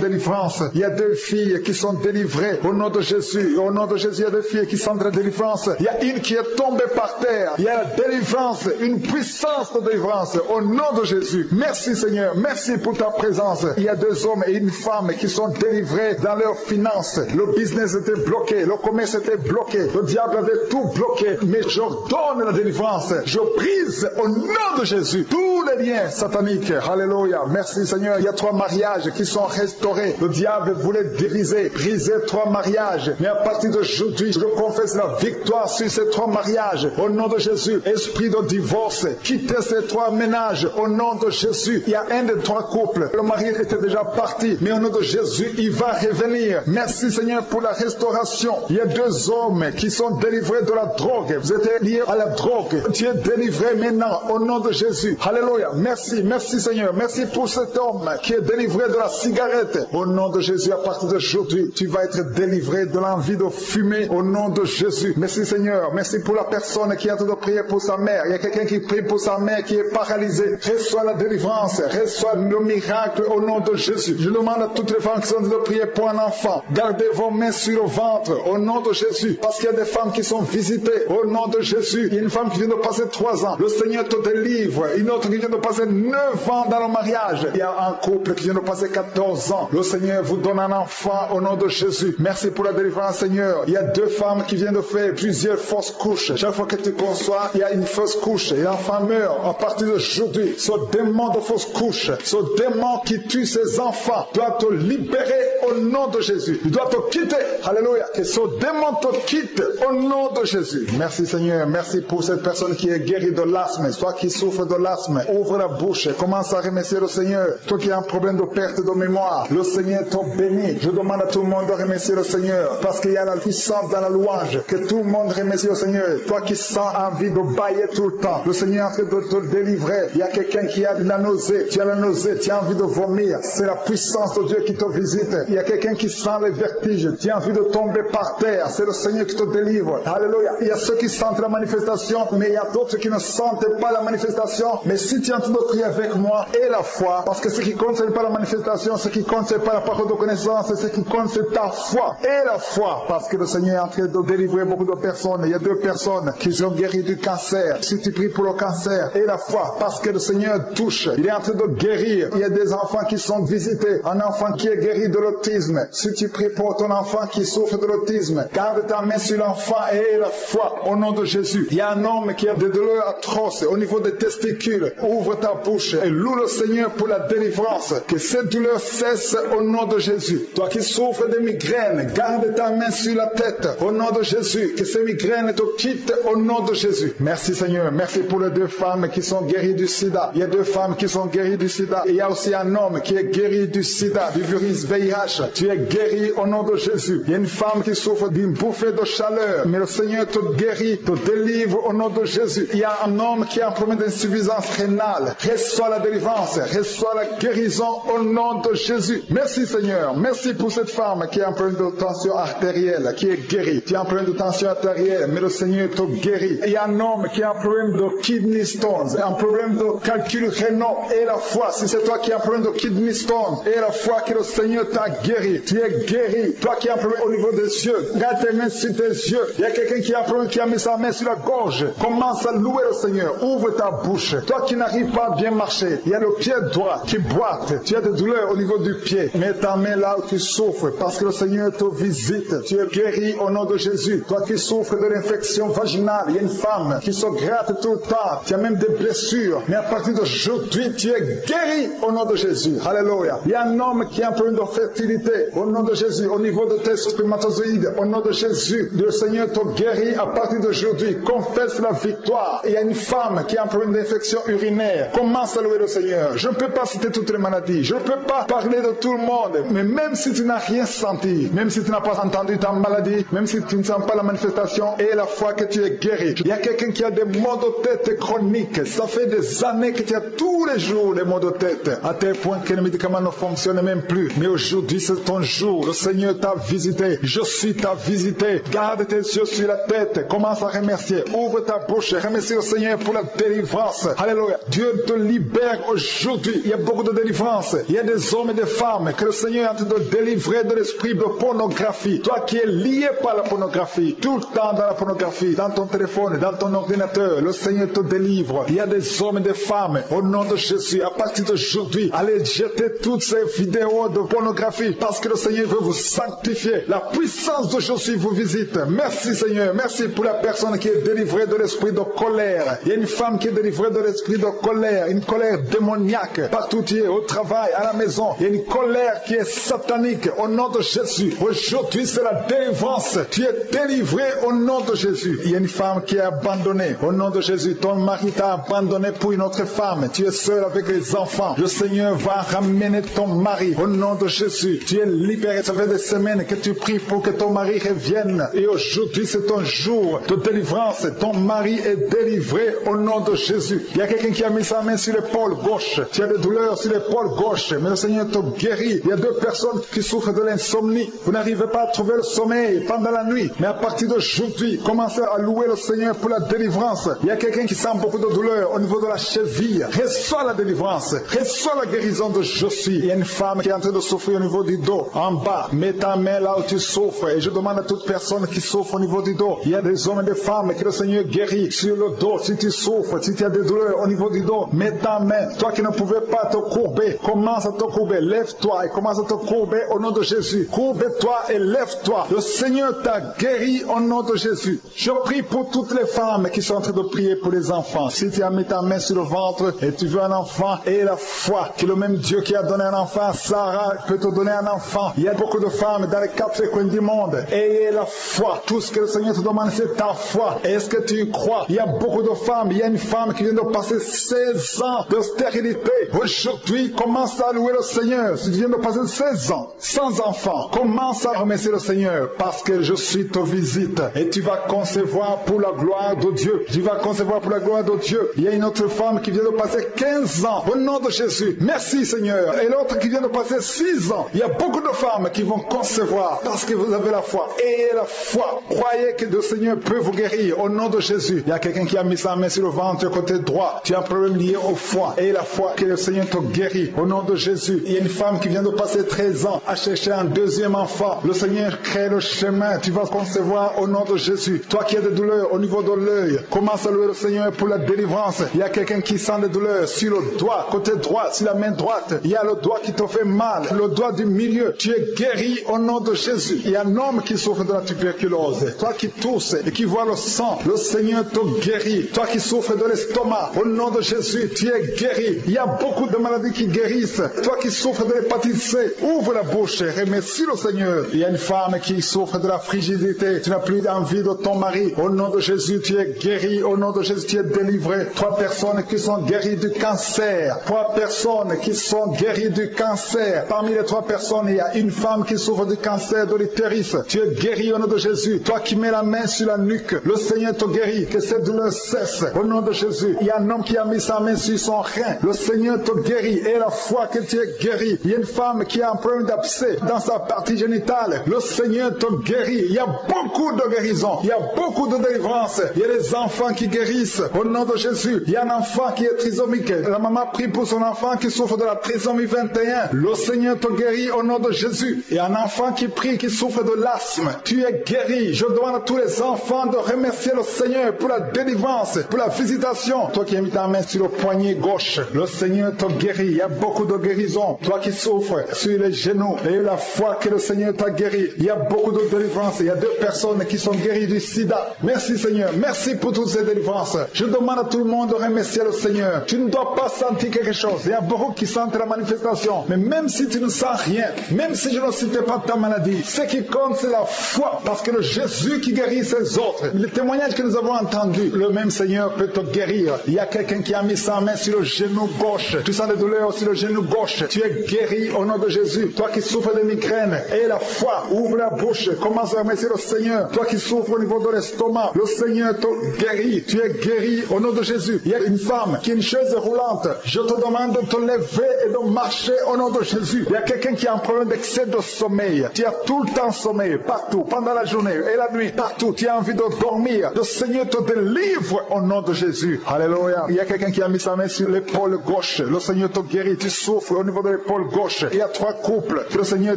délivrance. Il y a 2 filles qui sont délivrées au nom de Jésus. Au nom de Jésus, il y a 2 filles qui sont de la délivrance. Il y a une qui est tombée par terre. Il y a la délivrance, une puissance de délivrance au nom de Jésus. Merci Seigneur. Merci pour ta présence. Il y a 2 hommes et une femme qui sont délivrés dans leurs finances. Le business était bloqué. Le commerce était bloqué. Le diable avait tout bloqué. Mais j'ordonne la délivrance. Je brise au nom de Jésus tous les liens sataniques. Alléluia. Merci Seigneur. Il y a 3 mariages qui sont restaurés. Le diable voulait briser 3 mariages. Mais à partir d'aujourd'hui, je confesse la victoire sur ces 3 mariages. Au nom de Jésus, esprit de divorce, quittez ces 3 ménages. Au nom de Jésus, il y a un des 3 couples. Le mari était déjà parti. Mais au nom de Jésus, il va revenir. Merci Seigneur pour la restauration. Il y a 2 hommes qui sont délivrés de la drogue. Vous êtes liés à la drogue. Tu es délivré maintenant. Au nom de Jésus. Alléluia. Merci. Merci Seigneur. Merci pour cet homme qui est délivré de la cigarette. Au nom de Jésus, à partir d'aujourd'hui, tu vas être délivré de l'envie de fumer. Au nom de Jésus. Merci Seigneur. Merci pour la personne qui a tout de prier pour sa mère. Il y a quelqu'un qui prie pour sa mère qui est paralysée. Reçois la délivrance. Reçois le miracle au nom de Jésus. Je demande à toutes les femmes qui sont de prier pour un enfant. Gardez vos mains sur le ventre au nom de Jésus. Parce qu'il y a des femmes qui sont visitées au nom de Jésus. Il y a une femme qui vient de passer 3 ans. Le Seigneur te délivre. Une autre qui vient de passer 9 ans dans le mariage. Il y a un couple qui vient de passer 14 ans. Le Seigneur vous donne un enfant au nom de Jésus. Merci pour la délivrance Seigneur. Il y a 2 femmes qui viennent de faire plusieurs fausses couches. Chaque fois que tu conçois, il y a une fausse couche et l'enfant meurt. À partir d'aujourd'hui, ce démon de fausse couche, ce démon qui tue ses enfants doit te libérer au nom de Jésus. Il doit te quitter. Alléluia. Que ce démon te quitte au nom de Jésus. Merci Seigneur. Merci pour cette personne qui est guérie de l'asthme. Toi qui souffres de l'asthme, ouvre la bouche et commence à remercier le Seigneur. Toi qui as un problème de perte de mémoire, le Seigneur te bénit. Je demande à tout le monde de remercier le Seigneur parce qu'il y a la puissance dans la louange. Que tout le monde remercie le Seigneur. Toi qui sens envie de bailler tout le temps, le Seigneur est en train de te délivrer. Il y a quelqu'un qui a de la nausée. Tu as la nausée, tu as envie de vomir. C'est la puissance de Dieu qui te visite. Il y a quelqu'un qui sent les vertiges. Tu as envie de tomber par terre. C'est le Seigneur qui te délivre. Alléluia. Il y a ceux qui sentent la manifestation, mais il y a d'autres qui ne sentent pas la manifestation. Mais si tu es en train de prier avec moi, et la foi, parce que ce qui compte, ce n'est pas la manifestation, ce qui compte, ce n'est pas la parole de connaissance, ce qui compte, c'est ta foi. Et la foi, parce que le Seigneur est en train de délivrer beaucoup de personnes. Il y a 2 personnes qui sont guéries du cancer. Si tu pries pour le cancer, et la foi, parce que le Seigneur touche, il est en train de guérir. Il y a des enfants qui sont visités. Un enfant qui est guéri de l'autisme. Si tu pries pour ton enfant qui souffre de l'autisme, garde ta main sur l'enfant et la foi au nom de Jésus. Il y a un homme qui a des douleurs atroces au niveau des testicules. Ouvre ta bouche et loue le Seigneur pour la délivrance. Que cette douleur cesse au nom de Jésus. Toi qui souffres de migraines, garde ta main sur la tête au nom de Jésus. Que ces migraines te quittent au nom de Jésus. Merci Seigneur. Merci pour les 2 femmes qui sont guéries du sida. Il y a 2 femmes qui sont guéries du sida. Et il y a aussi un homme qui est guéri du sida, du virus VIH. Tu es guéri au nom de Jésus. Il y a une femme qui souffre d'une bouffée de chaleur. Mais le Seigneur te guérit, te délivre au nom de Jésus. Il y a un homme qui a un problème d'insuffisance rénale. Reçois la délivrance. Reçois la guérison au nom de Jésus. Merci Seigneur. Merci pour cette femme qui a un problème de tension artérielle, qui est guérie. Tu as un problème de tension artérielle, mais le Seigneur te guérit. Il y a un homme qui a un problème de kidney stones, un problème de calcul rénal et la foi. Si c'est toi qui as un problème de kidney stones et la foi que le Seigneur t'a guéri, tu es guéri. Toi qui as un problème au niveau des yeux, garde tes mains sur tes yeux. Il y a quelqu'un qui a un problème, qui a mis sa main sur la gorge. Commence à louer le Seigneur. Ouvre ta bouche. Toi qui n'arrives pas à bien marcher, il y a le pied droit qui boite. Tu as des douleurs au niveau du pied. Mets ta main là où tu souffres parce que le Seigneur te visite. Tu es guéri au nom de Jésus. Toi qui souffres de l'infection vaginale, il y a une femme qui se gratte tout le temps. Tu as même des blessures. Mais à partir d'aujourd'hui, tu es guéri au nom de Jésus. Alléluia. Il y a un homme qui a un problème de fertilité au nom de Jésus. Au niveau de tes spermatozoïdes, au nom de Jésus, Le Seigneur te guérit à partir d'aujourd'hui. Confesse la victoire. Il y a une femme qui a un problème d'infection urinaire. Commence à louer le Seigneur. Je ne peux pas citer toutes les maladies. Je ne peux pas parler de tout le monde. Mais même si tu n'as rien senti, même si tu n'as pas entendu ta maladie, même si tu ne sens pas la manifestation et la foi que tu es guéri. Il y a quelqu'un qui a des maux de tête chroniques. Ça fait des années que tu as tous les jours des maux de tête. À tel point que les médicaments ne fonctionnent même plus. Mais aujourd'hui, c'est ton jour. Le Seigneur t'a visité. Je suis t'a visité. Garde tes yeux sur la tête. Commence à remercier. Ouvre ta bouche. Remercie le Seigneur pour la délivrance. Alléluia. Dieu te libère aujourd'hui. Il y a beaucoup de délivrance. Il y a des hommes et des femmes que le Seigneur est en train de délivrer de l'esprit de pornographie. Toi qui es lié par la pornographie, tout le temps dans la pornographie, dans ton téléphone, dans ton ordinateur, le Seigneur te délivre. Il y a des hommes et des femmes, au nom de Jésus, à partir d'aujourd'hui, allez jeter toutes ces vidéos de pornographie parce que le Seigneur veut vous sanctifier. La puissance de Jésus vous visite. Merci Seigneur. Merci pour la personne qui est délivrée de l'esprit de colère. Il y a une femme qui est délivrée de l'esprit de colère, une colère démoniaque. Partout tu es, au travail, à la maison, il y a une colère qui est satanique. Au nom de Jésus, aujourd'hui c'est la délivrance. Tu es délivré au nom de Jésus. Il y a une femme qui est abandonnée. Au nom de Jésus, ton mari t'a abandonné pour une autre femme. Tu es seul avec les enfants. Le Seigneur va ramener ton mari. Au nom de Jésus, tu es libéré. Ça fait des semaines que tu pries pour que ton mari revienne. Et aujourd'hui, c'est ton jour de délivrance. Ton mari est délivré au nom de Jésus. Il y a quelqu'un qui a mis sa main sur l'épaule gauche. Tu as des douleurs sur l'épaule gauche. Mais le Seigneur te guérit. Il y a deux personnes qui souffrent de l'insomnie. Vous n'arrivez pas à trouver le sommeil pendant la nuit. Mais à partir d'aujourd'hui, commencez à louer le Seigneur pour la délivrance. Il y a quelqu'un qui sent beaucoup de douleur au niveau de la cheville. Reçois la délivrance. Reçois la guérison de Jésus. Il y a une femme qui est en train de souffrir au niveau du dos. En bas, mets ta main là où tu souffres. Et je demande à toute personne qui souffre au niveau du dos. Il y a des hommes et des femmes que le Seigneur guérit sur le dos. Si tu souffres, si tu as des douleurs au niveau du dos, mets ta main. Toi qui ne pouvais pas te courber, commence à te courber. Lève-toi et commence à te courber au nom de Jésus. Courbe-toi et lève-toi. Le Seigneur t'a guéri au nom de Jésus. Je prie pour toutes les femmes qui sont en train de prier pour les enfants. Si tu as mis ta main sur le ventre et tu veux un enfant, et la foi que le même Dieu qui a donné un enfant à Sarah peut te donner un enfant. Il y a beaucoup de femmes dans les quatre coins du monde. Ayez la foi. Tout ce que le Seigneur te demande, c'est ta foi. Est-ce que tu y crois? Il y a beaucoup de femmes. Il y a une femme qui vient de passer 16 ans de stérilité. Aujourd'hui, commence à louer le Seigneur. Si tu viens de passer 16 ans sans enfant, commence à remercier le Seigneur parce que je suis te visite et tu vas concevoir pour la gloire de Dieu. Tu vas concevoir pour la gloire de Dieu. Il y a une autre femme qui vient de passer 15 ans au nom de Jésus. Merci Seigneur. Et l'autre qui vient de passer 6 ans. Il y a beaucoup de femmes qui vont concevoir parce que vous avez la foi. Ayez la foi. Croyez que le Seigneur peut vous guérir au nom de Jésus. Il y a quelqu'un qui a mis sa main sur le ventre côté droit. Tu as un problème lié au foie. Ayez la foi que le Seigneur te guérit au nom de Jésus. Il y a une femme qui vient de passer 13 ans à chercher un deuxième enfant. Le Seigneur crée le chemin. Tu vas concevoir au nom de Jésus. Toi qui as des douleurs au niveau de l'œil, commence à louer le Seigneur pour la délivrance. Il y a quelqu'un qui sent des douleurs sur le doigt, côté droit, sur la main droite. Il y a le doigt qui te fait mal, le doigt du milieu. Tu es guéri au nom de Jésus. Il y a un homme qui souffre de la tuberculose. Toi qui tousses et qui vois le sang, le Seigneur te guérit. Toi qui souffres de l'estomac, au nom de Jésus, tu es guéri. Il y a beaucoup de maladies qui guérissent. Toi qui souffres de l'hépatite C, ouvre la bouche et remercie le Seigneur. Il y a une femme qui souffre de la frigidité. Tu n'as plus envie de ton mari. Au nom de Jésus, tu es guéri. Au nom de Jésus, tu es délivré. 3 personnes qui sont guéries du cancer. 3 personnes qui sont guéries du cancer. Parmi les 3 personnes, il y a une femme qui souffre du cancer de l'utérus. Tu es guéri au nom de Jésus. Toi qui mets la main sur la nuque, le Seigneur te guérit. Que cette douleur cesse. Au nom de Jésus. Il y a un homme qui a mis sa main sur son rein. Le Seigneur te guérit. Et la foi que tu es guéri. Il y a une femme qui a un problème d'abcès dans sa partie génitale. Le Seigneur te guérit. Il y a beaucoup de guérisons. Il y a beaucoup de délivrance. Il y a des enfants qui guérissent. Au nom de Jésus. Il y a un enfant qui est trisomique. La maman prie pour son enfant qui souffre de la trisomie 21. Le Seigneur te guérit au nom de Jésus. Il y a un enfant qui prie, qui souffre de l'asthme. Tu es guéri. Je demande à tous les enfants de remercier le Seigneur pour la délivrance, pour la visitation. Toi qui as mis ta main sur le poignet gauche, le Seigneur te guérit. Il y a beaucoup de guérisons. Toi qui souffres sur les genoux, et la foi que le Seigneur t'a guéri. Il y a beaucoup de délivrance. Il y a 2 personnes qui sont guéries du sida. Merci Seigneur. Merci pour toutes ces délivrances. Je demande à tout le monde de remercier le Seigneur. Tu ne dois pas sentir quelque chose. Il y a beaucoup qui sentent la manifestation. Mais même si tu ne sens rien, même si je ne citais pas ta maladie, ce qui compte c'est la foi. Parce Parce que le Jésus qui guérit ses autres, le témoignage que nous avons entendu, le même Seigneur peut te guérir. Il y a quelqu'un qui a mis sa main sur le genou gauche. Tu sens des douleurs sur le genou gauche. Tu es guéri au nom de Jésus. Toi qui souffres de migraine, et la foi, ouvre la bouche, commence à remercier le Seigneur. Toi qui souffres au niveau de l'estomac, le Seigneur te guérit. Tu es guéri au nom de Jésus. Il y a une femme qui a une chaise roulante. Je te demande de te lever et de marcher au nom de Jésus. Il y a quelqu'un qui a un problème d'excès de sommeil. Tu as tout le temps sommeil, partout, pendant la journée et la nuit, partout. Tu as envie de dormir. Le Seigneur te délivre au nom de Jésus. Alléluia. Il y a quelqu'un qui a mis sa main sur l'épaule gauche. Le Seigneur te guérit. Tu souffres au niveau de l'épaule gauche. Il y a 3 couples que le Seigneur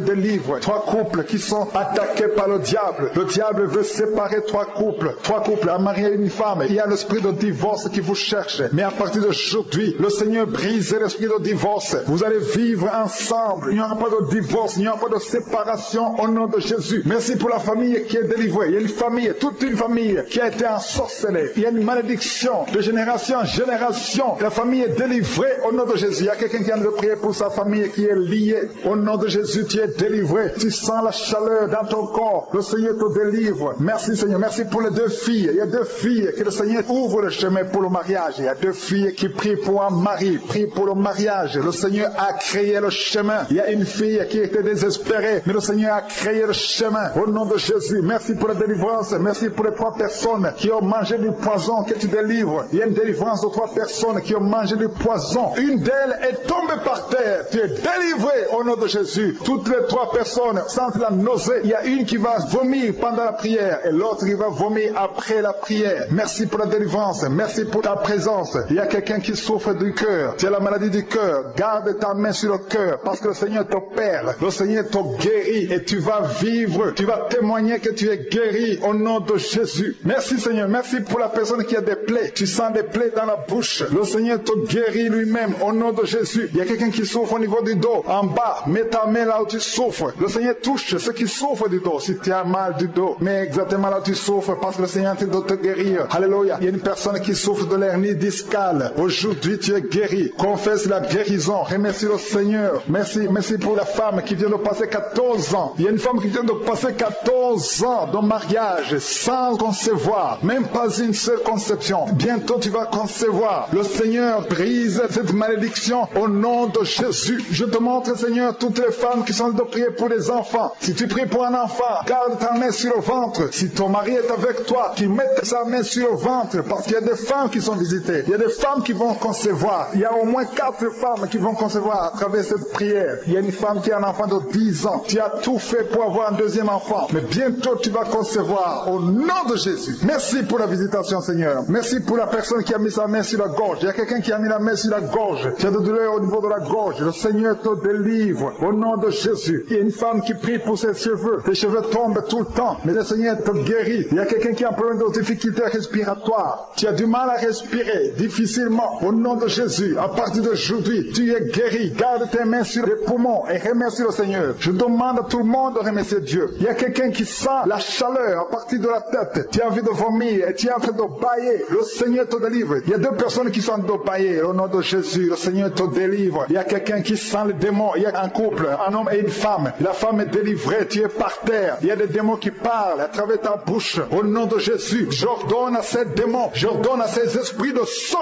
délivre. 3 couples qui sont attaqués par le diable. Le diable veut séparer 3 couples. 3 couples, un mari et une femme. Il y a l'esprit de divorce qui vous cherche. Mais à partir d'aujourd'hui, le Seigneur brise l'esprit de divorce. Vous allez vivre ensemble. Il n'y aura pas de divorce. Il n'y aura pas de séparation au nom de Jésus. Merci pour la famille qui est délivrée. Il y a une famille, toute une famille qui a été ensorcelée. Il y a une malédiction de génération en génération. La famille est délivrée au nom de Jésus. Il y a quelqu'un qui vient de prier pour sa famille qui est liée. Au nom de Jésus, tu es délivré. Tu sens la chaleur dans ton corps. Le Seigneur te délivre. Merci Seigneur. Merci pour les 2 filles. Il y a 2 filles que le Seigneur ouvre le chemin pour le mariage. Il y a 2 filles qui prient pour un mari, prient pour le mariage. Le Seigneur a créé le chemin. Il y a une fille qui était désespérée, mais le Seigneur a créé le chemin. Au nom de Jésus, merci pour la délivrance. Merci pour les 3 personnes qui ont mangé du poison que tu délivres. Il y a une délivrance de 3 personnes qui ont mangé du poison. Une d'elles est tombée par terre. Tu es délivré au nom de Jésus. Toutes les 3 personnes sentent la nausée. Il y a une qui va vomir pendant la prière et l'autre qui va vomir après la prière. Merci pour la délivrance. Merci pour ta présence. Il y a quelqu'un qui souffre du cœur. Tu as la maladie du cœur. Garde ta main sur le cœur parce que le Seigneur t'opère. Le Seigneur te guérit et tu vas vivre. Tu vas témoigner que tu es guéri au nom de Jésus. Merci Seigneur. Merci pour la personne qui a des plaies. Tu sens des plaies dans la bouche. Le Seigneur te guérit lui-même au nom de Jésus. Il y a quelqu'un qui souffre au niveau du dos. En bas, mets ta main là où tu souffres. Le Seigneur touche ceux qui souffrent du dos. Si tu as mal du dos, mais exactement là où tu souffres parce que le Seigneur est en train de te guérir. Alléluia. Il y a une personne qui souffre de l'hernie discale. Aujourd'hui, tu es guéri. Confesse la guérison. Remercie le Seigneur. Merci pour la femme qui vient de passer 14 ans. Il y a une femme qui vient de passer 14 ans de mariage sans concevoir. Même pas une seule conception. Bientôt, tu vas concevoir. Le Seigneur brise cette malédiction au nom de Jésus. Je te montre, Seigneur, toutes les femmes qui sont de prier pour les enfants. Si tu pries pour un enfant, garde ta main sur le ventre. Si ton mari est avec toi, qu'il mette sa main sur le ventre parce qu'il y a des femmes qui sont visitées. Il y a des femmes qui vont concevoir. Il y a au moins 4 femmes qui vont concevoir à travers cette prière. Il y a une femme qui a un enfant de 10 ans. Tu as tout fait pour avoir un 2e enfant. Mais bientôt tu vas concevoir au nom de Jésus. Merci pour la visitation, Seigneur. Merci pour la personne qui a mis sa main sur la gorge. Il y a quelqu'un qui a mis la main sur la gorge. Tu as de douleur au niveau de la gorge. Le Seigneur te délivre au nom de Jésus. Il y a une femme qui prie pour ses cheveux. Tes cheveux tombent tout le temps. Mais le Seigneur te guérit. Il y a quelqu'un qui a un problème de difficulté respiratoire. Tu as du mal à respirer difficilement. Au nom de Jésus, à partir d'aujourd'hui, tu es guéri. Garde tes mains sur les poumons et remercie le Seigneur. Je demande à tout le monde de remercier Dieu. Il y a quelqu'un qui sent la chaleur à partir de la tête. Tu as envie de vomir et tu es en train de bailler. Le Seigneur te délivre. Il y a 2 personnes qui sont en train de bailler. Au nom de Jésus, le Seigneur te délivre. Il y a quelqu'un qui sent les démons. Il y a un couple, un homme et une femme. La femme est délivrée. Tu es par terre. Il y a des démons qui parlent à travers ta bouche. Au nom de Jésus, j'ordonne à ces démons, j'ordonne à ces esprits de sortir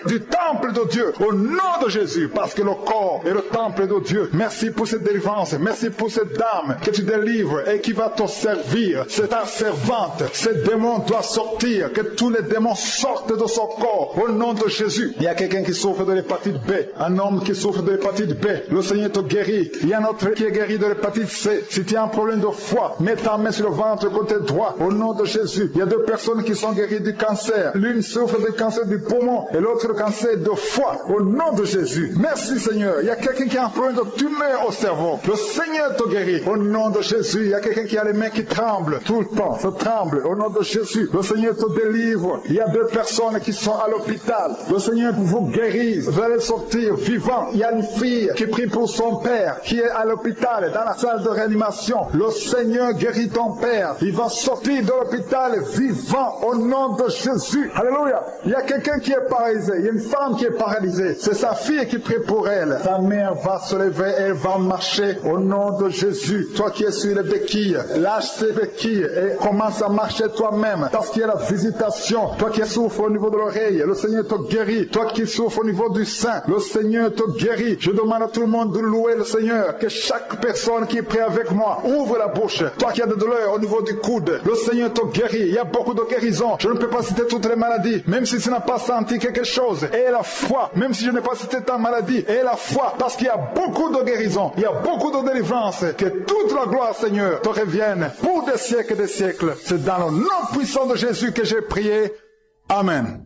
du temple de Dieu. Au nom de Jésus, parce que le corps est le temple de Dieu. Merci pour cette délivrance. Merci pour cette dame que tu délivres et qui va te servir. C'est ta servante. Ces démons doivent sortir. Que tous les démons sortent de son corps. Au nom de Jésus. Il y a quelqu'un qui souffre de l'hépatite B. Un homme qui souffre de l'hépatite B. Le Seigneur te guérit. Il y a un autre qui est guéri de l'hépatite C. Si tu as un problème de foie, mets ta main sur le ventre côté droit. Au nom de Jésus. Il y a 2 personnes qui sont guéries du cancer. L'une souffre du cancer du poumon et l'autre le cancer de foie. Au nom de Jésus. Merci Seigneur. Il y a quelqu'un qui a un problème de tumeur au cerveau. Le Seigneur te guérit. Au nom de Jésus. Il y a quelqu'un qui a les mains qui tremblent tout le temps. Ça tremble. Au nom de Jésus. Le Seigneur te délivre. Il y a 2 personnes qui sont à l'hôpital. Le Seigneur vous guérit. Vous allez sortir vivant. Il y a une fille qui prie pour son père qui est à l'hôpital dans la salle de réanimation. Le Seigneur guérit ton père. Il va sortir de l'hôpital vivant au nom de Jésus. Alléluia. Il y a quelqu'un qui est paralysé. Il y a une femme qui est paralysée. C'est sa fille qui prie pour elle. Sa mère va se lever, elle va marcher au nom de Jésus. Toi qui es sur les béquilles, lâche ces béquilles et commence à marcher toi-même. Parce qu'il y a la visitation. Toi qui souffres au niveau de l'oreille, le Seigneur te guérit. Toi qui souffres au niveau du sein, le Seigneur te guérit. Je demande à tout le monde de louer le Seigneur. Que chaque personne qui prie avec moi ouvre la bouche. Toi qui as des douleurs au niveau du coude, le Seigneur te guérit. Il y a beaucoup de guérisons. Je ne peux pas citer toutes les maladies, même si tu n'as pas senti quelque chose. Et la foi, même si je n'ai pas cité ta maladie, et la foi, parce qu'il y a beaucoup de guérisons, il y a beaucoup de délivrance. Que toute la gloire, Seigneur, te revienne pour des siècles et des siècles. C'est dans le nom puissant de Jésus que j'ai prié. Amen.